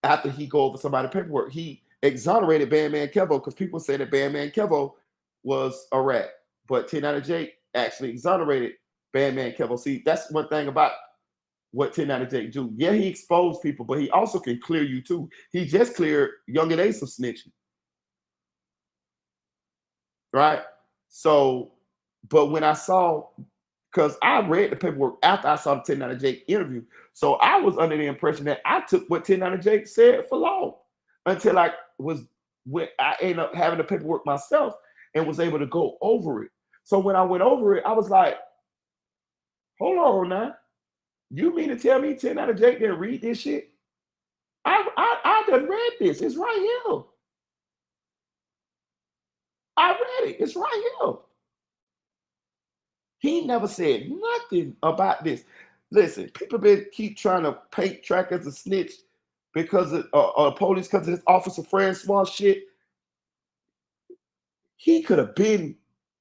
after he go over somebody's paperwork. He exonerated Bandman Kevo because people say that Bandman Kevo was a rat, but 1090 Jake actually exonerated Bandman Kevo. See, that's one thing about what 1090 Jake do. Yeah, he exposed people, but he also can clear you too. He just cleared Young and Ace of snitching. Right? So, but when I saw, because I read the paperwork after I saw the 1090 Jake interview, so I was under the impression that I took what 1090 Jake said for law until I ended up having the paperwork myself and was able to go over it. So when I went over it, I was like, hold on now. You mean to tell me 1090 Jake didn't read this shit? I done read this. It's right here. I read it. It's right here. He never said nothing about this. Listen, people keep trying to paint Track as a snitch because of police, because of his Officer Francois shit. He could have been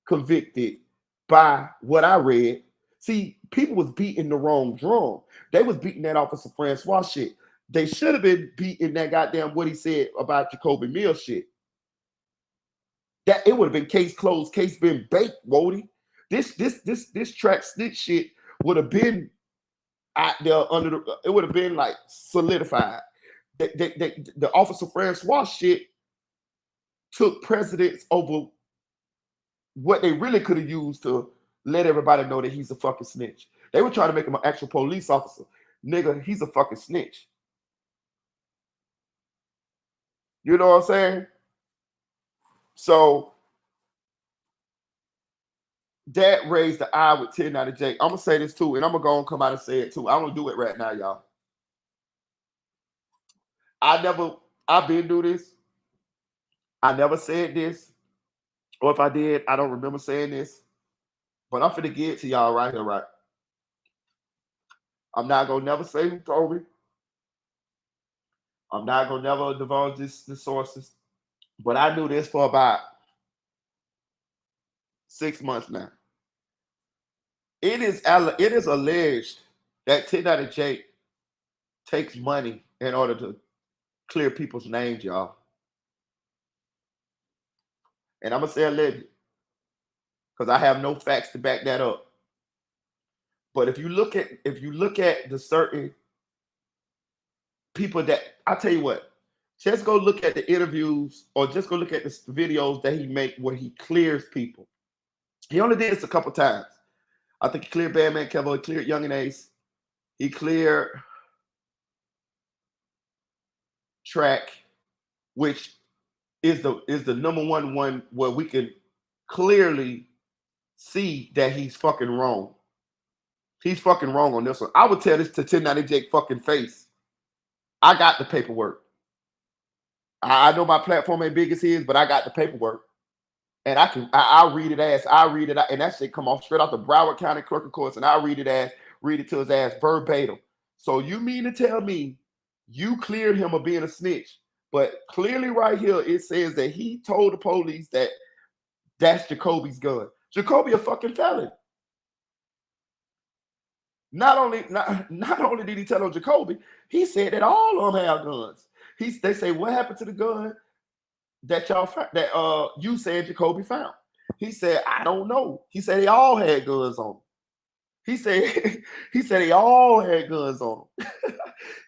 convicted by what I read. See, people was beating the wrong drum. They was beating that Officer Francois shit. They should have been beating that goddamn what he said about Jacoby Mills shit. That it would have been case closed, case been baked, Wody. This Track snitch shit would have been out there it would have been like solidified. The Officer Francois shit took precedence over what they really could have used to let everybody know that he's a fucking snitch. They were trying to make him an actual police officer. Nigga, he's a fucking snitch. You know what I'm saying? So that raised the eye with 1090 Jake. I'm gonna say this too, and I'm gonna go and come out and say it too. I'm gonna do it right now, y'all. I've been do this. I never said this, or if I did, I don't remember saying this. But I'm finna get it to y'all right here, right? I'm not gonna never say who told me. I'm not gonna never divulge the sources. But I knew this for about 6 months now. It is alleged that 1098 takes money in order to clear people's names, y'all. And I'm gonna say alleged because I have no facts to back that up. But if you look at the certain people that I tell you what, just go look at the interviews or just go look at the videos that he make where he clears people. He only did this a couple times. I think he cleared Badman Kevo, he cleared Young and Ace, he cleared Track, which is the number one where we can clearly see that he's fucking wrong. He's fucking wrong on this one. I would tell this to 1090 Jake fucking face. I got the paperwork. I know my platform ain't big as his, but I got the paperwork. And I'll read it out, and that shit come off straight off the Broward County Clerk of Courts, and I'll read it to his ass verbatim. So you mean to tell me you cleared him of being a snitch, but clearly right here it says that he told the police that that's Jacoby's gun. Jacoby a fucking felon. Not only did he tell on Jacoby, he said that all of them have guns. They say, what happened to the gun that y'all you said Jacoby found? He said, I don't know. He said they all had guns on them. He said they all had guns on them.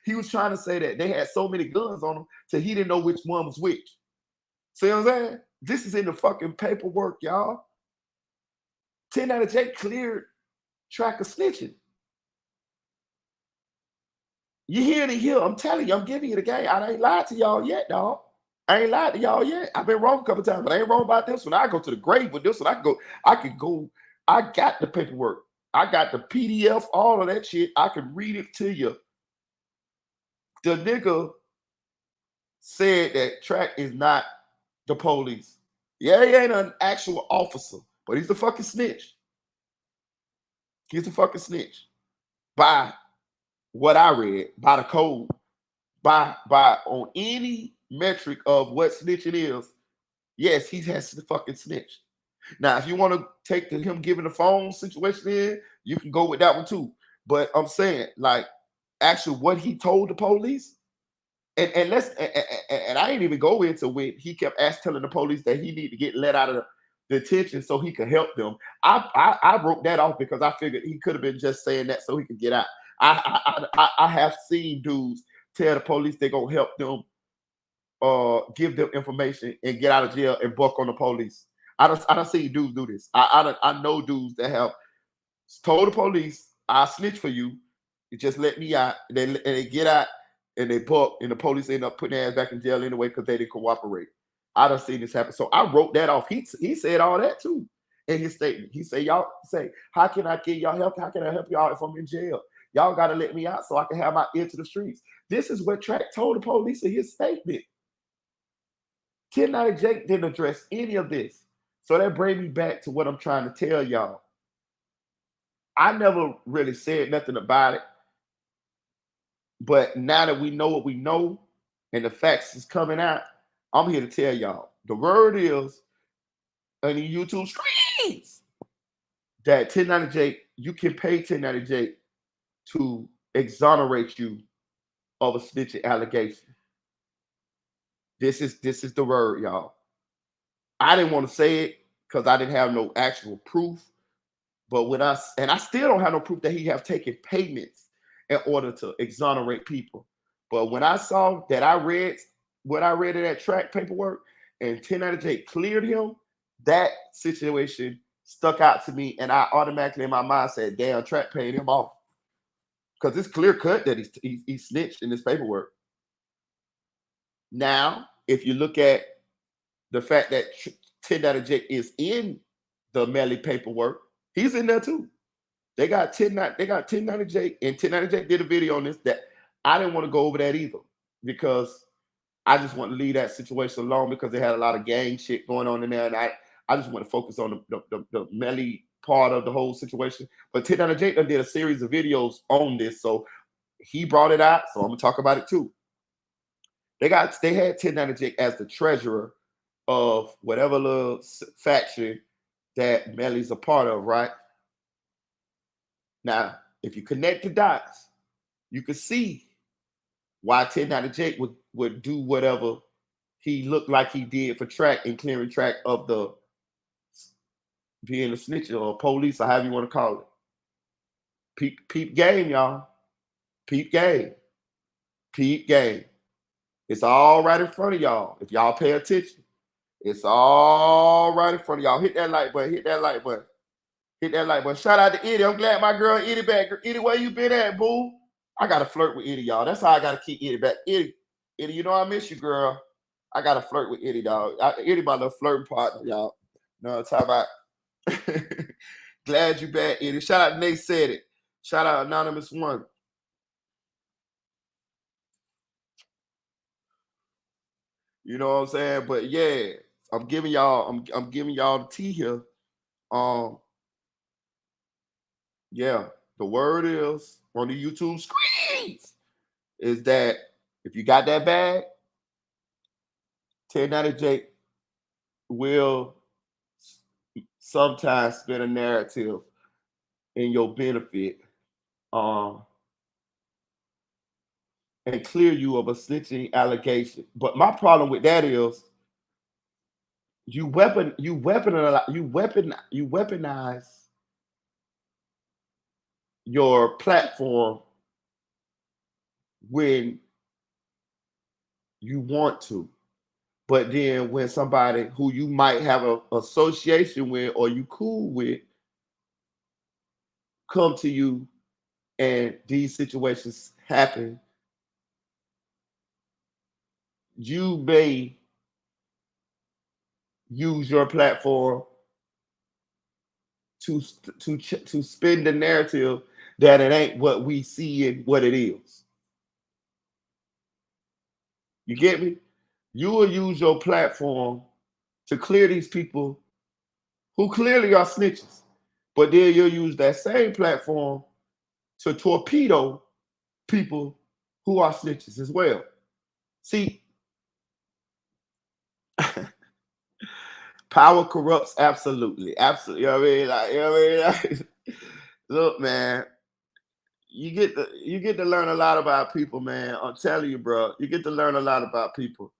He was trying to say that they had so many guns on them till he didn't know which one was which. See what I'm saying? This is in the fucking paperwork, y'all. 1098 cleared Track of snitching. You hear it here. I'm telling you, I'm giving you the game. I ain't lied to y'all yet, dog. I ain't lied to y'all yet. I've been wrong a couple times, but I ain't wrong about this one. I go to the grave with this one. I got the paperwork. I got the PDF, all of that shit. I can read it to you. The nigga said that Track is not the police. Yeah, he ain't an actual officer, but he's a fucking snitch. He's a fucking snitch. By what I read, by the code, by on any metric of what snitching is, yes, he has to fucking snitch. Now, if you want to take him giving the phone situation in, you can go with that one too. But I'm saying, like, actually what he told the police, and I ain't even go into when he kept telling the police that he need to get let out of the detention so he could help them. I wrote that off because I figured he could have been just saying that so he could get out. I have seen dudes tell the police they're gonna help them, give them information and get out of jail and buck on the police. I don't see dudes do this. I know dudes that have told the police, "I'll snitch for you. You just let me out." And they get out and they buck, and the police end up putting their ass back in jail anyway because they didn't cooperate. I done seen this happen. So I wrote that off. He said all that too in his statement. He said, "Y'all say, how can I get y'all help? How can I help y'all if I'm in jail? Y'all got to let me out so I can have my ear to the streets." This is what Track told the police in his statement. 1090 Jake didn't address any of this. So that brings me back to what I'm trying to tell y'all. I never really said nothing about it. But now that we know what we know and the facts is coming out, I'm here to tell y'all. The word is on the YouTube screens that 1090 Jake, you can pay 1090 Jake to exonerate you of a snitching allegation. This is the word, y'all. I didn't want to say it because I didn't have no actual proof. But I still don't have no proof that he have taken payments in order to exonerate people. But when I saw that, I read what I read in that Track paperwork, and 1090 Jake cleared him, that situation stuck out to me, and I automatically in my mind said, "Damn, Track paid him off," because it's clear cut that he snitched in this paperwork. Now, if you look at the fact that 1090 Jake is in the Melly paperwork, he's in there too. They got 1090 Jake, and 1090 Jake did a video on this that I didn't want to go over that either because I just want to leave that situation alone because they had a lot of gang shit going on in there, and I just want to focus on the Melly part of the whole situation. But 1090 Jake did a series of videos on this, so he brought it out, so I'm gonna talk about it too. They had 1090 Jake as the treasurer of whatever little faction that Melly's a part of, right? Now, if you connect the dots, you can see why 10 Jake would do whatever he looked like he did for track and clearing track of the being a snitch or police or however you want to call it. Peep game, y'all. Peep game. Peep game. It's all right in front of y'all. If y'all pay attention, it's all right in front of y'all. Hit that like button. Hit that like button. Hit that like button. Shout out to Eddie. I'm glad my girl Eddie back. Eddie, where you been at, boo? I gotta flirt with Eddie, y'all. That's how I gotta keep Eddie back. Eddie, you know I miss you, girl. I gotta flirt with Eddie, dog. Eddie, my little flirting partner, y'all. No, I'm talking about. Glad you back, Eddie. Shout out to Nate Said It. Shout out Anonymous One. You know what I'm saying? But yeah, I'm giving y'all the tea here. Yeah, the word is on the YouTube screens is that if you got that bag, 10 Jake will sometimes spin a narrative in your benefit, and clear you of a snitching allegation. But my problem with that is you weaponize your platform when you want to. But then when somebody who you might have an association with or you cool with come to you and these situations happen, you may use your platform to spin the narrative that it ain't what we see and what it is. You get me? You will use your platform to clear these people who clearly are snitches. But then you'll use that same platform to torpedo people who are snitches as well. See, power corrupts absolutely. Absolutely. You know what I mean? Like, you know what I mean? Look, man, you get to learn a lot about people, man. I'm telling you, bro, you get to learn a lot about people.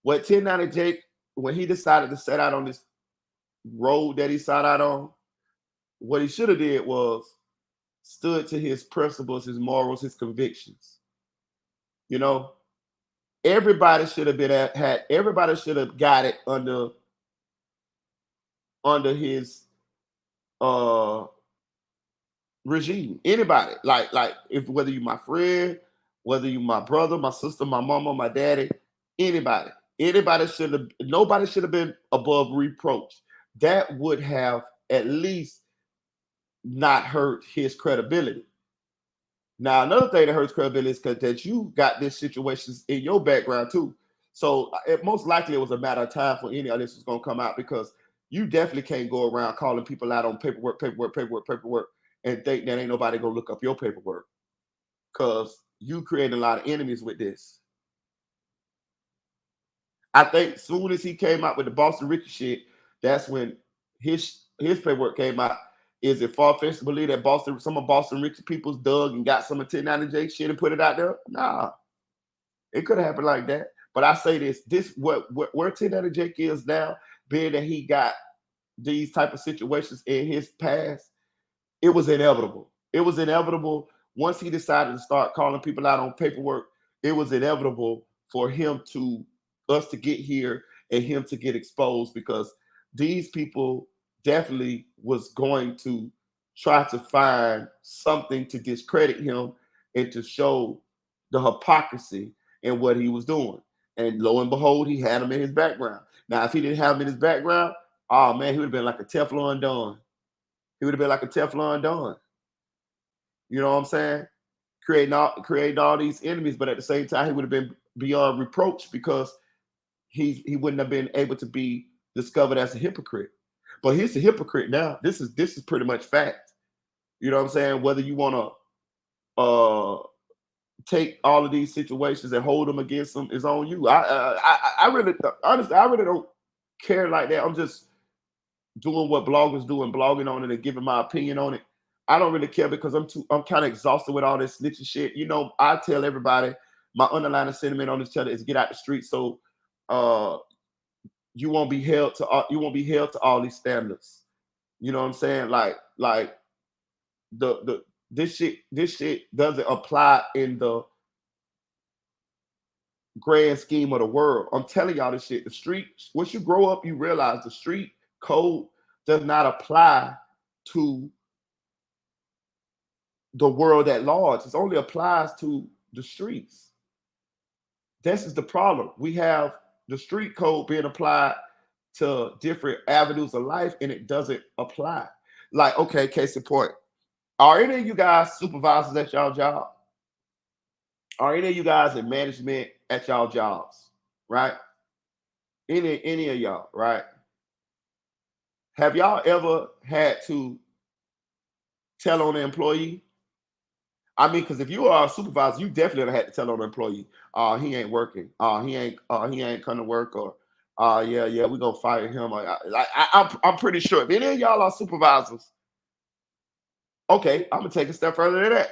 What 10 Jake, when he decided to set out on this road that he set out on, what he should have did was stood to his principles, his morals, his convictions. You know, everybody should have everybody should have got it under his regime. Anybody, like if whether you my friend, whether you my brother, my sister, my mama, my daddy, anybody should have. Nobody should have been above reproach. That would have at least not hurt his credibility. Now, another thing that hurts credibility is that you got these situations in your background too. So most likely it was a matter of time for any of this was going to come out, because you definitely can't go around calling people out on paperwork, and think that ain't nobody going to look up your paperwork, because you create a lot of enemies with this. I think soon as he came out with the Boston Ricky shit, that's when his paperwork came out. Is it far-fetched to believe that some of Boston Ricky people's dug and got some of 10 Jake shit and put it out there? Nah, it could have happened like that. But I say this where 10 Jake is now, being that he got these type of situations in his past, it was inevitable. It was inevitable once he decided to start calling people out on paperwork. It was inevitable for us to get here and him to get exposed, because these people definitely was going to try to find something to discredit him and to show the hypocrisy in what he was doing. And lo and behold, he had him in his background. Now, if he didn't have him in his background, oh man, he would have been like a Teflon Don. He would have been like a Teflon Don. You know what I'm saying? Creating all these enemies, but at the same time, he would have been beyond reproach, because he wouldn't have been able to be discovered as a hypocrite. But he's a hypocrite now. This is pretty much fact. You know what I'm saying? Whether you want to take all of these situations and hold them against them is on you. I really, honestly, I really don't care like that. I'm just doing what bloggers do and blogging on it and giving my opinion on it. I don't really care because I'm kind of exhausted with all this snitching shit. You know, I tell everybody my underlying sentiment on this channel is get out the street so you won't be held to all these standards. You know what I'm saying? Like the this shit doesn't apply in the grand scheme of the world. I'm telling y'all this shit. The street, once you grow up, you realize the street code does not apply to the world at large. It only applies to the streets. This is the problem. We have the street code being applied to different avenues of life, and it doesn't apply. Like, okay, case in point. Are any of you guys supervisors at y'all job? Are any of you guys in management at y'all jobs? Right? Any of y'all, right? Have y'all ever had to tell on an employee? I mean, because if you are a supervisor, you definitely had to tell on an employee, he ain't working, he ain't coming to work, or yeah, we're gonna fire him. I'm pretty sure if any of y'all are supervisors, okay, I'm gonna take a step further than that.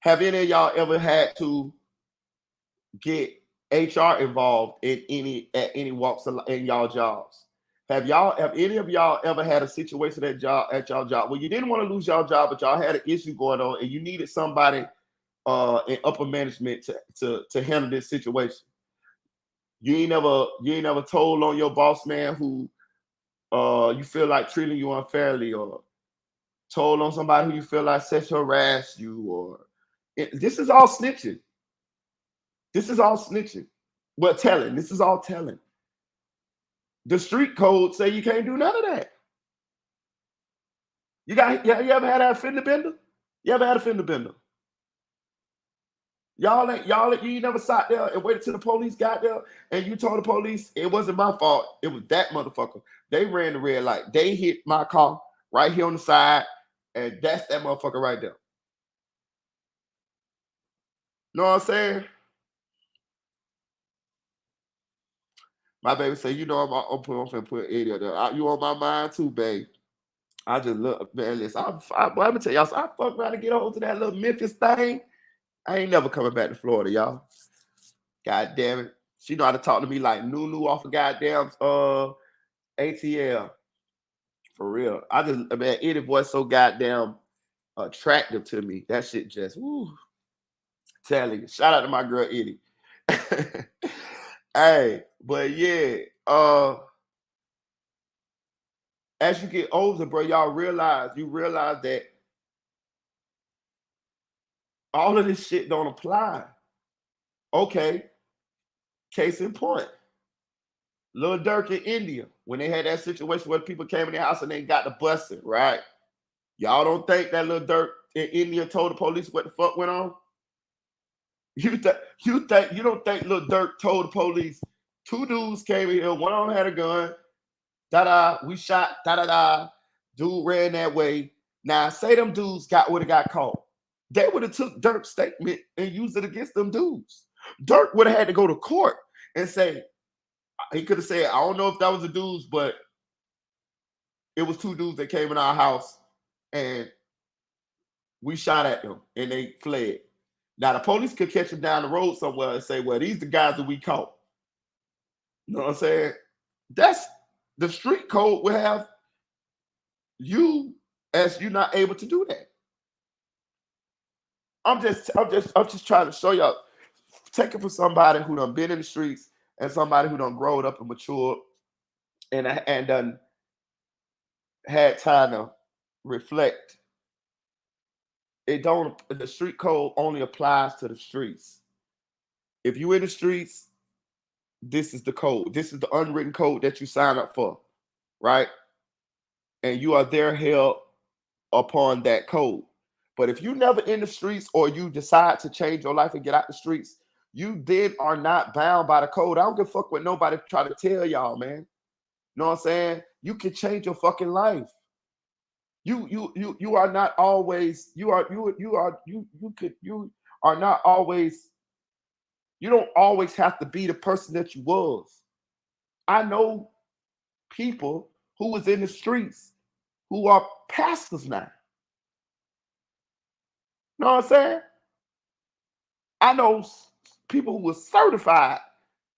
Have any of y'all ever had to get HR involved at any walks in y'all jobs? Have any of y'all ever had a situation at y'all job where you didn't want to lose y'all job, but y'all had an issue going on and you needed somebody in upper management to handle this situation? You ain't never told on your boss man who you feel like treating you unfairly, or told on somebody who you feel like sexual harassed you, or this is all snitching. This is all snitching. Well, telling. This is all telling. The street code say you can't do none of that. You ever had a fender bender? You ever had a fender bender? You ain't never sat there and waited till the police got there and you told the police it wasn't my fault. It was that motherfucker. They ran the red light. They hit my car right here on the side, and that's that motherfucker right there. Know what I'm saying? My baby say, you know, I'm put 80 of there. You on my mind too, babe. I just look, man, listen, I'm gonna tell y'all, so I fuck around to get hold to that little Memphis thing. I ain't never coming back to Florida, y'all. God damn it. She know how to talk to me like Nunu off of goddamn ATL. For real. Man, Eddie voice so goddamn attractive to me. That shit just, woo. Telling you. Shout out to my girl Eddie. Hey, but yeah, as you get older, bro, you realize that all of this shit don't apply. Okay, case in point, Lil Durk in India, when they had that situation where people came in their house and they got the busting, right? Y'all don't think that Lil Durk in India told the police what the fuck went on? You don't think Lil Durk told the police 2 dudes came in here, one of them had a gun, we shot, dude ran that way. Now say them dudes would have got caught. They would have took Durk's statement and used it against them dudes. Durk would have had to go to court and say, he could have said, I don't know if that was the dudes, but it was 2 dudes that came in our house and we shot at them and they fled. Now the police could catch them down the road somewhere and say, well, these are the guys that we caught. You know what I'm saying? That's the street code will have you as you're not able to do that. I'm just trying to show y'all. Take it from somebody who done been in the streets and somebody who done grown up and matured and done had time to reflect. The street code only applies to the streets. If you in the streets, this is the code. This is the unwritten code that you sign up for, right? And you are there held upon that code. But if you never in the streets or you decide to change your life and get out the streets, you then are not bound by the code. I don't give a fuck what nobody try to tell y'all, man. You know what I'm saying? You can change your fucking life. You are not always, you don't always have to be the person that you was. I know people who was in the streets who are pastors now. You know what I'm saying? I know people who were certified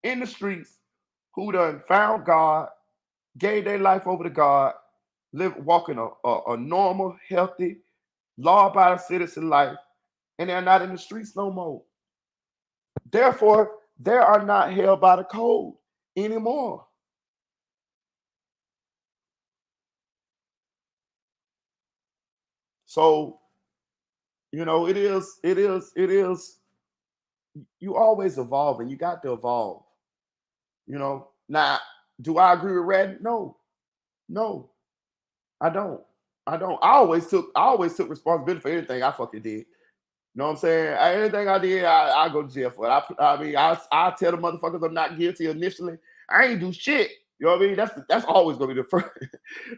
in the streets who done found God, gave their life over to God, walking a normal, healthy, law-abiding citizen life, and they're not in the streets no more. Therefore, they are not held by the code anymore. So, you know, it is, you always evolve and you got to evolve. You know, now, do I agree with Red? No, I don't. I don't. I always took responsibility for anything I fucking did. You know what I'm saying? Anything I did, I go to jail for it. I mean, I tell the motherfuckers I'm not guilty initially. I ain't do shit. You know what I mean? That's always gonna be the first.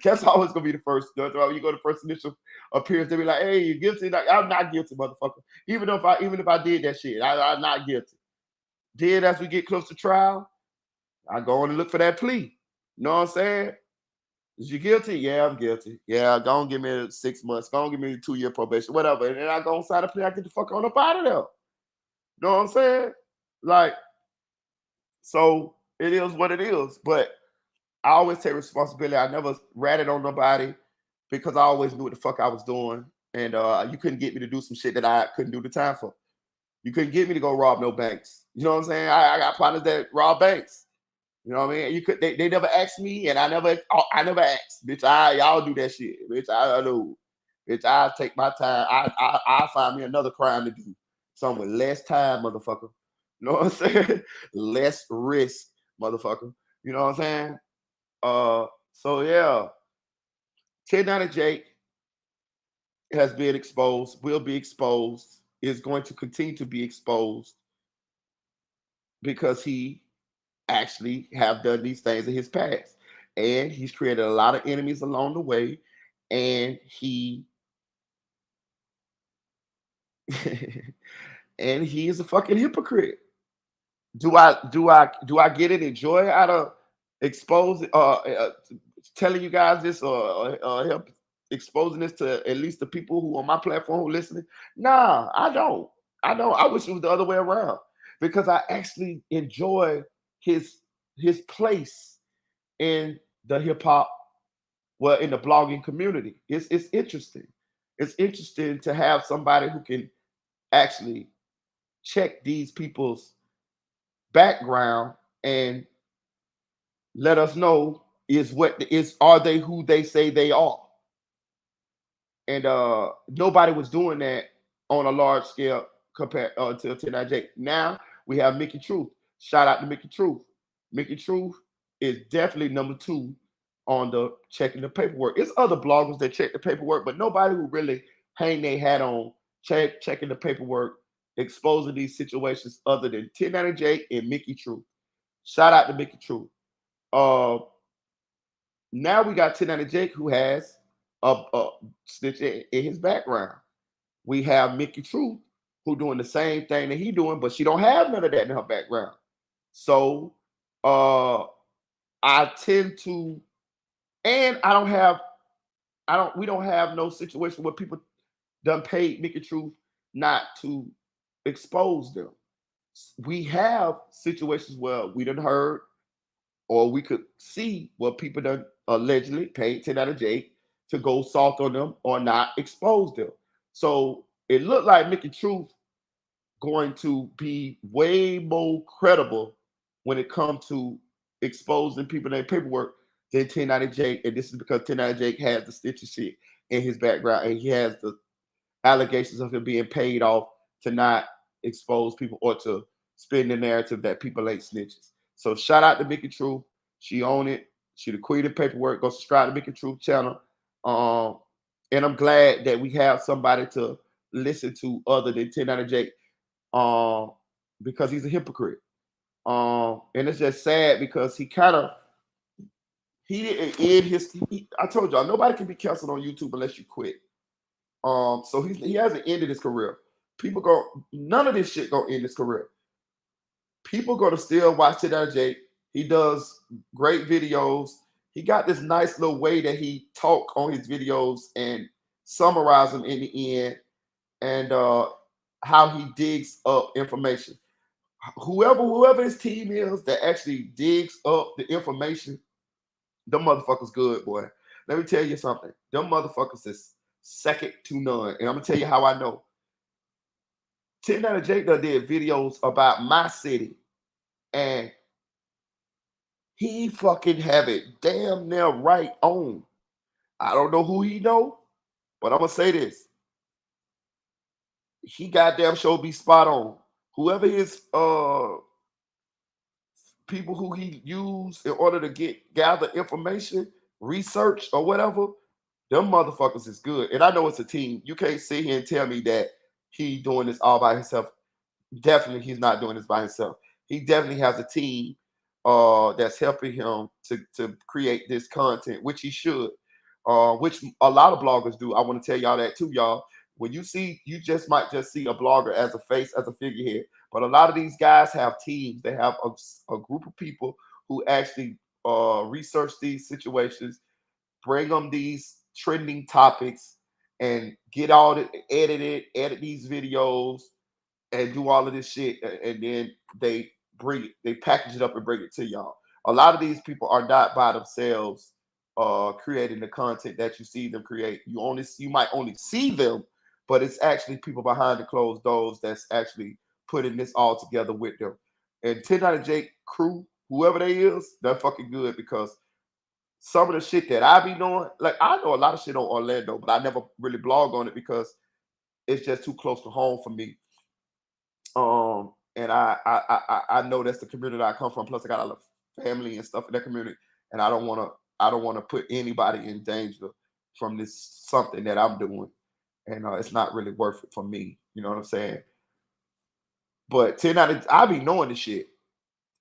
That's always gonna be the first. You go to first initial appearance, they be like, "Hey, you guilty?" Like, I'm not guilty, motherfucker. Even if I did that shit, I'm not guilty. Then as we get close to trial, I go on and look for that plea. You know what I'm saying? Is you guilty? Yeah, I'm guilty. Yeah, go on, give me 6 months. Go on, give me 2-year probation, whatever. And then I go inside the plea. I get the fuck on up out of there. You know what I'm saying? Like, so it is what it is. But I always take responsibility. I never ratted on nobody because I always knew what the fuck I was doing. And you couldn't get me to do some shit that I couldn't do the time for. You couldn't get me to go rob no banks. You know what I'm saying? I got partners that rob banks. You know what I mean? They never asked me, and I never asked. Bitch, y'all do that shit. Bitch, I do. Bitch, I take my time. I find me another crime to do. Something with less time, motherfucker. You know what I'm saying? Less risk, motherfucker. You know what I'm saying? So yeah. 1090 Jake has been exposed, will be exposed, is going to continue to be exposed because he actually have done these things in his past. And he's created a lot of enemies along the way. And he and he is a fucking hypocrite. Do I get any joy out of exposing telling you guys this or help exposing this to at least the people who on my platform who listening? Nah, I don't. I wish it was the other way around because I actually enjoy his place in the hip hop, well, in the blogging community. It's interesting. It's interesting to have somebody who can actually check these people's background and let us know are they who they say they are. And nobody was doing that on a large scale compared to Tonight. Now we have Mickey Truth. Shout out to Mickey Truth. Mickey Truth is definitely number 2 on the checking the paperwork. It's other bloggers that check the paperwork, but nobody who really hang their hat on checking the paperwork, exposing these situations other than 1090 Jake and Mickey Truth. Shout out to Mickey Truth. Now we got 1090 Jake who has a snitch in his background. We have Mickey Truth who doing the same thing that he doing, but she don't have none of that in her background. So I tend to, and we don't have no situation where people done paid Mickey Truth not to expose them. We have situations where we done heard or we could see what people done allegedly paid 1090 Jake to go soft on them or not expose them. So it looked like Mickey Truth going to be way more credible when it comes to exposing people in their paperwork than 1090 Jake. And this is because 1090 Jake has the stitching shit in his background and he has the allegations of him being paid off to not expose people or to spin the narrative that people ain't snitches. So shout out to Mickey Truth. She owned it. She the queen of paperwork. Go subscribe to Mickey Truth channel. And I'm glad that we have somebody to listen to other than 1090 Jake because he's a hypocrite. And it's just sad because he didn't end his. I told y'all nobody can be canceled on YouTube unless you quit. So he hasn't ended his career. None of this shit gonna end his career. People gonna still watch 1090 Jake. He does great videos. he got this nice little way that he talk on his videos and summarize them in the end, and how he digs up information. Whoever his team is that actually digs up the information, them motherfuckers good, boy. Let me tell you something. Them motherfuckers is second to none. And I'm gonna tell you how I know. 10 out of Jake did videos about my city, and he fucking have it damn near right on. I don't know who he know, but I'm gonna say this. He goddamn sure be spot on. Whoever his people who he used in order to gather information, research or whatever, them motherfuckers is good. And I know it's a team. You can't sit here and tell me that he doing this all by himself. Definitely he's not doing this by himself. He definitely has a team that's helping him to create this content, which he should. Which a lot of bloggers do. I want to tell y'all that too, y'all. When you might just see a blogger as a face, as a figurehead. But a lot of these guys have teams. They have a group of people who actually research these situations, bring them these trending topics, and get all the edit these videos, and do all of this shit, and then they package it up and bring it to y'all. A lot of these people are not by themselves creating the content that you see them create. You might only see them, but it's actually people behind the closed doors that's actually putting this all together with them. And 10 out of Jake crew, whoever they is, they're fucking good, because some of the shit that I be doing, like I know a lot of shit on Orlando, but I never really blog on it because it's just too close to home for me. And I know that's the community I come from. Plus, I got a lot of family and stuff in that community, and I don't want to put anybody in danger from this something that I'm doing, and it's not really worth it for me. You know what I'm saying? But 10 out of I be knowing the shit,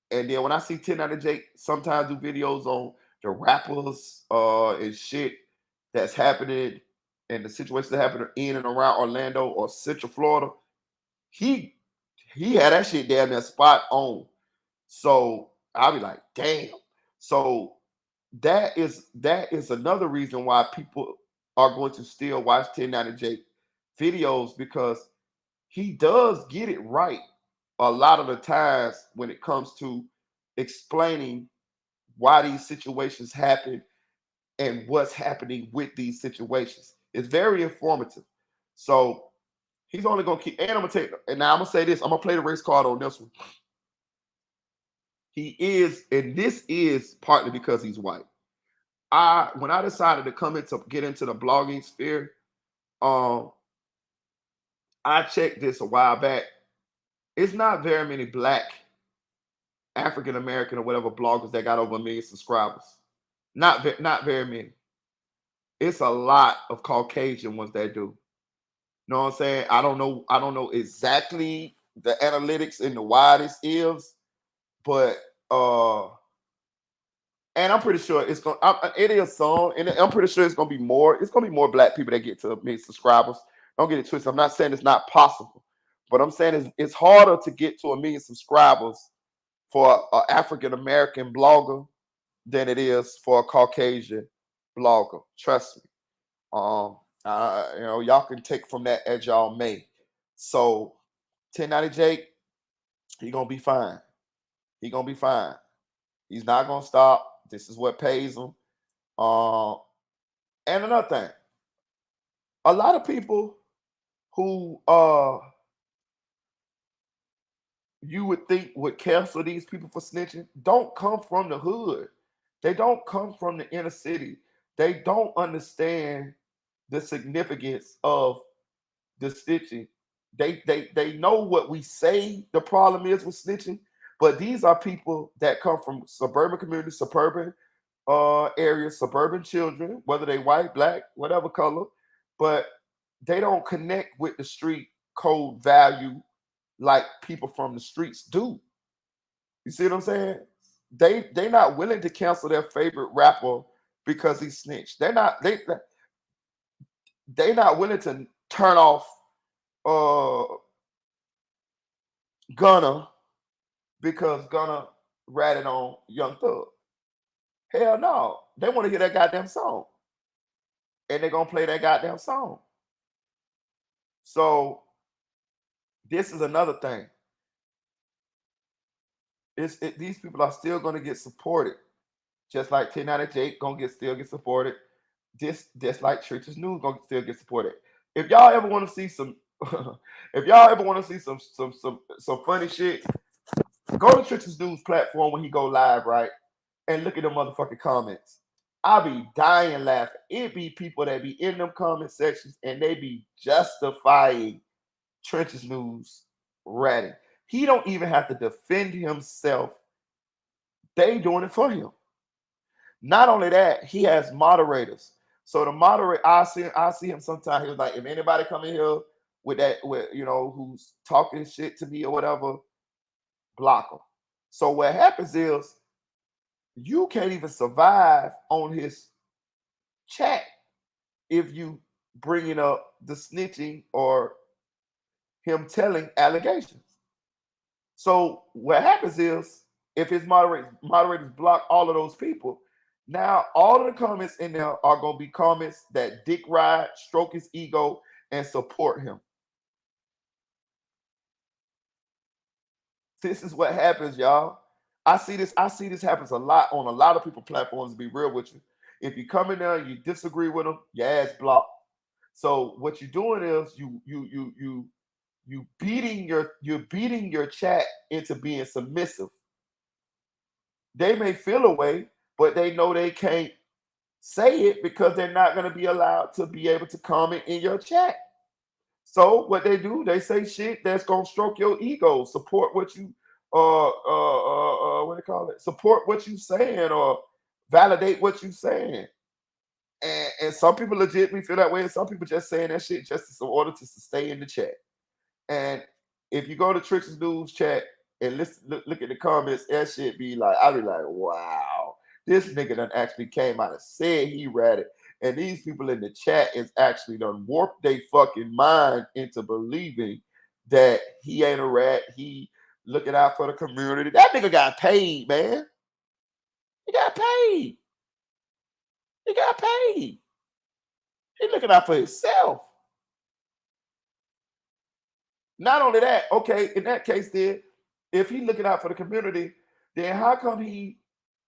and then when I see 10 out of Jake sometimes do videos on the rappers and shit that's happening and the situations that happen in and around Orlando or Central Florida, he had that shit damn near spot on. So I'll be like, damn. So that is another reason why people are going to still watch 1090 Jake videos, because he does get it right a lot of the times when it comes to explaining why these situations happen and what's happening with these situations. It's very informative. So he's only gonna keep, and now I'm gonna say this, I'm gonna play the race card on this one. He is, and this is partly because he's white. When I decided to get into the blogging sphere, I checked this a while back. It's not very many black African American or whatever bloggers that got over 1 million subscribers. Not very many. It's a lot of Caucasian ones that do. You know what I'm saying? I don't know exactly the analytics and the why this is, but and I'm pretty sure it is some, and I'm pretty sure it's gonna be more. It's gonna be more black people that get to 1 million subscribers. Don't get it twisted. I'm not saying it's not possible, but I'm saying it's harder to get to 1 million subscribers for an African American blogger than it is for a Caucasian blogger. Trust me. Y'all can take from that as y'all may. So 1090 Jake, he gonna be fine. He gonna be fine. He's not gonna stop. This is what pays him. And another thing, a lot of people who you would think would cancel these people for snitching don't come from the hood. They don't come from the inner city. They don't understand the significance of the snitching. They know what we say the problem is with snitching, but these are people that come from suburban communities, suburban areas, suburban children, whether they white, black, whatever color, but they don't connect with the street code value like people from the streets do. You see what I'm saying? They not willing to cancel their favorite rapper because he snitched. They not willing to turn off Gunna because Gunna ratted on Young Thug. Hell no. They want to hear that goddamn song. And they're going to play that goddamn song. So this is another thing. These people are still going to get supported. Just like 1098 going to still get supported. Just like Church's News going to still get supported. If y'all ever want to see some some funny shit, go to Church's News platform when he go live, right? And look at the motherfucking comments. I be dying laughing. It be people that be in them comment sections and they be justifying Trench's News ratting. He don't even have to defend himself. They doing it for him. Not only that, he has moderators. So the moderator, I see him sometimes. He was like, if anybody come in here with who's talking shit to me or whatever, block them. So what happens is you can't even survive on his chat if you bringing up the snitching or him telling allegations. So what happens is if his moderators block all of those people, now all of the comments in there are going to be comments that dick ride, stroke his ego, and support him. This is what happens, y'all. I see this happens a lot on a lot of people's platforms, to be real with you. If you come in there and you disagree with them, your ass blocked. So what you're doing is you're beating your chat into being submissive. They may feel a way, but they know they can't say it because they're not going to be allowed to be able to comment in your chat. So what they do, they say shit that's going to stroke your ego, support what you what do they call it? Support what you saying or validate what you saying. And some people legitimately feel that way, and some people just saying that shit just in order to stay in the chat. And if you go to Trix's News chat and look at the comments, that shit be like, I be like, wow, this nigga done actually came out and said he read it. And these people in the chat is actually done warped their fucking mind into believing that he ain't a rat. He looking out for the community. That nigga got paid, man. He got paid. He got paid. He looking out for himself. Not only that, okay, in that case, then, if he looking out for the community, then how come he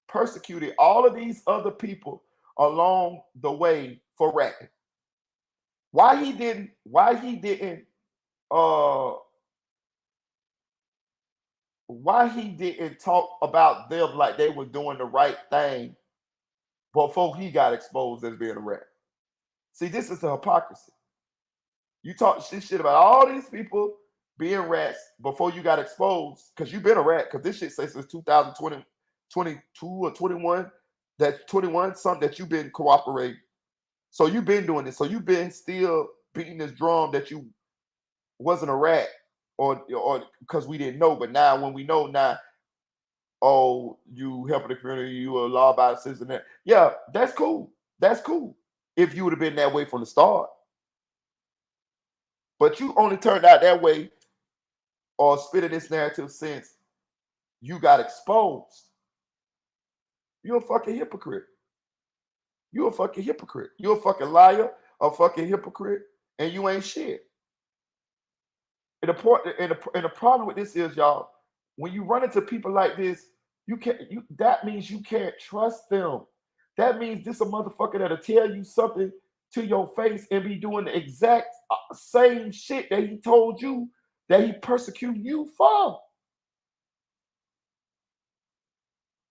persecuted all of these other people along the way for rapping? Why he didn't talk about them like they were doing the right thing before he got exposed as being a rat? See, this is the hypocrisy. You talk shit about all these people being rats before you got exposed, because you've been a rat, because this shit says since 2020, 22 or 21, that 21, something that you've been cooperating. So you've been doing this. So you've been still beating this drum that you wasn't a rat or because we didn't know. But now when we know now, oh, you helping the community, you a law-abiding citizen. That. Yeah, that's cool. That's cool. If you would have been that way from the start. But you only turned out that way or spitting this narrative since you got exposed. You're a fucking hypocrite. You're a fucking hypocrite. You're a fucking liar, a fucking hypocrite, and you ain't shit. And the problem with this is, y'all, when you run into people like this, that means you can't trust them. That means this a motherfucker that'll tell you something to your face and be doing the exact same shit that he told you that he persecuted you for.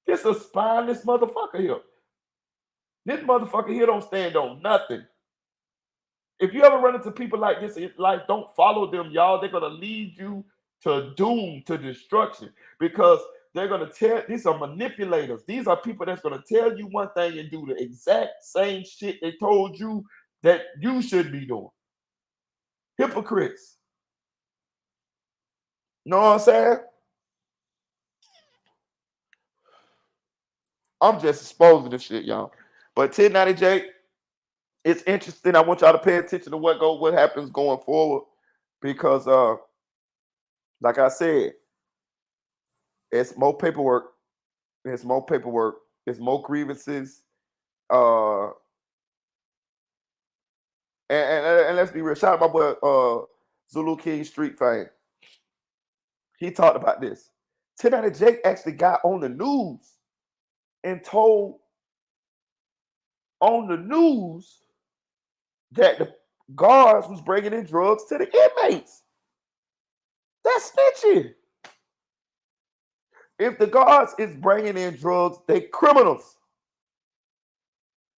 This a spineless motherfucker here. This motherfucker here don't stand on nothing. If you ever run into people like this in life, don't follow them, y'all. They're gonna lead you to doom, to destruction, because they're gonna these are manipulators. These are people that's gonna tell you one thing and do the exact same shit they told you that you should be doing. Hypocrites. Know what I'm saying? I'm just exposing this shit, y'all. But 1090J, it's interesting. I want y'all to pay attention to what happens going forward, because like I said, it's more paperwork. It's more paperwork. It's more grievances. And let's be real. Shout out my boy Zulu King Street Fame. He talked about this. 10 Jake actually got on the news and told on the news that the guards was bringing in drugs to the inmates. That's snitching. If the guards is bringing in drugs, they criminals.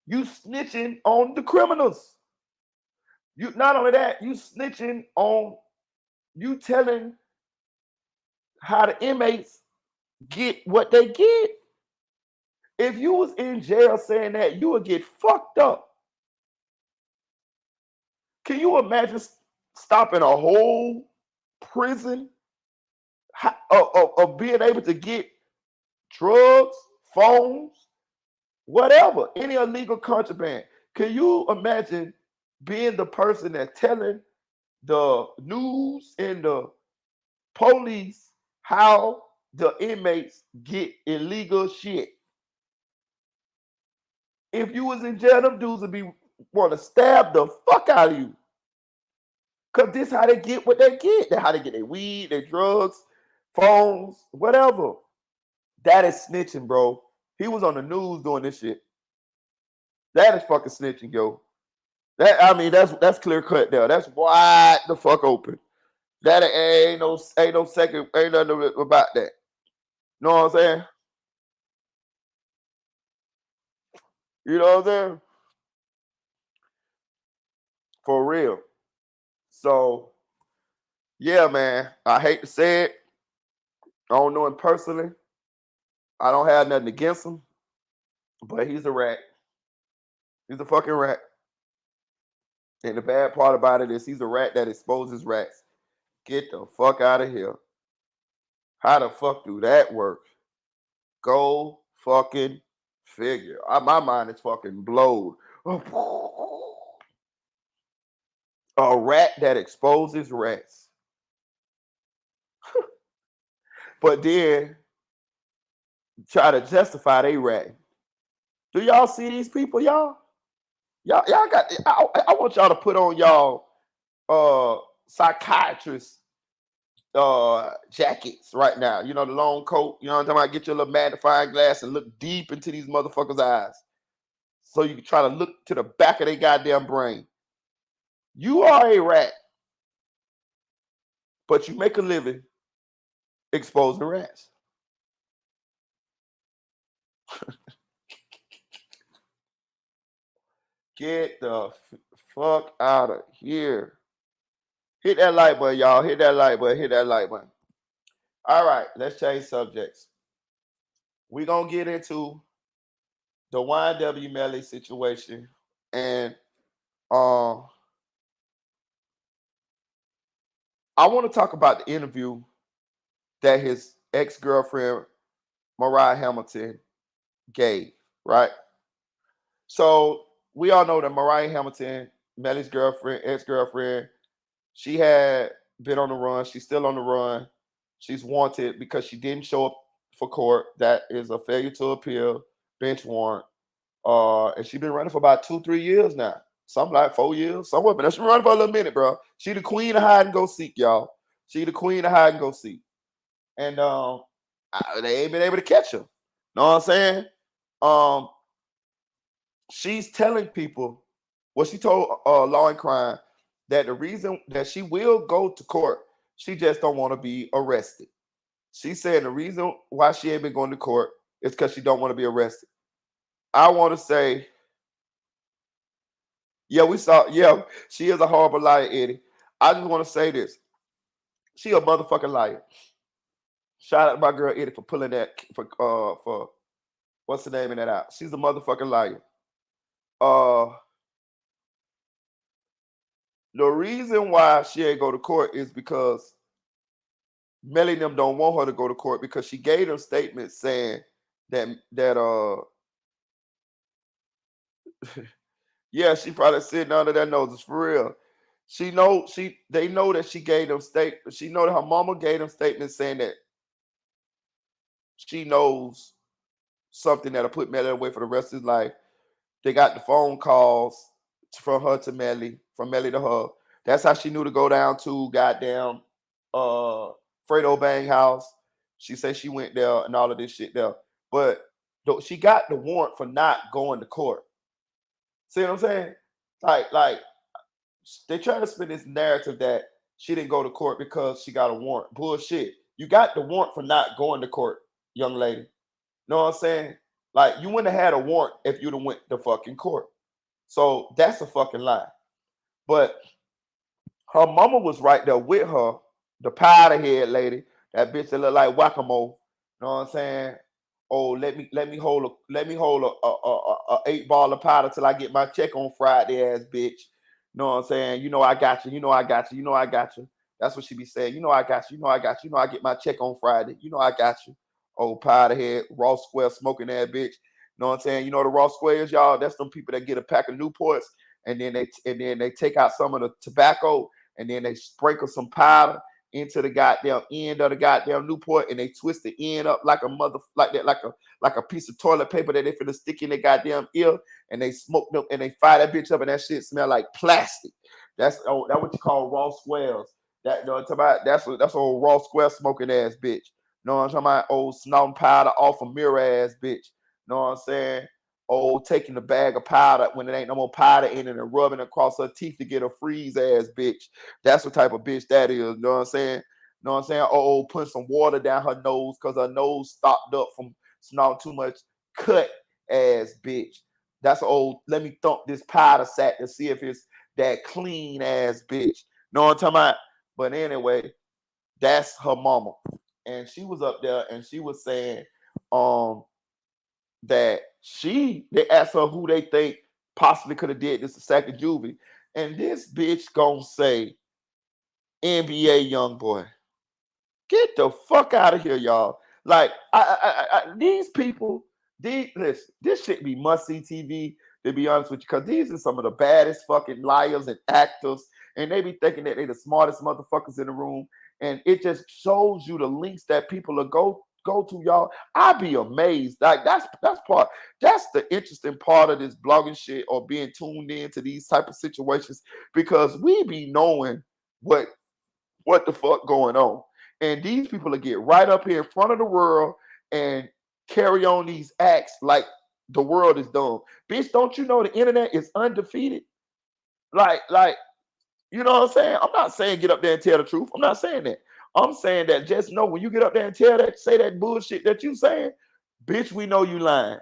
You snitching on the criminals. You not only that, you snitching on you telling how the inmates get what they get. If you was in jail saying that, you would get fucked up. Can you imagine stopping a whole prison of being able to get drugs, phones, whatever, any illegal contraband? Can you imagine being the person that's telling the news and the police how the inmates get illegal shit? If you was in jail, them dudes would be want to stab the fuck out of you. Because this how they get what they get. That's how they get their weed, their drugs, phones, whatever. That is snitching, bro. He was on the news doing this shit. That is fucking snitching, yo. That's clear cut there. That's wide the fuck open. That ain't no second, ain't nothing about that. Know what I'm saying? You know what I'm saying? For real. So, yeah, man. I hate to say it. I don't know him personally. I don't have nothing against him. But he's a rat. He's a fucking rat. And the bad part about it is he's a rat that exposes rats. Get the fuck out of here. How the fuck do that work? Go fucking figure. My mind is fucking blowed. A rat that exposes rats. But then try to justify they rat. Do y'all see these people, y'all? Y'all got. I want y'all to put on y'all psychiatrist jackets right now. You know, the long coat. You know what I'm talking about? Get your little magnifying glass and look deep into these motherfuckers' eyes, so you can try to look to the back of their goddamn brain. You are a rat, but you make a living exposing rats. Get the fuck out of here. Hit that like button, y'all. Hit that like button. Hit that like button. All right, let's change subjects. We're going to get into the YNW Melly situation. And I want to talk about the interview that his ex-girlfriend, Mariah Hamilton, gave, right? So we all know that Mariah Hamilton, Melly's girlfriend, ex-girlfriend, she had been on the run. She's still on the run. She's wanted because she didn't show up for court. That is a failure to appeal, bench warrant. And she's been running for about 2-3 years now. Something like 4 years, somewhere. But she's been running for a little minute, bro. She the queen of hide and go seek, y'all. She the queen of hide and go seek. And they ain't been able to catch her. Know what I'm saying? She's telling people, well, she told Law and Crime that the reason that she will go to court, she just don't want to be arrested. She said the reason why she ain't been going to court is because she don't want to be arrested. I want to say, yeah, she is a horrible liar, Eddie. I just want to say this. She a motherfucking liar. Shout out to my girl Eddie for pulling that for what's the name of that out. She's a motherfucking liar. The reason why she ain't go to court is because Melly and them don't want her to go to court because she gave them statements saying that yeah, she probably sitting under their noses for real. They know that she gave them statements. She know that her mama gave them statements saying that she knows something that'll put Melly away for the rest of his life. They got the phone calls from her to Melly, from Melly to her. That's how she knew to go down to goddamn Fredo Bang house. She said she went there and all of this shit there. But she got the warrant for not going to court. See what I'm saying? Like they try to spin this narrative that she didn't go to court because she got a warrant. Bullshit. You got the warrant for not going to court, young lady. Know what I'm saying? Like, you wouldn't have had a warrant if you'd have went to fucking court. So that's a fucking lie. But her mama was right there with her, the powder head lady, that bitch that look like whack-a-mole. Know what I'm saying? Oh, let me hold a 8 ball of powder till I get my check on Friday, ass bitch. Know what I'm saying? You know I got you. You know I got you. You know I got you. That's what she be saying. You know I got you. You know I got you. You know I get my check on Friday. You know I got you. Oh, powder head, raw square smoking that bitch. Know what I'm saying? You know the raw squares, y'all? That's them people that get a pack of Newports and then they take out some of the tobacco and then they sprinkle some powder into the goddamn end of the goddamn Newport and they twist the end up like a mother like that, like a piece of toilet paper that they finna stick in their goddamn ear and they smoke them and they fire that bitch up and that shit smell like plastic. That's what you call raw squares. That's old raw square smoking ass bitch. Know what I'm talking about? Old snorting powder off a mirror ass bitch. Know what I'm saying? Oh, taking the bag of powder when it ain't no more powder in it and rubbing across her teeth to get a freeze ass bitch. That's what type of bitch that is. You know what I'm saying? Know what I'm saying? Oh, putting some water down her nose because her nose stopped up from snorting too much cut ass bitch. That's old. Let me thump this powder sack to see if it's that clean ass bitch. Know what I'm talking about? But anyway, that's her mama. And she was up there and she was saying, that they asked her who they think possibly could have did this to second juvie. And this bitch gonna say NBA young boy. Get the fuck out of here, y'all. Like, these people, listen, this shit be must-see TV, to be honest with you, because these are some of the baddest fucking liars and actors, and they be thinking that they the smartest motherfuckers in the room, and it just shows you the links that people will go to, y'all. I'd be amazed. Like, that's the interesting part of this blogging shit or being tuned in to these type of situations, because we be knowing what the fuck going on. And these people will get right up here in front of the world and carry on these acts like the world is dumb. Bitch, don't you know the internet is undefeated? Like, you know what I'm saying? I'm not saying get up there and tell the truth. I'm not saying that. I'm saying that just know when you get up there and say that bullshit that you saying, bitch, we know you lying.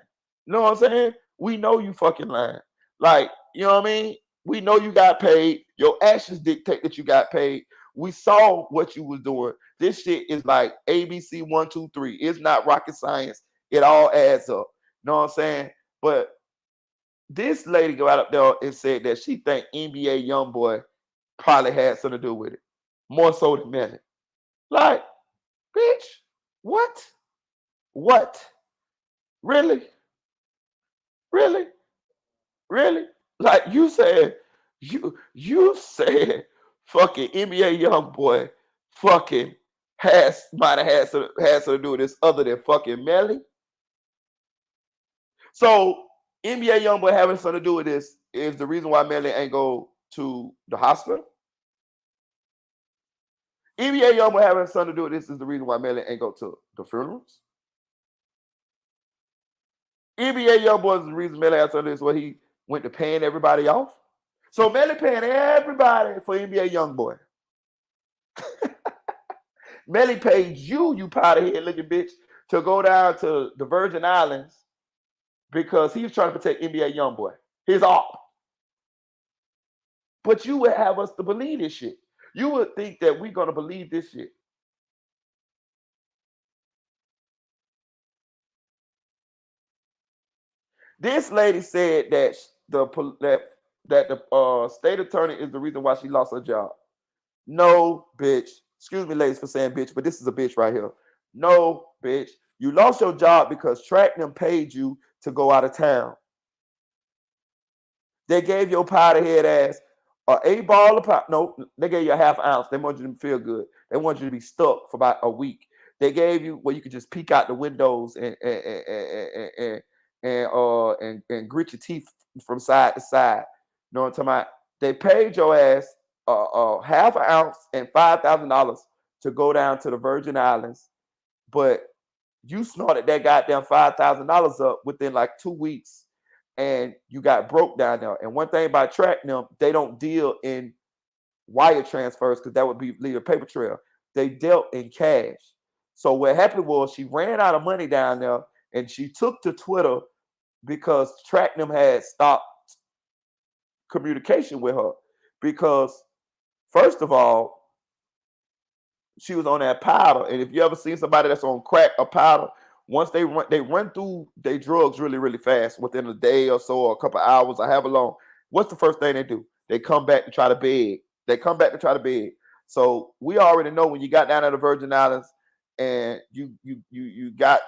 You know what I'm saying? We know you fucking lying. Like, you know what I mean? We know you got paid. Your actions dictate that you got paid. We saw what you was doing. This shit is like ABC 1, 2, 3. It's not rocket science. It all adds up. You know what I'm saying? But this lady got up there and said that she think NBA YoungBoy probably had something to do with it. More so than Melly. Like, bitch, what? What? Really? Really? Really? Like you said fucking NBA YoungBoy fucking might have had something to do with this other than fucking Melly. So NBA YoungBoy having something to do with this is the reason why Melly ain't go to the hospital. NBA YoungBoy having something to do with this is the reason why Melly ain't go to the funerals. NBA YoungBoy is the reason Melly had something to do with this, where he went to paying everybody off. So Melly paying everybody for NBA YoungBoy. Melly paid you powder head looking bitch, to go down to the Virgin Islands because he was trying to protect NBA YoungBoy. His op. But you would have us to believe this shit. You would think that we're gonna believe this shit. This lady said that the state attorney is the reason why she lost her job. No, bitch. Excuse me, ladies, for saying bitch, but this is a bitch right here. No, bitch. You lost your job because Tracknum paid you to go out of town. They gave your powder head ass a 8 ball of powder. No, they gave you a half ounce. They want you to feel good. They want you to be stuck for about a week. They gave you where you could just peek out the windows and grit your teeth from side to side. You know what I'm talking about? They paid your ass half an ounce and $5,000 to go down to the Virgin Islands, but you snorted that goddamn $5,000 up within like 2 weeks, and you got broke down there. And one thing about tracking them, they don't deal in wire transfers because that would be leave a paper trail. They dealt in cash. So what happened was she ran out of money down there, and she took to Twitter because Tracknum had stopped communication with her. Because first of all, she was on that powder, and if you ever seen somebody that's on crack or powder, once they run through their drugs really, really fast within a day or so, or a couple hours, or however long. What's the first thing they do? They come back to try to beg. So we already know when you got down at the Virgin Islands and you got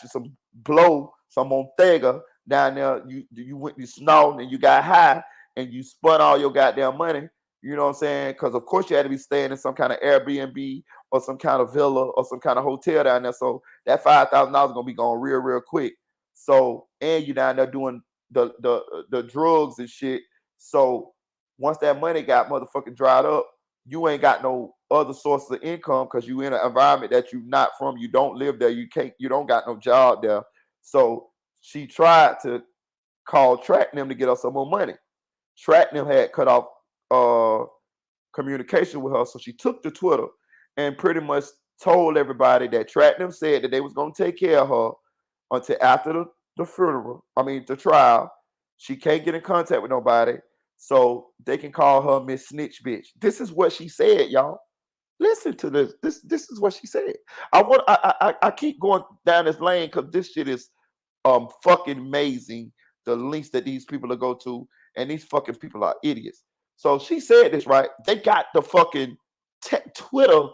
some blow, some Montega down there. You went, you snorted, and you got high, and you spun all your goddamn money. You know what I'm saying? Because of course you had to be staying in some kind of Airbnb or some kind of villa or some kind of hotel down there. So that $5,000 is gonna be going real quick. So, and you down there doing the drugs and shit. So once that money got motherfucking dried up, you ain't got no other sources of income because you in an environment that you not from. You don't live there. You don't got no job there. So she tried to call Tracknum to get her some more money. Tracknum had cut off communication with her, so she took to Twitter and pretty much told everybody that Tracknum said that they was gonna take care of her until after the funeral. I mean the trial. She can't get in contact with nobody, so they can call her Miss Snitch Bitch. This is what she said, y'all. Listen to this. This is what she said. I keep going down this lane because this shit is fucking amazing. The links that these people will go to, and these fucking people are idiots. So she said this, right? They got the fucking Twitter,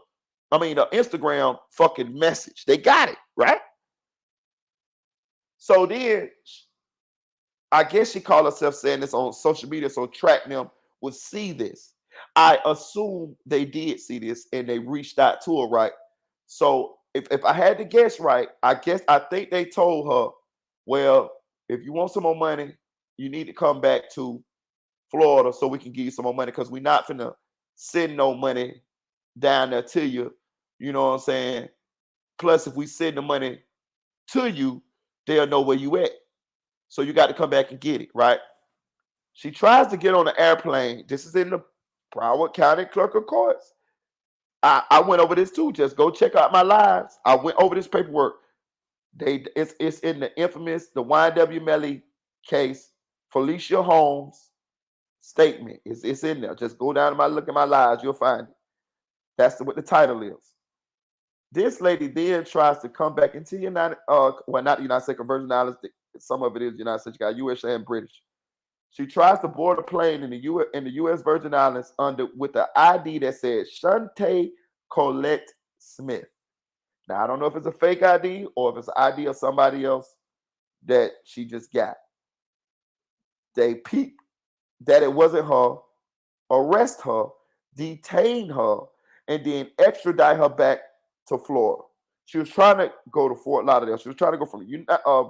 the Instagram fucking message. They got it, right? So then I guess she called herself saying this on social media so Tracknum would see this. I assume they did see this and they reached out to her, right? So if I had to guess right, I think they told her, well, if you want some more money, you need to come back to Florida so we can give you some more money because we're not finna send no money down there to you. You know what I'm saying? Plus, if we send the money to you, they'll know where you at. So you got to come back and get it, right? She tries to get on the airplane. This is in the Broward County Clerk of Courts. I went over this too. Just go check out my lives. I went over this paperwork. It's in the infamous, the YW Melly case, Felicia Holmes statement. It's in there. Just go down and look at my lives. You'll find it. That's what the title is. This lady then tries to come back into not the United States, Virgin Islands. Some of it is United States. You got U.S. and British. She tries to board a plane in the U.S. Virgin Islands with the ID that says Shante Colette Smith. Now I don't know if it's a fake ID or if it's an ID of somebody else that she just got. They peep that it wasn't her, arrest her, detain her, and then extradite her back to Florida. She was trying to go to Fort Lauderdale. She was trying to go from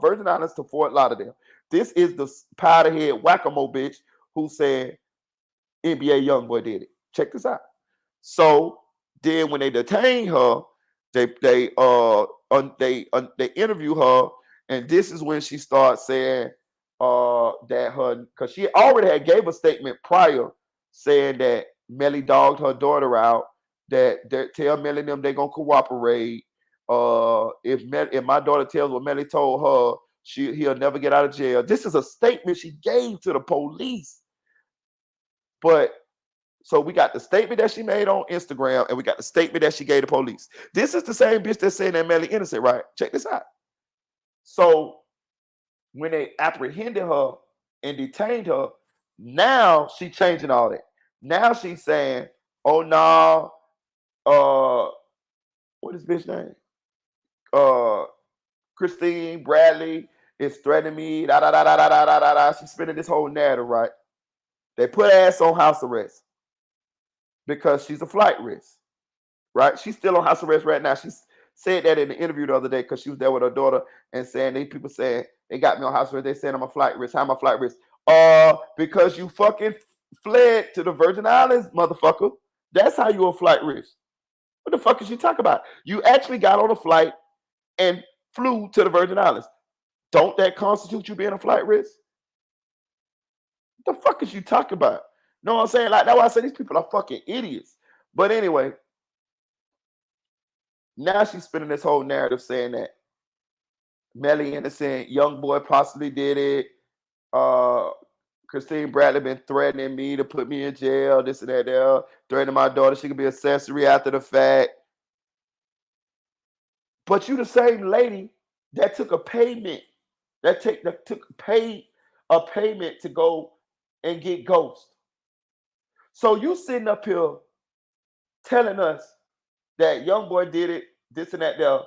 Virgin Islands to Fort Lauderdale. This is the powderhead whack-a-mole bitch who said NBA Youngboy did it. Check this out. So then when they detain her, they interview her, and this is when she starts saying that because she already had gave a statement prior saying that Melly dogged her daughter out, that tell Melly them they gonna cooperate. If my daughter tells what Melly told her, he'll never get out of jail. This is a statement she gave to the police. But so we got the statement that she made on Instagram, and we got the statement that she gave the police. This is the same bitch that's saying that Melly innocent, right? Check this out. So when they apprehended her and detained her, now she changing all that. Now she's saying, "Oh no, what is bitch name? Christine Bradley is threatening me." Da da da da da da da da. She's spinning this whole narrative, right? They put ass on house arrest because she's a flight risk, right? She's still on house arrest right now. said that in the interview the other day because she was there with her daughter and saying these people saying they got me on house arrest. They saying I'm a flight risk. How am I flight risk? Because you fucking fled to the Virgin Islands, motherfucker. That's how you a flight risk. What the fuck is you talking about? You actually got on a flight and flew to the Virgin Islands. Don't that constitute you being a flight risk? What the fuck is you talking about? Know what I'm saying? Like, that's why I say these people are fucking idiots. But anyway, now she's spinning this whole narrative saying that Melly innocent, young boy possibly did it. Christine Bradley been threatening me to put me in jail, this and that, there. Threatening my daughter, she could be accessory after the fact. But you the same lady that took a payment, that took a payment to go and get Ghost. So you sitting up here telling us that young boy did it, this and that, there.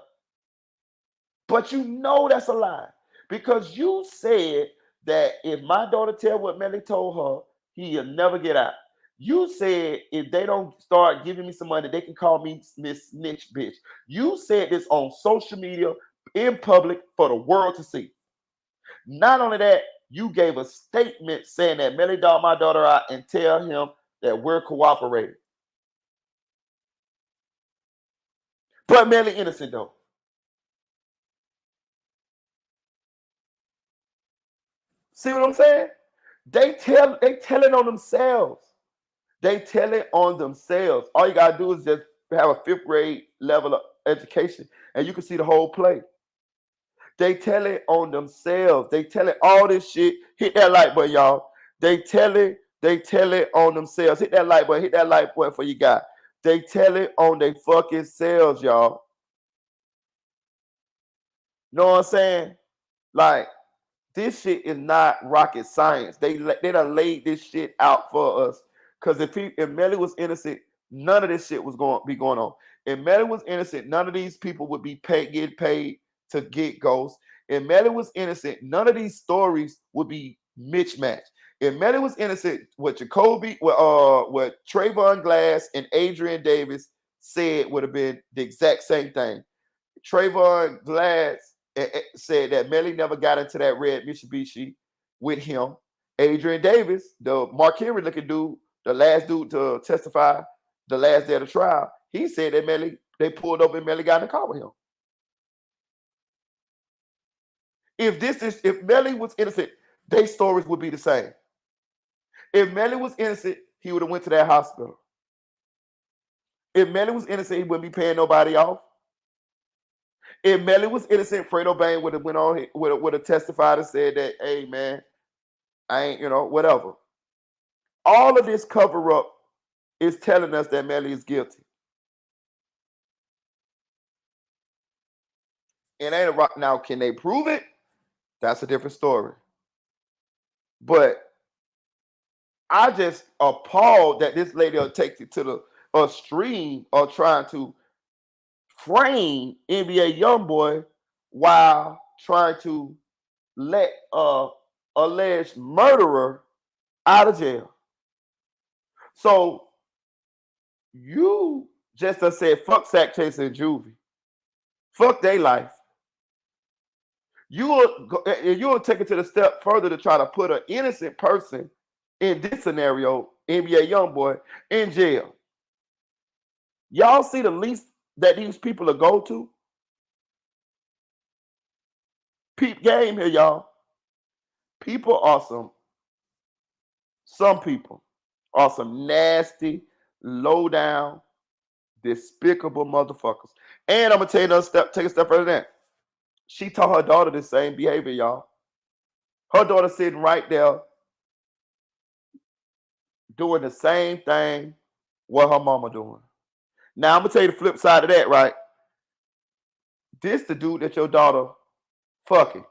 But you know that's a lie. Because you said that if my daughter tell what Melly told her, he'll never get out. You said if they don't start giving me some money, they can call me Miss Snitch bitch. You said this on social media in public for the world to see. Not only that, you gave a statement saying that Melly dogged my daughter out and tell him that we're cooperating. But Melly innocent though. See what I'm saying? They telling on themselves. They tell it on themselves. All you gotta do is just have a 5th grade level of education, and you can see the whole play. They tell it on themselves. They tell it all this shit. Hit that like button, y'all. They tell it on themselves. Hit that like button for you guys. They tell it on their fucking selves, y'all. Know what I'm saying? Like, this shit is not rocket science. They done laid this shit out for us. Because if Melly was innocent, none of this shit was going to be going on. If Melly was innocent, none of these people would be getting paid to get Ghost. If Melly was innocent, none of these stories would be mismatched. If Melly was innocent, what Trayvon Glass and Adrian Davis said would have been the exact same thing. Trayvon Glass said that Melly never got into that red Mitsubishi with him. Adrian Davis, the Mark Henry looking dude, the last dude to testify the last day of the trial, he said that they pulled over and Melly got in the car with him. If Melly was innocent, their stories would be the same. If Melly was innocent, he would have went to that hospital. If Melly was innocent, he wouldn't be paying nobody off. If Melly was innocent, Fredo Bang would have went on, would have testified and said that, hey man, I ain't, whatever. All of this cover up is telling us that Melly is guilty. It ain't a rock. Now, can they prove it? That's a different story. But I just appalled that this lady will take it to the extreme of trying to frame NBA YoungBoy while trying to let alleged murderer out of jail. So you just done said fuck Sack Chaser and Juvie. Fuck their life. You'll take it to the step further to try to put an innocent person in this scenario, NBA YoungBoy, in jail. Y'all see the least that these people will go to? Peep game here, y'all. People are some people are some nasty, low down, despicable motherfuckers. And I'm gonna tell you another step, take a step further than that. She taught her daughter the same behavior, y'all. Her daughter sitting right there doing the same thing what her mama doing. Now I'm gonna tell you the flip side of that, right? This the dude that your daughter fucking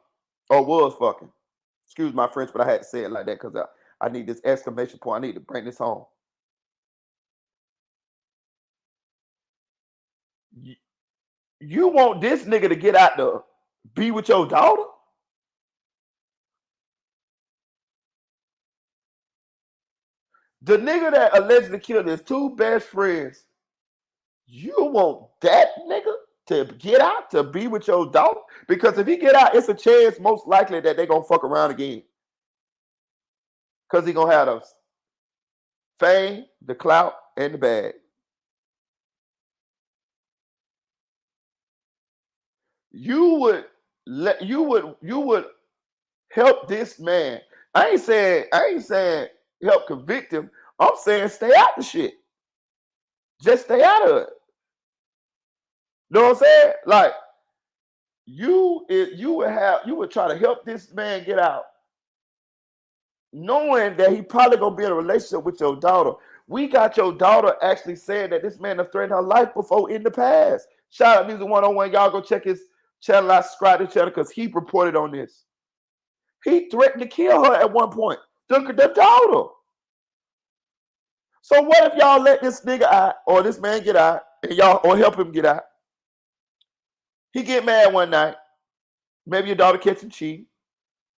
or was fucking. Excuse my French, but I had to say it like that because I need this exclamation point. I need to bring this home. You want this nigga to get out to be with your daughter? The nigga that allegedly killed his two best friends, you want that nigga to get out to be with your daughter? Because if he get out, it's a chance most likely that they gonna fuck around again. Because he gonna have the fame, the clout, and the bag. You would help this man. I ain't saying help convict him. I'm saying stay out the shit. Just stay out of it. Know what I'm saying? Like you would try to help this man get out, knowing that he probably gonna be in a relationship with your daughter. We got your daughter actually saying that this man has threatened her life before in the past. Shout out Music 101. Y'all go check his channel. I subscribe to his channel because he reported on this. He threatened to kill her at one point. The daughter. So what if y'all let this nigga out or this man get out and y'all or help him get out? He get mad one night. Maybe your daughter catch him cheating.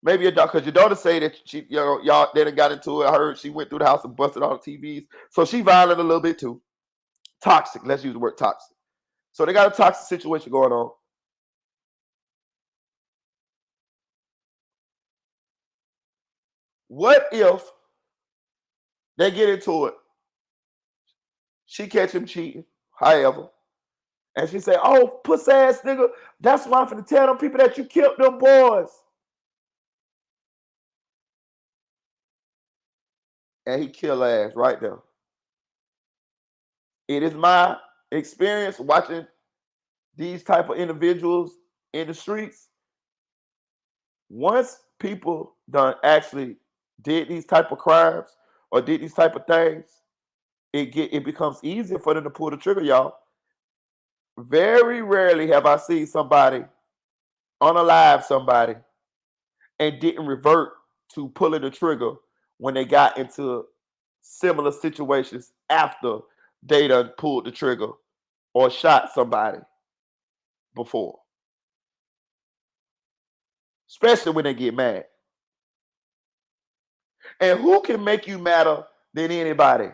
Maybe your daughter, because your daughter say that she, y'all they done got into it. I heard she went through the house and busted all the TVs. So she violent a little bit too. Toxic. Let's use the word toxic. So they got a toxic situation going on. What if they get into it? She catch him cheating, however. And she say, oh, pussy ass nigga, that's why I'm finna tell them people that you killed them boys. And he kill ass right there. It is my experience watching these type of individuals in the streets. Once people done actually did these type of crimes or did these type of things, it becomes easier for them to pull the trigger, y'all. Very rarely have I seen somebody unalive somebody and didn't revert to pulling the trigger when they got into similar situations after they done pulled the trigger or shot somebody before. Especially when they get mad. And who can make you madder than anybody?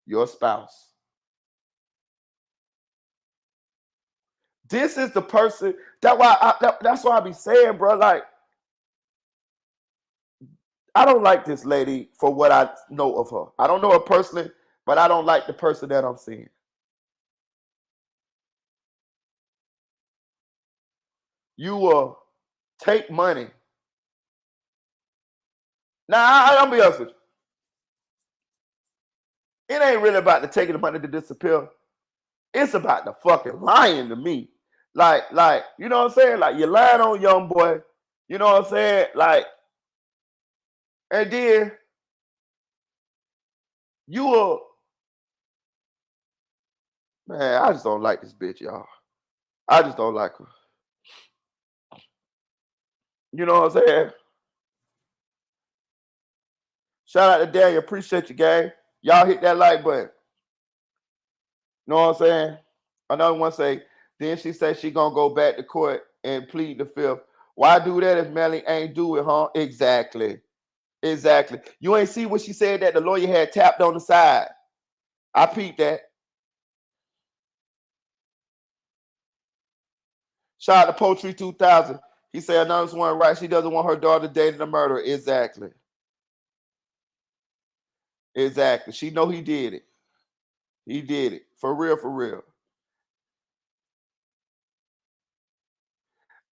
Your spouse. This is the person. That's why I be saying, bro, like, I don't like this lady for what I know of her. I don't know her personally, but I don't like the person that I'm seeing. You will take money. Now, I'll be honest with you. It ain't really about the taking the money to disappear. It's about the fucking lying to me. Like, you know what I'm saying? Like, you're lying on young boy. You know what I'm saying? Like, and then you will, man, I just don't like this bitch, y'all. I just don't like her. You know what I'm saying? Shout out to Daniel. Appreciate you, gang. Y'all hit that like button. You know what I'm saying? Another one say, then she said she gonna go back to court and plead the fifth. Why do that if Melly ain't do it, huh? Exactly. You ain't see when she said that the lawyer had tapped on the side. I peeped that. Shout out to Poetry 2000. He said another one right. She doesn't want her daughter dating the murderer. Exactly. She know he did it. He did it. For real.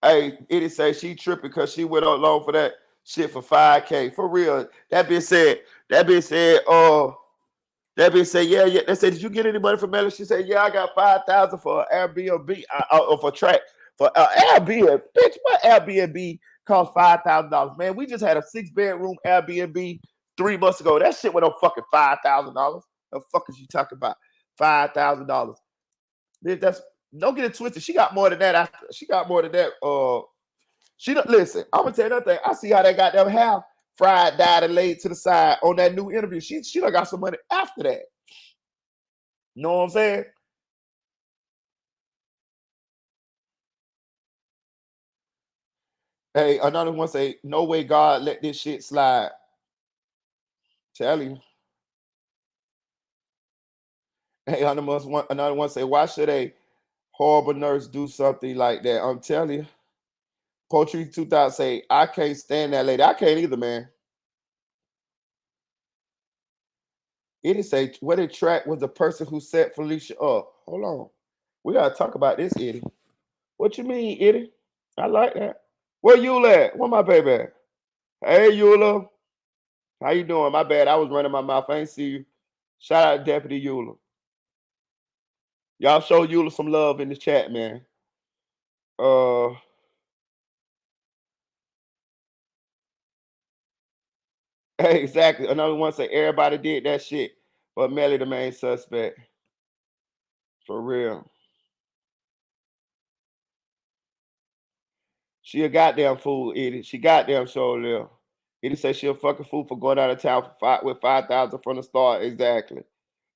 Hey, it say she tripping because she went along for that shit for $5K. For real. That bitch said, yeah. They said, did you get any money from Melly? She said, yeah, I got $5,000 for Airbnb or for track. For Airbnb. Bitch, what Airbnb cost $5,000? Man, we just had a 6-bedroom Airbnb 3 months ago. That shit went up fucking $5,000. The fuck is you talking about? $5,000. Bitch, don't get it twisted. She got more than that. She don't listen. I'm gonna tell you another thing. I see how they got them half fried, dyed, and laid to the side on that new interview. She done got some money after that. You know what I'm saying? Hey, another one say, no way God let this shit slide. Tell you. Hey, another one say, why should a horrible nurse do something like that. I'm telling you. Poetry 2000 say, I can't stand that lady. I can't either, man. It is say, what it track was the person who set Felicia up. Hold on. We got to talk about this, Eddie. What you mean, Eddie? I like that. Where you at? Where my baby at? Hey, Eula. How you doing? My bad. I was running my mouth. I ain't see you. Shout out to Deputy Eula. Y'all show Eula some love in the chat, man. Exactly. Another one say everybody did that shit, but Melly the main suspect. For real. She a goddamn fool, Eddie. She goddamn sure live. Eddie say she a fucking fool for going out of town with 5,000 from the start. Exactly.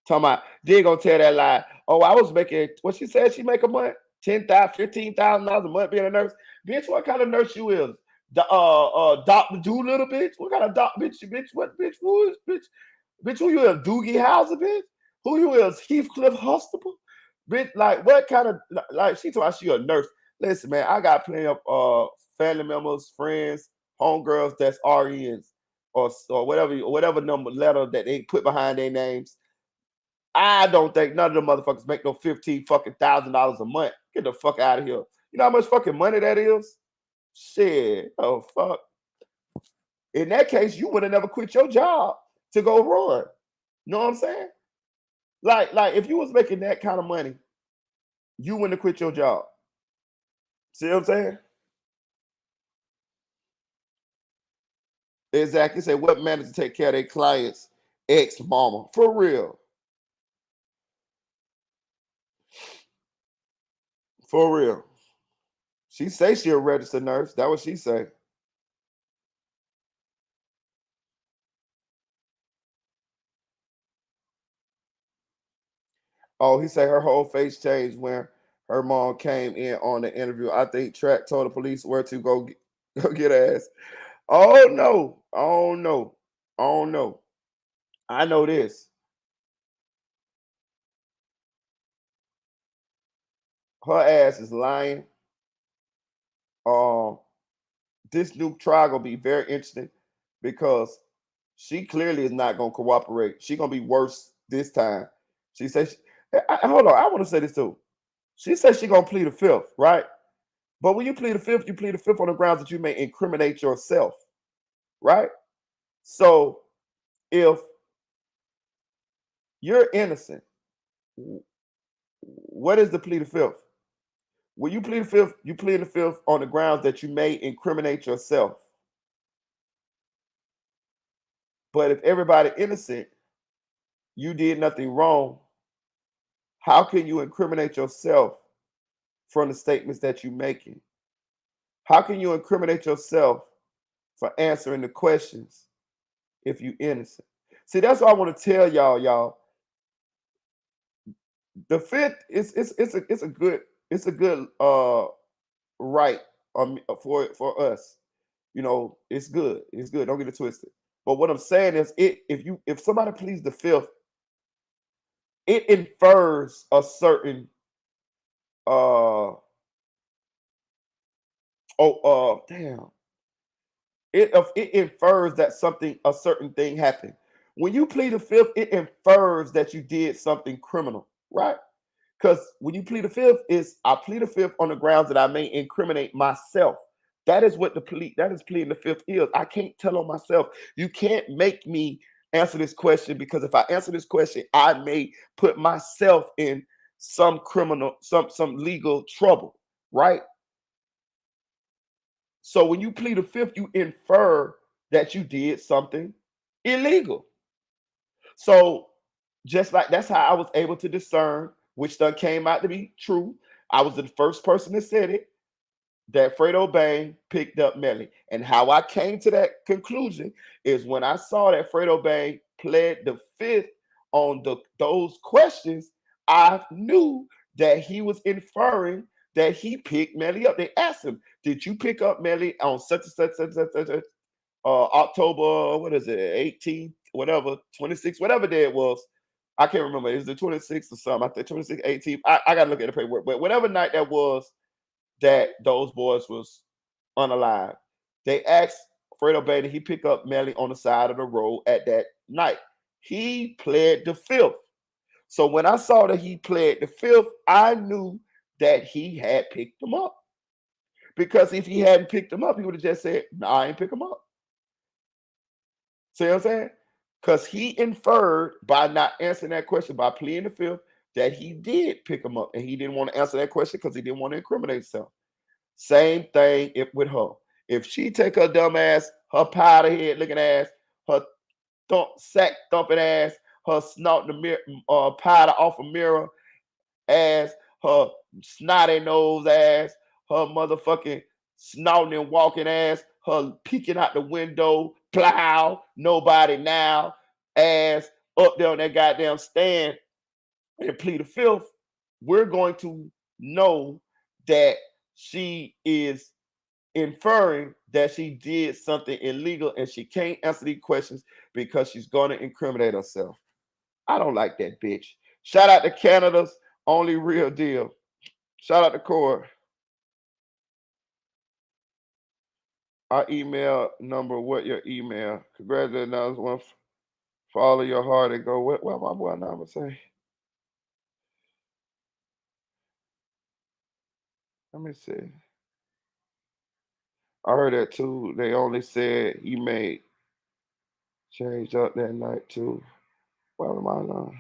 Talking about, they gonna tell that lie. Oh, I was making, what she said she make a month? $10,000, $15,000 a month being a nurse. Bitch, what kind of nurse you is? The Dr. Doolittle, bitch? What kind of doctor, bitch? Bitch, what bitch? Who is bitch? Bitch, who you is? Doogie Howser, bitch? Who you is? Heathcliff Huxtable? Bitch, like what kind of like she told she a nurse. Listen, man, I got plenty of family members, friends, homegirls that's RNs or whatever number letter that they put behind their names. I don't think none of them motherfuckers make no $15,000 a month. Get the fuck out of here. You know how much fucking money that is? Shit. Oh fuck. In that case, you would have never quit your job to go run. You know what I'm saying? Like if you was making that kind of money, you wouldn't have quit your job. See what I'm saying? Exactly. Say what managed to take care of their clients' ex-mama. For real. For real. She say she a registered nurse. That what she say. Oh, he said her whole face changed when her mom came in on the interview. I think Track told the police where to go go get ass. Oh no. Oh no. Oh no. I know this. Her ass is lying. Um, this new trial gonna be very interesting because she clearly is not gonna cooperate. She gonna be worse this time. She says, hold on. I want to say this too. She says she gonna plead the fifth, right? But when you plead the fifth, you plead the fifth on the grounds that you may incriminate yourself, right? So if you're innocent, what is the plea the fifth? When you plead the fifth, you plead the fifth on the grounds that you may incriminate yourself. But if everybody innocent, you did nothing wrong, how can you incriminate yourself from the statements that you're making? How can you incriminate yourself for answering the questions if you innocent? See, that's what I want to tell y'all. The fifth is it's a good right for us. You know, it's good. It's good. Don't get it twisted. But what I'm saying is, if somebody pleads the fifth, it infers a certain damn. It infers that a certain thing happened. When you plead the fifth, it infers that you did something criminal, right? Because when you plead the fifth, I plead the fifth on the grounds that I may incriminate myself. That is what that is pleading the fifth is. I can't tell on myself. You can't make me answer this question because if I answer this question, I may put myself in some criminal, some legal trouble, right? So when you plead the fifth, you infer that you did something illegal. So just like that's how I was able to discern which stuff came out to be true. I was the first person that said it, that Fredo Bang picked up Melly. And how I came to that conclusion is when I saw that Fredo Bang pled the fifth on those questions, I knew that he was inferring that he picked Melly up. They asked him, did you pick up Melly on such and such, October, what is it, 18th, whatever, 26th, whatever day it was. I can't remember. It was the 26th or something. I think 26th, 18th. I gotta look at the paperwork. But whatever night that was that those boys was unalive, they asked Fredo Bailey, he picked up Melly on the side of the road at that night. He pled the fifth. So when I saw that he pled the fifth, I knew that he had picked him up. Because if he hadn't picked him up, he would have just said, "No, I ain't pick him up." See what I'm saying? Because he inferred by not answering that question, by pleading the fifth, that he did pick him up, and he didn't want to answer that question because he didn't want to incriminate himself. Same thing with her. If she take her dumb ass, her powder head looking ass, her sack thumping ass, her snorting the powder off a mirror ass, her snotty nose ass, her motherfucking snouting and walking ass, her peeking out the window, plow, nobody now, ass up there on that goddamn stand and plead the fifth, we're going to know that she is inferring that she did something illegal and she can't answer these questions because she's going to incriminate herself. I don't like that bitch. Shout out to Canada's only real deal. Shout out to Core. Our email number, what your email? Congratulations, that was one. Follow your heart and go. What my boy number say? Let me see. I heard that too. They only said he made change up that night too. What am I on?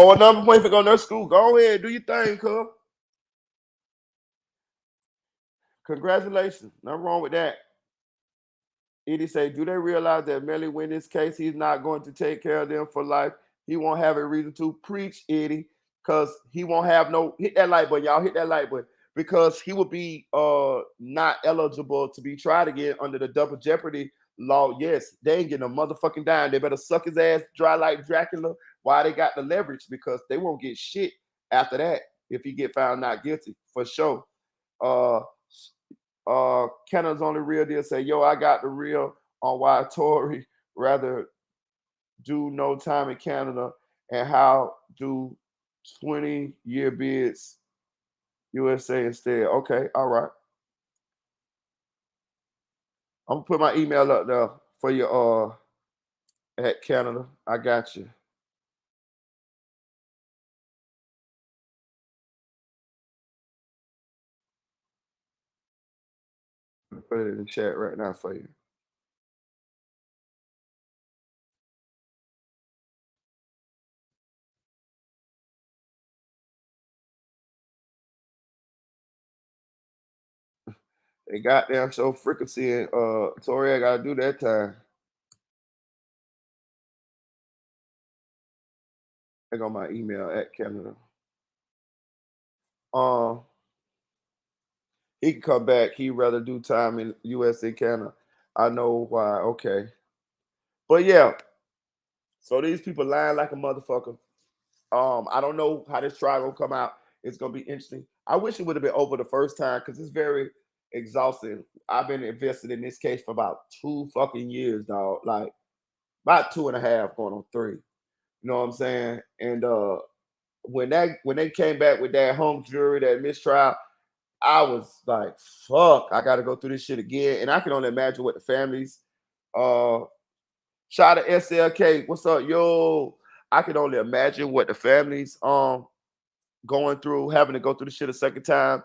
Oh, another point for going to school. Go ahead, do your thing, cuz. Congratulations. Nothing wrong with that. Edie say, do they realize that Melly win this case? He's not going to take care of them for life. He won't have a reason to preach, Eddie, because he won't have no hit that light button, y'all. Hit that light button. Because he would be not eligible to be tried again under the double jeopardy law. Yes, they ain't getting a motherfucking dime. They better suck his ass dry like Dracula while they got the leverage, because they won't get shit after that if he get found not guilty, for sure. Canada's only real deal say, yo, I got the real on why Tory rather do no time in Canada and how do 20-year bids USA instead. Okay, all right. I'm gonna put my email up there for you at Canada. I got you. Put it in the chat right now for you. They goddamn show frequency and Tory I gotta do that time. I got my email at Canada. He can come back. He'd rather do time in US and Canada. I know why. Okay. But yeah. So these people lying like a motherfucker. I don't know how this trial gonna come out. It's gonna be interesting. I wish it would have been over the first time because it's very exhausting. I've been invested in this case for about 2 fucking years, dog. Like about 2.5 going on 3. You know what I'm saying? And when they came back with that hung jury, that mistrial, I was like, fuck, I gotta go through this shit again. And I can only imagine what the families shout out to SLK. What's up, yo? I can only imagine what the families going through, having to go through the shit a second time.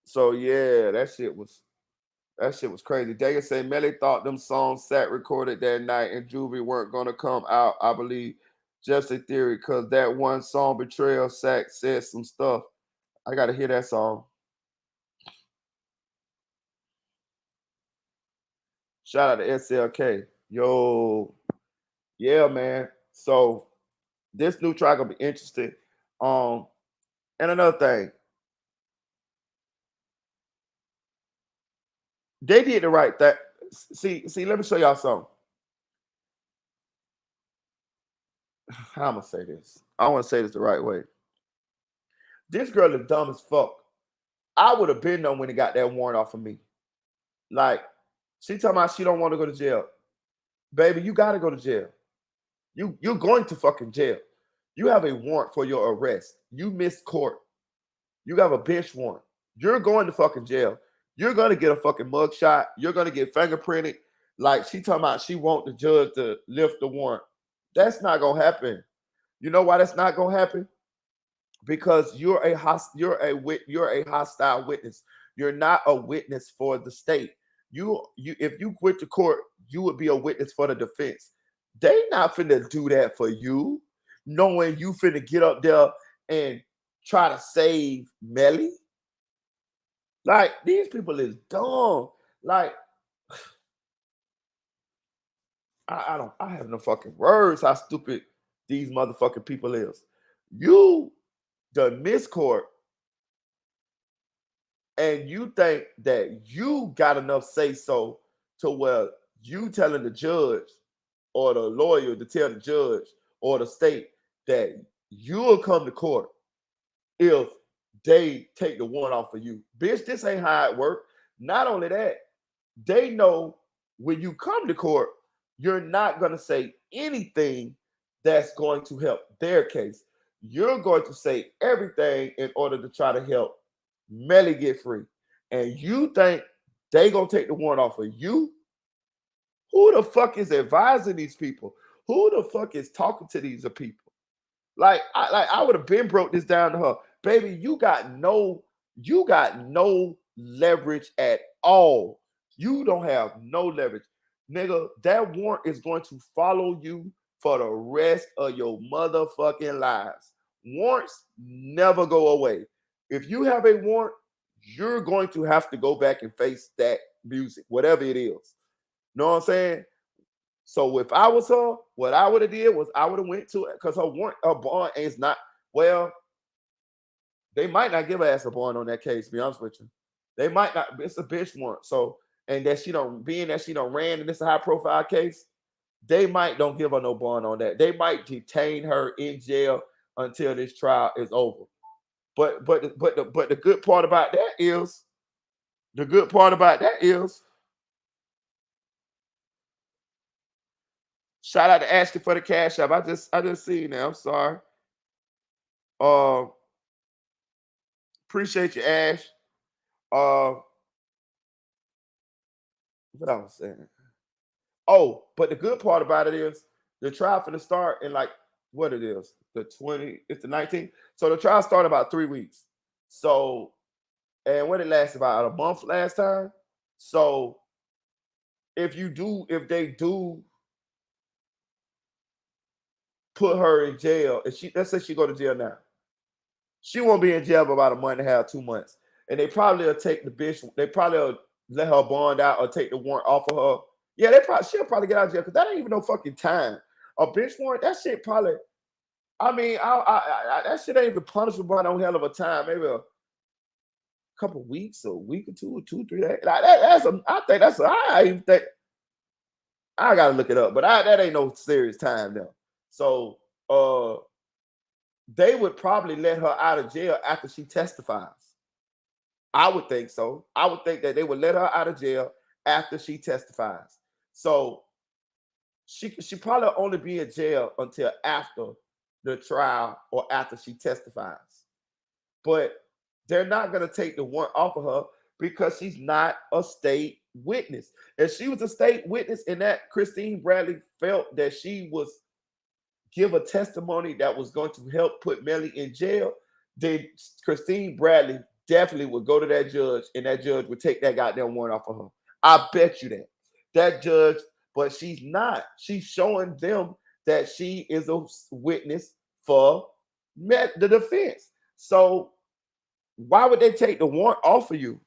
So yeah, that shit was crazy. Dagger say Melly thought them songs sat recorded that night and Juvie weren't gonna come out. I believe just a theory, because that one song Betrayal Sack said some stuff. I gotta hear that song. Shout out to SLK. Yo, yeah, man. So this new track will be interesting. And another thing, they did the right thing. See, let me show y'all something. How I'm gonna say this? I want to say this the right way. This girl is dumb as fuck. I would have been there when he got that warrant off of me. Like, she talking about she don't want to go to jail. Baby, you gotta go to jail. You're going to fucking jail. You have a warrant for your arrest. You missed court. You have a bench warrant. You're going to fucking jail. You're gonna get a fucking mugshot. You're gonna get fingerprinted. Like, she talking about she want the judge to lift the warrant. That's not gonna happen. You know why that's not gonna happen? Because you're a hostile witness. You're not a witness for the state. You if you quit the court, you would be a witness for the defense. They not finna do that for you, knowing you finna get up there and try to save Melly. Like, these people is dumb. Like, I have no fucking words how stupid these motherfucking people is. You done miss court and you think that you got enough say so to where you telling the judge or the lawyer to tell the judge or the state that you'll come to court if they take the warrant off of you. Bitch, this ain't how it works. Not only that, they know when you come to court, you're not going to say anything that's going to help their case. You're going to say everything in order to try to help Melly get free. And you think they going to take the warrant off of you? Who the fuck is advising these people? Who the fuck is talking to these people? I would have been broke this down to her. Baby, you got no leverage at all. You don't have no leverage. Nigga, that warrant is going to follow you for the rest of your motherfucking lives. Warrants never go away. If you have a warrant, you're going to have to go back and face that music, whatever it is. Know what I'm saying? So if I was her, what I would have did was I would have went to it because her bond is not, well, they might not give her ass a bond on that case, to be honest with you. They might not, it's a bitch warrant. So, and that she don't, being that she don't ran and it's a high profile case, they might don't give her no bond on that. They might detain her in jail until this trial is over. But the good part about that is, shout out to Ashley for the cash app. I just seen that. I'm sorry. Appreciate you, Ash. What I was saying. Oh, but the good part about it is the trial for the start in like what it is, it's the 19th. So the trial started about 3 weeks. So, and what it lasted about a month last time. So if they do put her in jail, let's say she go to jail now, she won't be in jail for about a month and a half, 2 months. And they probably will take the bitch, they probably will let her bond out or take the warrant off of her. Yeah, she'll probably get out of jail because that ain't even no fucking time. A bitch warrant, that shit probably, I mean, that shit ain't even punishable by no hell of a time. Maybe a couple weeks, a week or two, 3 days. I gotta look it up, but that ain't no serious time though. So they would probably let her out of jail after she testifies. I would think so. I would think that they would let her out of jail after she testifies. So she probably only be in jail until after the trial or after she testifies. But they're not going to take the warrant off of her because she's not a state witness. If she was a state witness and that Christine Bradley felt that she was give a testimony that was going to help put Melly in jail, then Christine Bradley definitely would go to that judge and that judge would take that goddamn warrant off of her. I bet you that. That judge, but she's not. She's showing them that she is a witness for the defense. So why would they take the warrant off of you?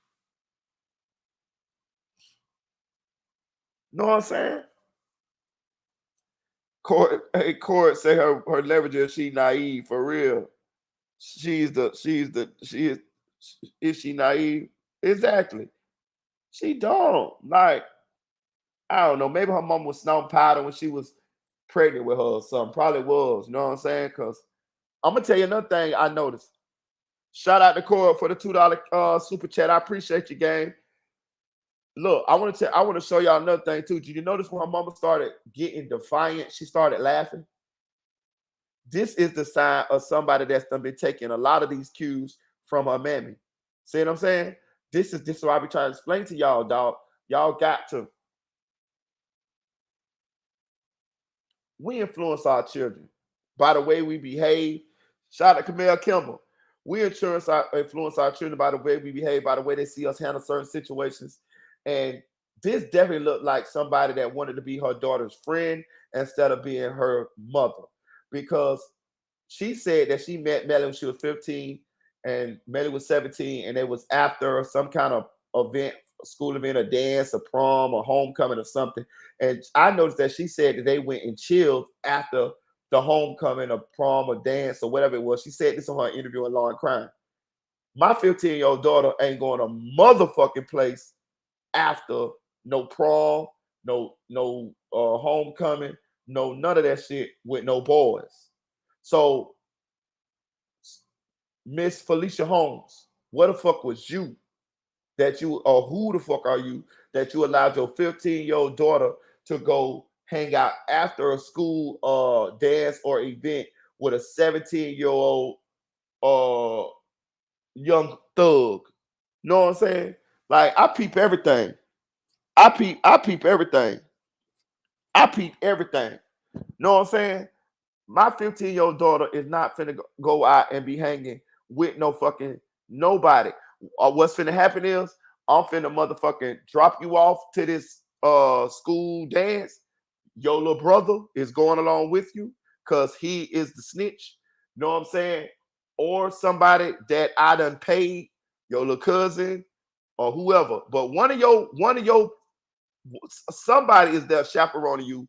Know what I'm saying? Court say her leverage is she naive for real. Is she naive? Exactly. She don't. Like, I don't know. Maybe her mom was snorting powder when she was pregnant with her or something. Probably was. You know what I'm saying? Because I'm going to tell you another thing I noticed. Shout out to Cora for the $2 super chat. I appreciate you, gang. Look, I want to show y'all another thing too. Did you notice when her mama started getting defiant, she started laughing? This is the sign of somebody that's done been taking a lot of these cues from her mammy. See what I'm saying? This is what I be trying to explain to y'all, dog. Y'all got to. We influence our children by the way we behave. Shout out to Camille Kimball. We influence our children by the way we behave, by the way they see us handle certain situations. And this definitely looked like somebody that wanted to be her daughter's friend instead of being her mother. Because she said that she met Melly when she was 15 and Melly was 17, and it was after some kind of event, a school event, a dance, a prom, a homecoming or something. And I noticed that she said that they went and chilled after the homecoming, a prom, a dance, or whatever it was. She said this on her interview in Law and Crime. My 15-year-old daughter ain't going to motherfucking place after no prom, no homecoming, no none of that shit with no boys. So, Miss Felicia Holmes, what the fuck was you that you, or who the fuck are you that you allowed your 15-year-old daughter to go hang out after a school dance or event with a 17-year-old young thug? Know what I'm saying? Like, I peep everything. I peep everything. I peep everything. Know what I'm saying? My 15-year-old daughter is not finna go out and be hanging with no fucking nobody. What's finna happen is I'm finna motherfucking drop you off to this school dance. Your little brother is going along with you because he is the snitch. Know what I'm saying? Or somebody that I done paid, your little cousin or whoever. But one of your somebody is there chaperoning you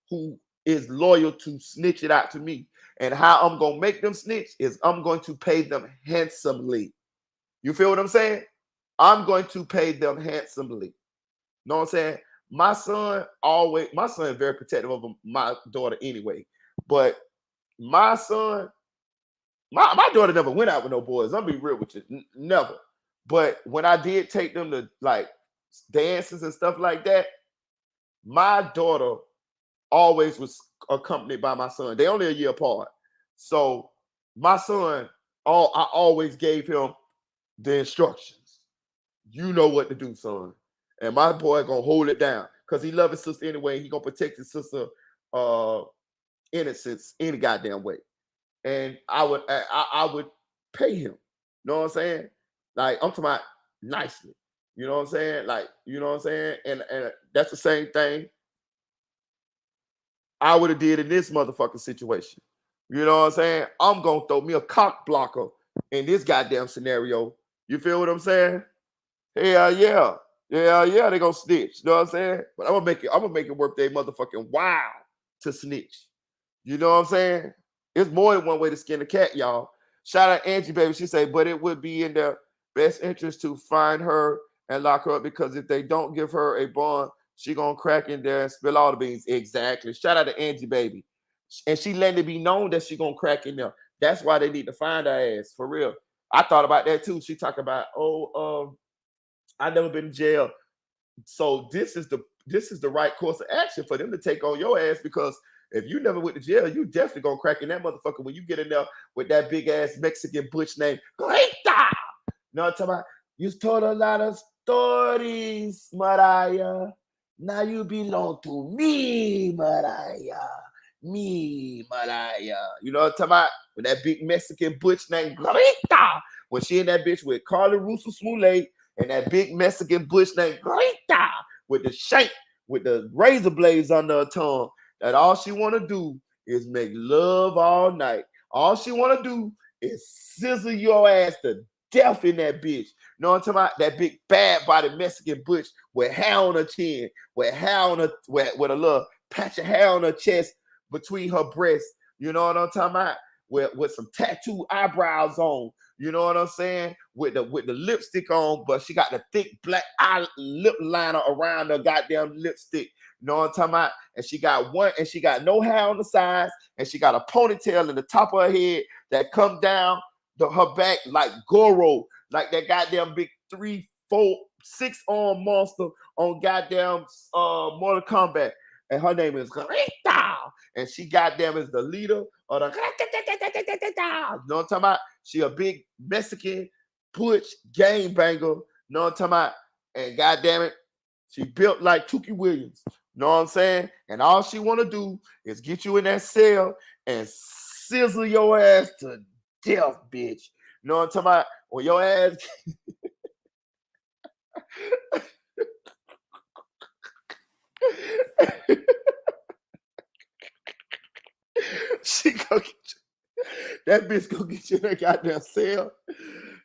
who is loyal to snitch it out to me. And how I'm going to make them snitch is I'm going to pay them handsomely. You feel what I'm saying? I'm going to pay them handsomely. Know what I'm saying? My son is very protective of my daughter anyway. But my son, my daughter never went out with no boys. I'm be real with you. Never. But when I did take them to like dances and stuff like that, my daughter always was accompanied by my son. They only a year apart. So my son, I always gave him the instructions. You know what to do, son. And my boy gonna hold it down because he loves his sister anyway. He gonna protect his sister innocence any goddamn way. And I would pay him. You know what I'm saying? Like, I'm talking about nicely. You know what I'm saying? Like, you know what I'm saying? And that's the same thing I would have did in this motherfucking situation. You know what I'm saying? I'm gonna throw me a cock blocker in this goddamn scenario. You feel what I'm saying? Hell yeah. Yeah, they gonna snitch. You know what I'm saying? But I'm gonna make it worth their motherfucking while to snitch. You know what I'm saying? It's more than one way to skin a cat, y'all. Shout out Angie, baby. She say, but it would be in their best interest to find her and lock her up because if they don't give her a bond, she gonna crack in there and spill all the beans. Exactly. Shout out to Angie, baby. And she letting it be known that she gonna crack in there. That's why they need to find her ass, for real. I thought about that too. She talked about, I never been in jail. So this is the right course of action for them to take on your ass, because if you never went to jail, you definitely gonna crack in that motherfucker when you get in there with that big ass Mexican butch named Greta. You know what I'm talking about? You told a lot of stories, Mariah. Now you belong to me, Mariah. Me, Mariah. You know what I'm talking about? With that big Mexican butch named Greta. When she in that bitch with Carly Russo Smollett and that big Mexican butch named Greta with the shank, with the razor blades under her tongue, that all she want to do is make love all night. All she want to do is scissor your ass to death in that bitch. You know what I'm talking about? That big bad body Mexican butch with hair on her chin, with hair on her, with a little patch of hair on her chest between her breasts. You know what I'm talking about? With some tattoo eyebrows on. You know what I'm saying? With the lipstick on, but she got the thick black eye lip liner around her goddamn lipstick. You know what I'm talking about? And she got no hair on the sides, and she got a ponytail in the top of her head that come down her back like Goro, like that goddamn big 3, 4, 6 arm monster on goddamn Mortal Kombat. And her name is Rita. And she goddamn is the leader of the you know what I'm talking about? She a big Mexican butch gang banger. You know what I'm talking about? And goddamn it, she built like Tookie Williams. You know what I'm saying? And all she want to do is get you in that cell and sizzle your ass to death, bitch. You know what I'm talking about? When your ass she go get you. That bitch go get you in that goddamn cell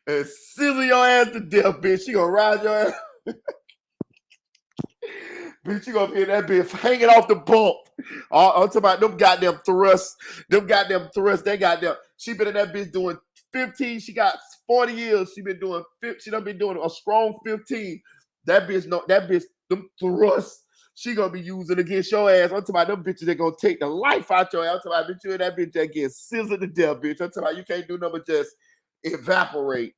and sizzle your ass to death, bitch. She gonna ride your ass. Bitch, you gonna hear that bitch hanging off the bump. I'm talking about them goddamn thrusts. Them goddamn thrusts. They goddamn. She been in that bitch doing 15. She got 40 years. She done been doing a strong 15. That bitch, no, that bitch, them thrusts. She gonna be using against your ass. I'm talking about them bitches that gonna take the life out your ass. I'm talking about bitch, you and that bitch that gets sizzled to death, bitch. I'm talking about you can't do nothing but just evaporate.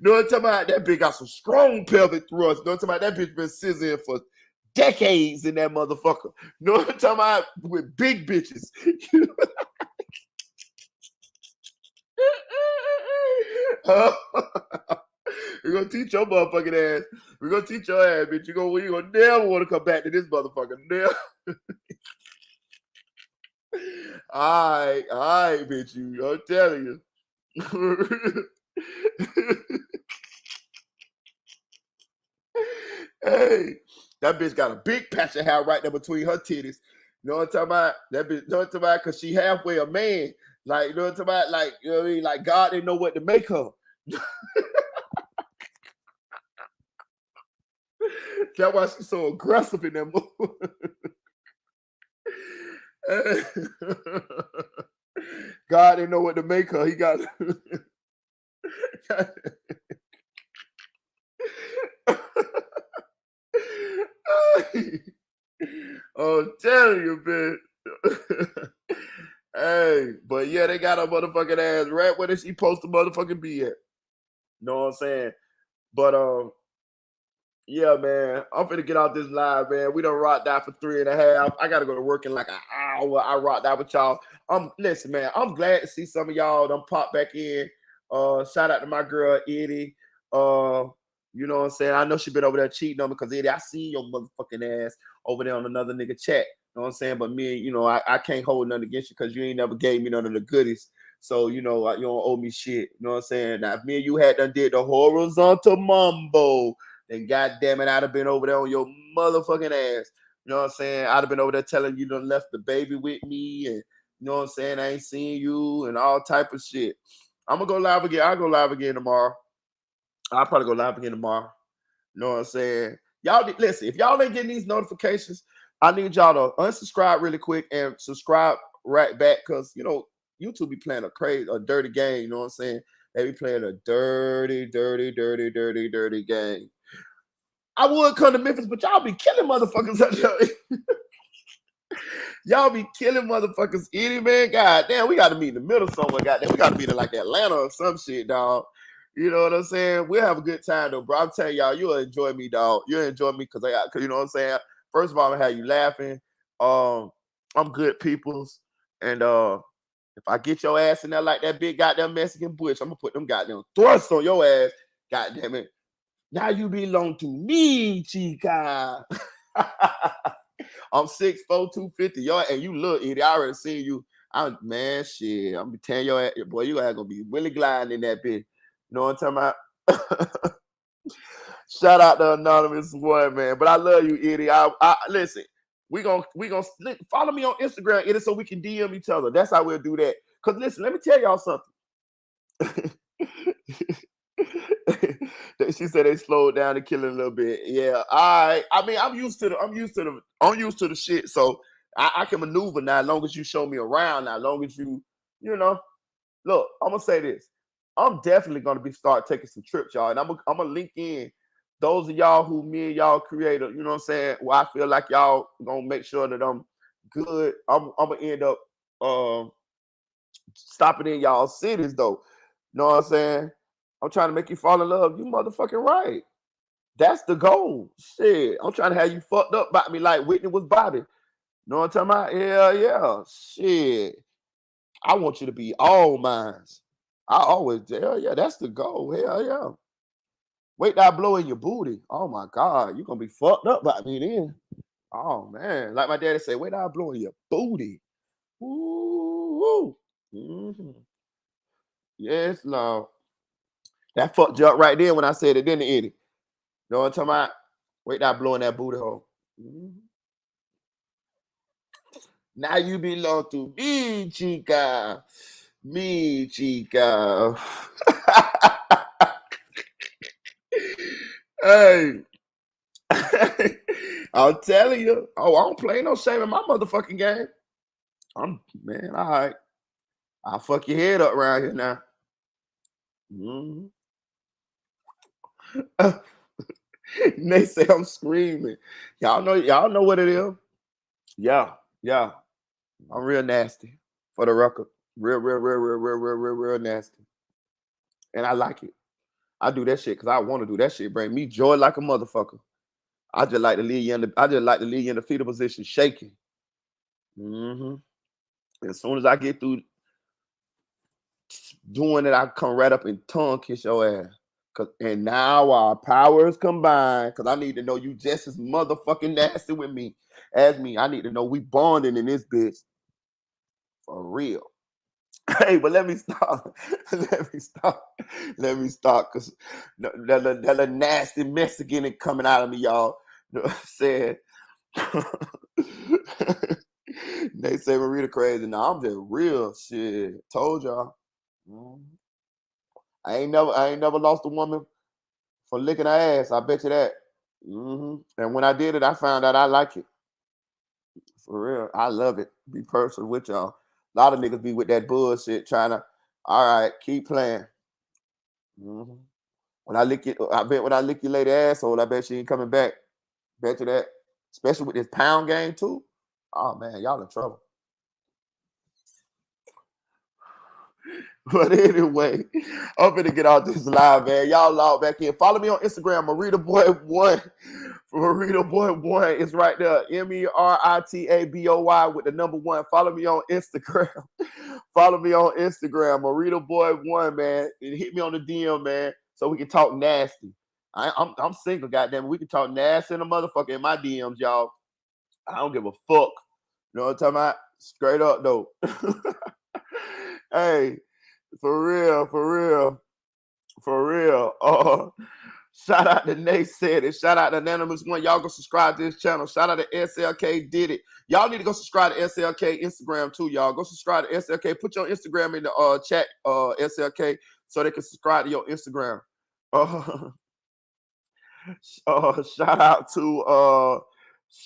No, I'm talking about that bitch got some strong pelvic thrust. No, I'm talking about that bitch been sizzling for decades in that motherfucker. No, I'm talking about with big bitches. We're gonna teach your motherfucking ass. We're gonna teach your ass, bitch. You gonna never want to come back to this motherfucker. Never. All right, bitch. I'm telling you. Hey, that bitch got a big patch of hair right there between her titties. You know what I'm talking about? That bitch, you know what I'm talking about? Because she halfway a man. Like, you know what I'm talking about? Like, you know what I mean? Like, God didn't know what to make her. That's why she's so aggressive in that movie. God didn't know what to make her. He got. I'm telling you, man. Hey, but yeah, they got a motherfucking ass right where she supposed to motherfucking be at. Know what I'm saying? But yeah, man, I'm finna get out this live, man. We done rocked out for 3.5. I gotta go to work in like an hour. I rocked out with y'all. Listen, man, I'm glad to see some of y'all done pop back in. Shout out to my girl Eddie. You know what I'm saying? I know she been over there cheating on me because Eddie, I seen your motherfucking ass over there on another nigga chat. You know what I'm saying? But me, you know, I can't hold nothing against you because you ain't never gave me none of the goodies. So, you know, you don't owe me shit. You know what I'm saying? Now, if me and you had done did the horizontal mambo, then goddamn it, I'd have been over there on your motherfucking ass. You know what I'm saying? I'd have been over there telling you done left the baby with me, and you know what I'm saying? I ain't seen you and all type of shit. I'm gonna go live again. I'll go live again tomorrow. I'll probably go live again tomorrow. You know what I'm saying? Y'all listen, if y'all ain't getting these notifications, I need y'all to unsubscribe really quick and subscribe right back because you know YouTube be playing a dirty game, you know what I'm saying? They be playing a dirty game. I would come to Memphis, but y'all be killing motherfuckers out there. Y'all be killing motherfuckers any man. God damn, we gotta meet in the middle somewhere. Goddamn, we gotta meet in like Atlanta or some shit, dog. You know what I'm saying? We'll have a good time though, bro. I'm telling y'all, you'll enjoy me, dog. You'll enjoy me because you know what I'm saying? First of all, I'm gonna have you laughing. I'm good peoples. And if I get your ass in there like that big goddamn Mexican butch, I'm gonna put them goddamn thrusts on your ass. God damn it. Now you belong to me, chica. I'm 6'4", 250. And you look, Eddie. I already seen you. Man, shit. I'm telling your ass, boy, you ain't gonna be really gliding in that bitch. You know what I'm talking about? Shout out to Anonymous one, man. But I love you, Eddie. I listen. We gonna follow me on Instagram, Eddie, so we can DM each other. That's how we'll do that. Cause listen, let me tell y'all something. She said they slowed down the killing a little bit. Yeah, I mean, I'm used to the shit. So I can maneuver now, as long as you show me around. Now, as long as you know. Look, I'm gonna say this. I'm definitely gonna start taking some trips, y'all, and I'm gonna link in those of y'all who me and y'all created. You know what I'm saying? Well, I feel like y'all gonna make sure that I'm good. I'm gonna end up stop it in y'all cities though. Know what I'm saying? I'm trying to make you fall in love. You motherfucking right. That's the goal. Shit. I'm trying to have you fucked up by me like Whitney was Bobby. Know what I'm talking about? Hell yeah. Shit. I want you to be all mines. I always, hell yeah, that's the goal. Hell yeah. Wait till I blow in your booty. Oh my God. You're gonna be fucked up by me then. Oh man. Like my daddy said, wait till I blow in your booty. Ooh. Mm-hmm. Yes, Lord. That fucked you up right there when I said it, didn't it, Eddie? Know what I'm talking about? Wait till I blow in that booty hole. Mm-hmm. Now you belong to me, chica. Me, chica. Hey. I'm telling you. Oh, I don't play no shame in my motherfucking game. Man, all right. I'll fuck your head up around here now. Mm-hmm. They say I'm screaming. Y'all know what it is. Yeah. I'm real nasty for the record. Real nasty. And I like it. I do that shit because I want to do that shit. Bring me joy like a motherfucker. I just like to leave you in the fetal position, shaking. Mm-hmm. As soon as I get through doing it, I come right up and tongue kiss your ass. And now our powers combined, because I need to know you just as motherfucking nasty with me as me. I need to know we bonding in this bitch. For real. Hey, but let me stop. Let me stop. Because that nasty Mexican is coming out of me, y'all. You know what I'm saying? They say Marita crazy. Now I'm just real shit. Told y'all. I ain't never lost a woman for licking her ass. I bet you that. And when I did it, I found out I like it. For real. I love it. Be personal with y'all. A lot of niggas be with that bullshit trying to, all right, keep playing. When I lick your lady asshole, I bet she ain't coming back. Bet you that. Especially with this pound game too. Oh man, y'all in trouble. But anyway, I'm gonna get out this live, man. Y'all log back in. Follow me on Instagram, MaritaBoy1. MaritaBoy1 is right there. MERITABOY with the number 1. Follow me on Instagram. MaritaBoy1, man. And hit me on the DM, man, so we can talk nasty. I'm single, goddamn. We can talk nasty in a motherfucker in my DMs, y'all. I don't give a fuck. You know what I'm talking about? Straight up, though. Hey. For real. Shout out to Nate said it. Shout out to Anonymous One. Y'all go subscribe to this channel. Shout out to SLK did it. Y'all need to go subscribe to SLK Instagram too, y'all. Go subscribe to SLK. Put your Instagram in the chat, SLK, so they can subscribe to your Instagram. Shout out to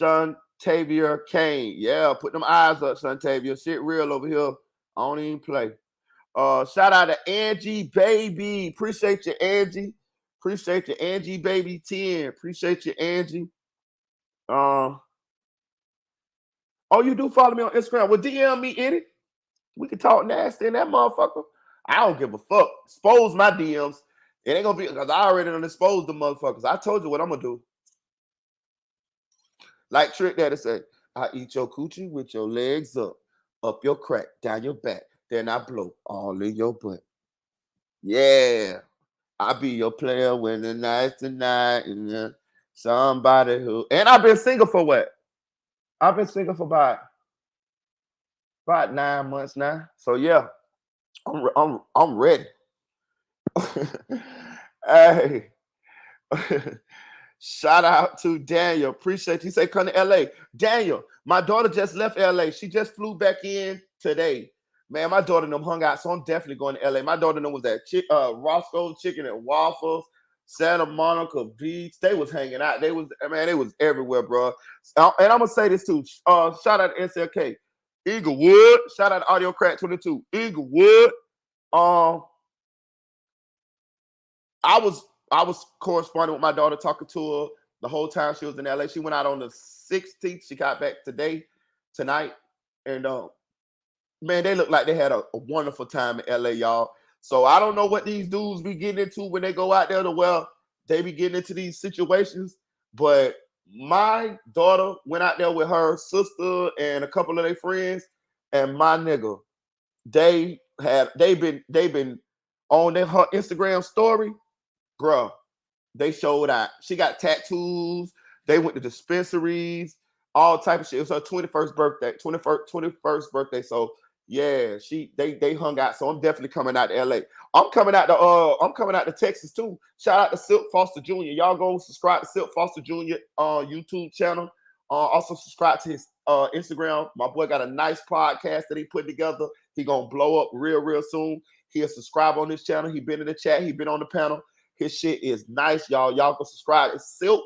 Shantavia Kane. Yeah, put them eyes up, Shantavia. Shit real over here. I don't even play. Shout out to Angie Baby. Appreciate you, Angie. Appreciate you, Angie Baby 10. Appreciate you, Angie. Oh, you do follow me on Instagram? Well, DM me in it. We can talk nasty in that motherfucker. I don't give a fuck. Expose my DMs. It ain't gonna be because I already done exposed the motherfuckers. I told you what I'm gonna do. Like Trick Daddy said, I eat your coochie with your legs up your crack, down your back. Then I blow all in your butt. Yeah. I be your player when the night's tonight, and somebody who. And I've been single for what? I've been single for about 9 months now. So yeah, I'm ready. Hey, shout out to Daniel. Appreciate you. Say come to LA. Daniel, my daughter just left LA. She just flew back in today. Man, my daughter and them hung out, so I'm definitely going to LA. My daughter and them was at Roscoe's Chicken and Waffles, Santa Monica Beach. They was hanging out. They was everywhere, bro. And I'm gonna say this too. Shout out to SLK, Eaglewood. Shout out to Audio Crack 22, Eaglewood. I was corresponding with my daughter, talking to her the whole time she was in LA. She went out on the 16th. She got back tonight, and man, they look like they had a wonderful time in LA, y'all. So I don't know what these dudes be getting into when they go out there to they be getting into these situations. But my daughter went out there with her sister and a couple of their friends, and my nigga, they've been on her Instagram story, bruh. They showed out. She got tattoos. They went to dispensaries, all type of shit. It was her 21st birthday, 21st birthday. So yeah, they hung out. So I'm definitely coming out to LA. I'm coming out to Texas too. Shout out to Silk Foster Jr. Y'all go subscribe to Silk Foster Jr. YouTube channel. Also subscribe to his Instagram. My boy got a nice podcast that he put together. He gonna blow up real soon. He'll subscribe on this channel. He been in the chat. He been on the panel. His shit is nice, y'all. Y'all go subscribe. It's Silk,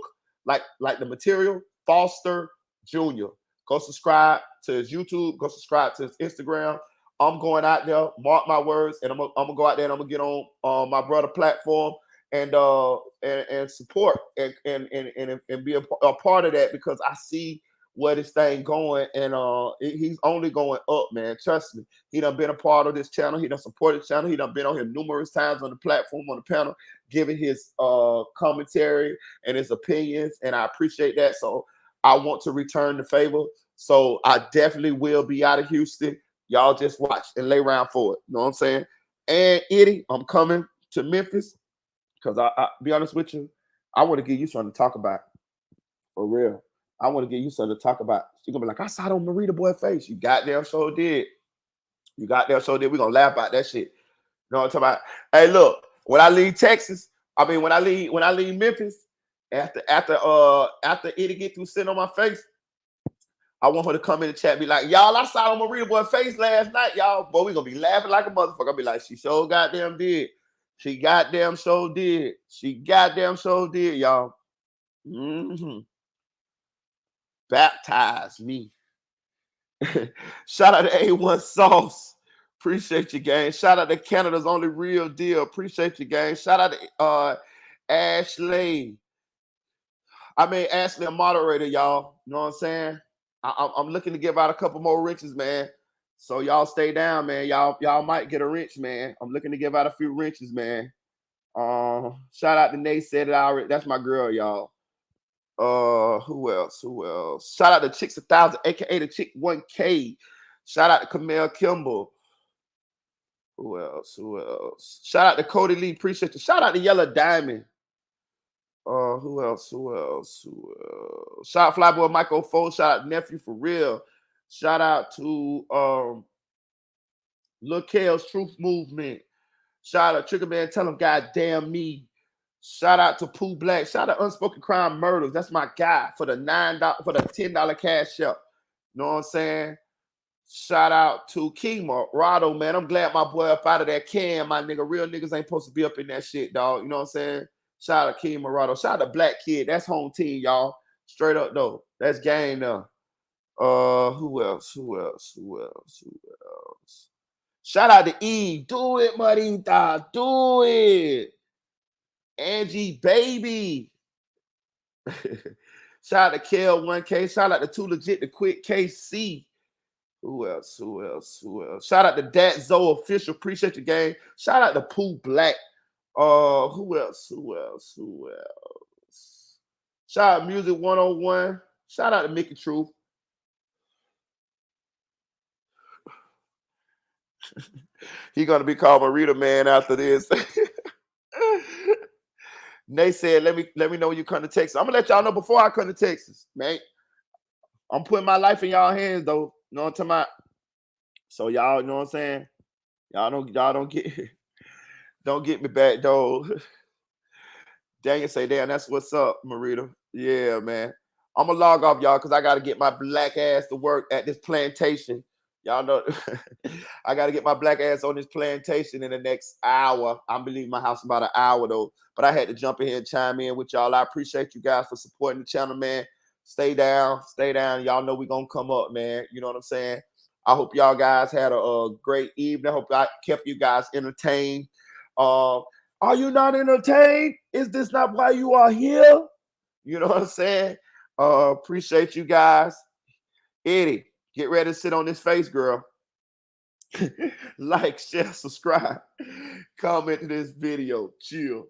like the material, Foster Jr. Go subscribe to his YouTube. Go subscribe to his Instagram. I'm going out there, mark my words, and I'm gonna go out there and I'm gonna get on my brother platform and support and be a part of that, because I see where this thing going, and he's only going up, man. Trust me. He done been a part of this channel. He done supported the channel. He done been on here numerous times on the platform, on the panel, giving his commentary and his opinions, and I appreciate that. So I want to return the favor. So I definitely will be out of Houston. Y'all just watch and lay around for it. You know what I'm saying? And Eddie, I'm coming to Memphis, because I be honest with you, I want to give you something to talk about. For real. I want to give you something to talk about. You're going to be like, I saw it on Marita Boy face. You goddamn sure did. You goddamn sure did. We're going to laugh about that shit. You know what I'm talking about? Hey, look, when I leave Texas, when I leave Memphis, after Eddie get through sitting on my face, I want her to come in the chat and be like, y'all, I saw it on Marita Boy face last night, y'all. Boy, we going to be laughing like a motherfucker. I'll be like, she sure goddamn did. She goddamn sure did. She goddamn sure did, y'all. Mm-hmm. Baptize me. Shout out to A1 Sauce. Appreciate you, gang. Shout out to Canada's only real deal. Appreciate you, gang. Shout out to Ashley. Ashley, a moderator, y'all. You know what I'm saying? I'm looking to give out a couple more wrenches, man. So y'all stay down, man. Y'all might get a wrench, man. I'm looking to give out a few wrenches, man. Shout out to Nate said it already. That's my girl, y'all. Who else? Shout out to Chicks 1000, aka the Chick 1K. Shout out to Camille Kimball. Who else? Shout out to Cody Lee. Appreciate you. Shout out to Yellow Diamond. Who else? Shout out Flyboy Michael Foe. Shout out Nephew for real. Shout out to Lil Kale's Truth Movement. Shout out Trigger Man. Tell him goddamn me. Shout out to Pooh Black. Shout out Unspoken Crime Murders. That's my guy for the $10 cash up. You know what I'm saying? Shout out to King Morado, man. I'm glad my boy up out of that can, my nigga. Real niggas ain't supposed to be up in that shit, dog. You know what I'm saying? Shout out to King Morado. Shout out to Black Kid. That's home team, y'all. Straight up though. That's game now. Who else? Shout out to Eve. Do it, Marita. Do it. Angie Baby. Shout out to Kel 1K. Shout out to Too Legit to Quick KC. Who else? Shout out to Dat Zoe Official. Appreciate your game. Shout out to Pooh Black. Who else? Shout out Music 101. Shout out to Mickey Truth. He gonna be called Marita Man after this. They said, let me know when you come to Texas. I'm gonna let y'all know before I come to Texas, man. I'm putting my life in y'all hands, though. You know what I'm talking about? So y'all, you know what I'm saying? Y'all don't get me back, though. Dang it, say, damn, that's what's up, Marita. Yeah, man. I'm gonna log off, y'all, because I gotta get my black ass to work at this plantation. Y'all know I gotta get my black ass on this plantation in the next hour. I'm leaving my house about an hour though. But I had to jump in here and chime in with y'all. I appreciate you guys for supporting the channel, man. Stay down. Y'all know we're gonna come up, man. You know what I'm saying? I hope y'all guys had a great evening. I hope I kept you guys entertained. Are you not entertained? Is this not why you are here? You know what I'm saying? Appreciate you guys. Eddie, get ready to sit on this face, girl. Like, share, subscribe, comment this video. Chill.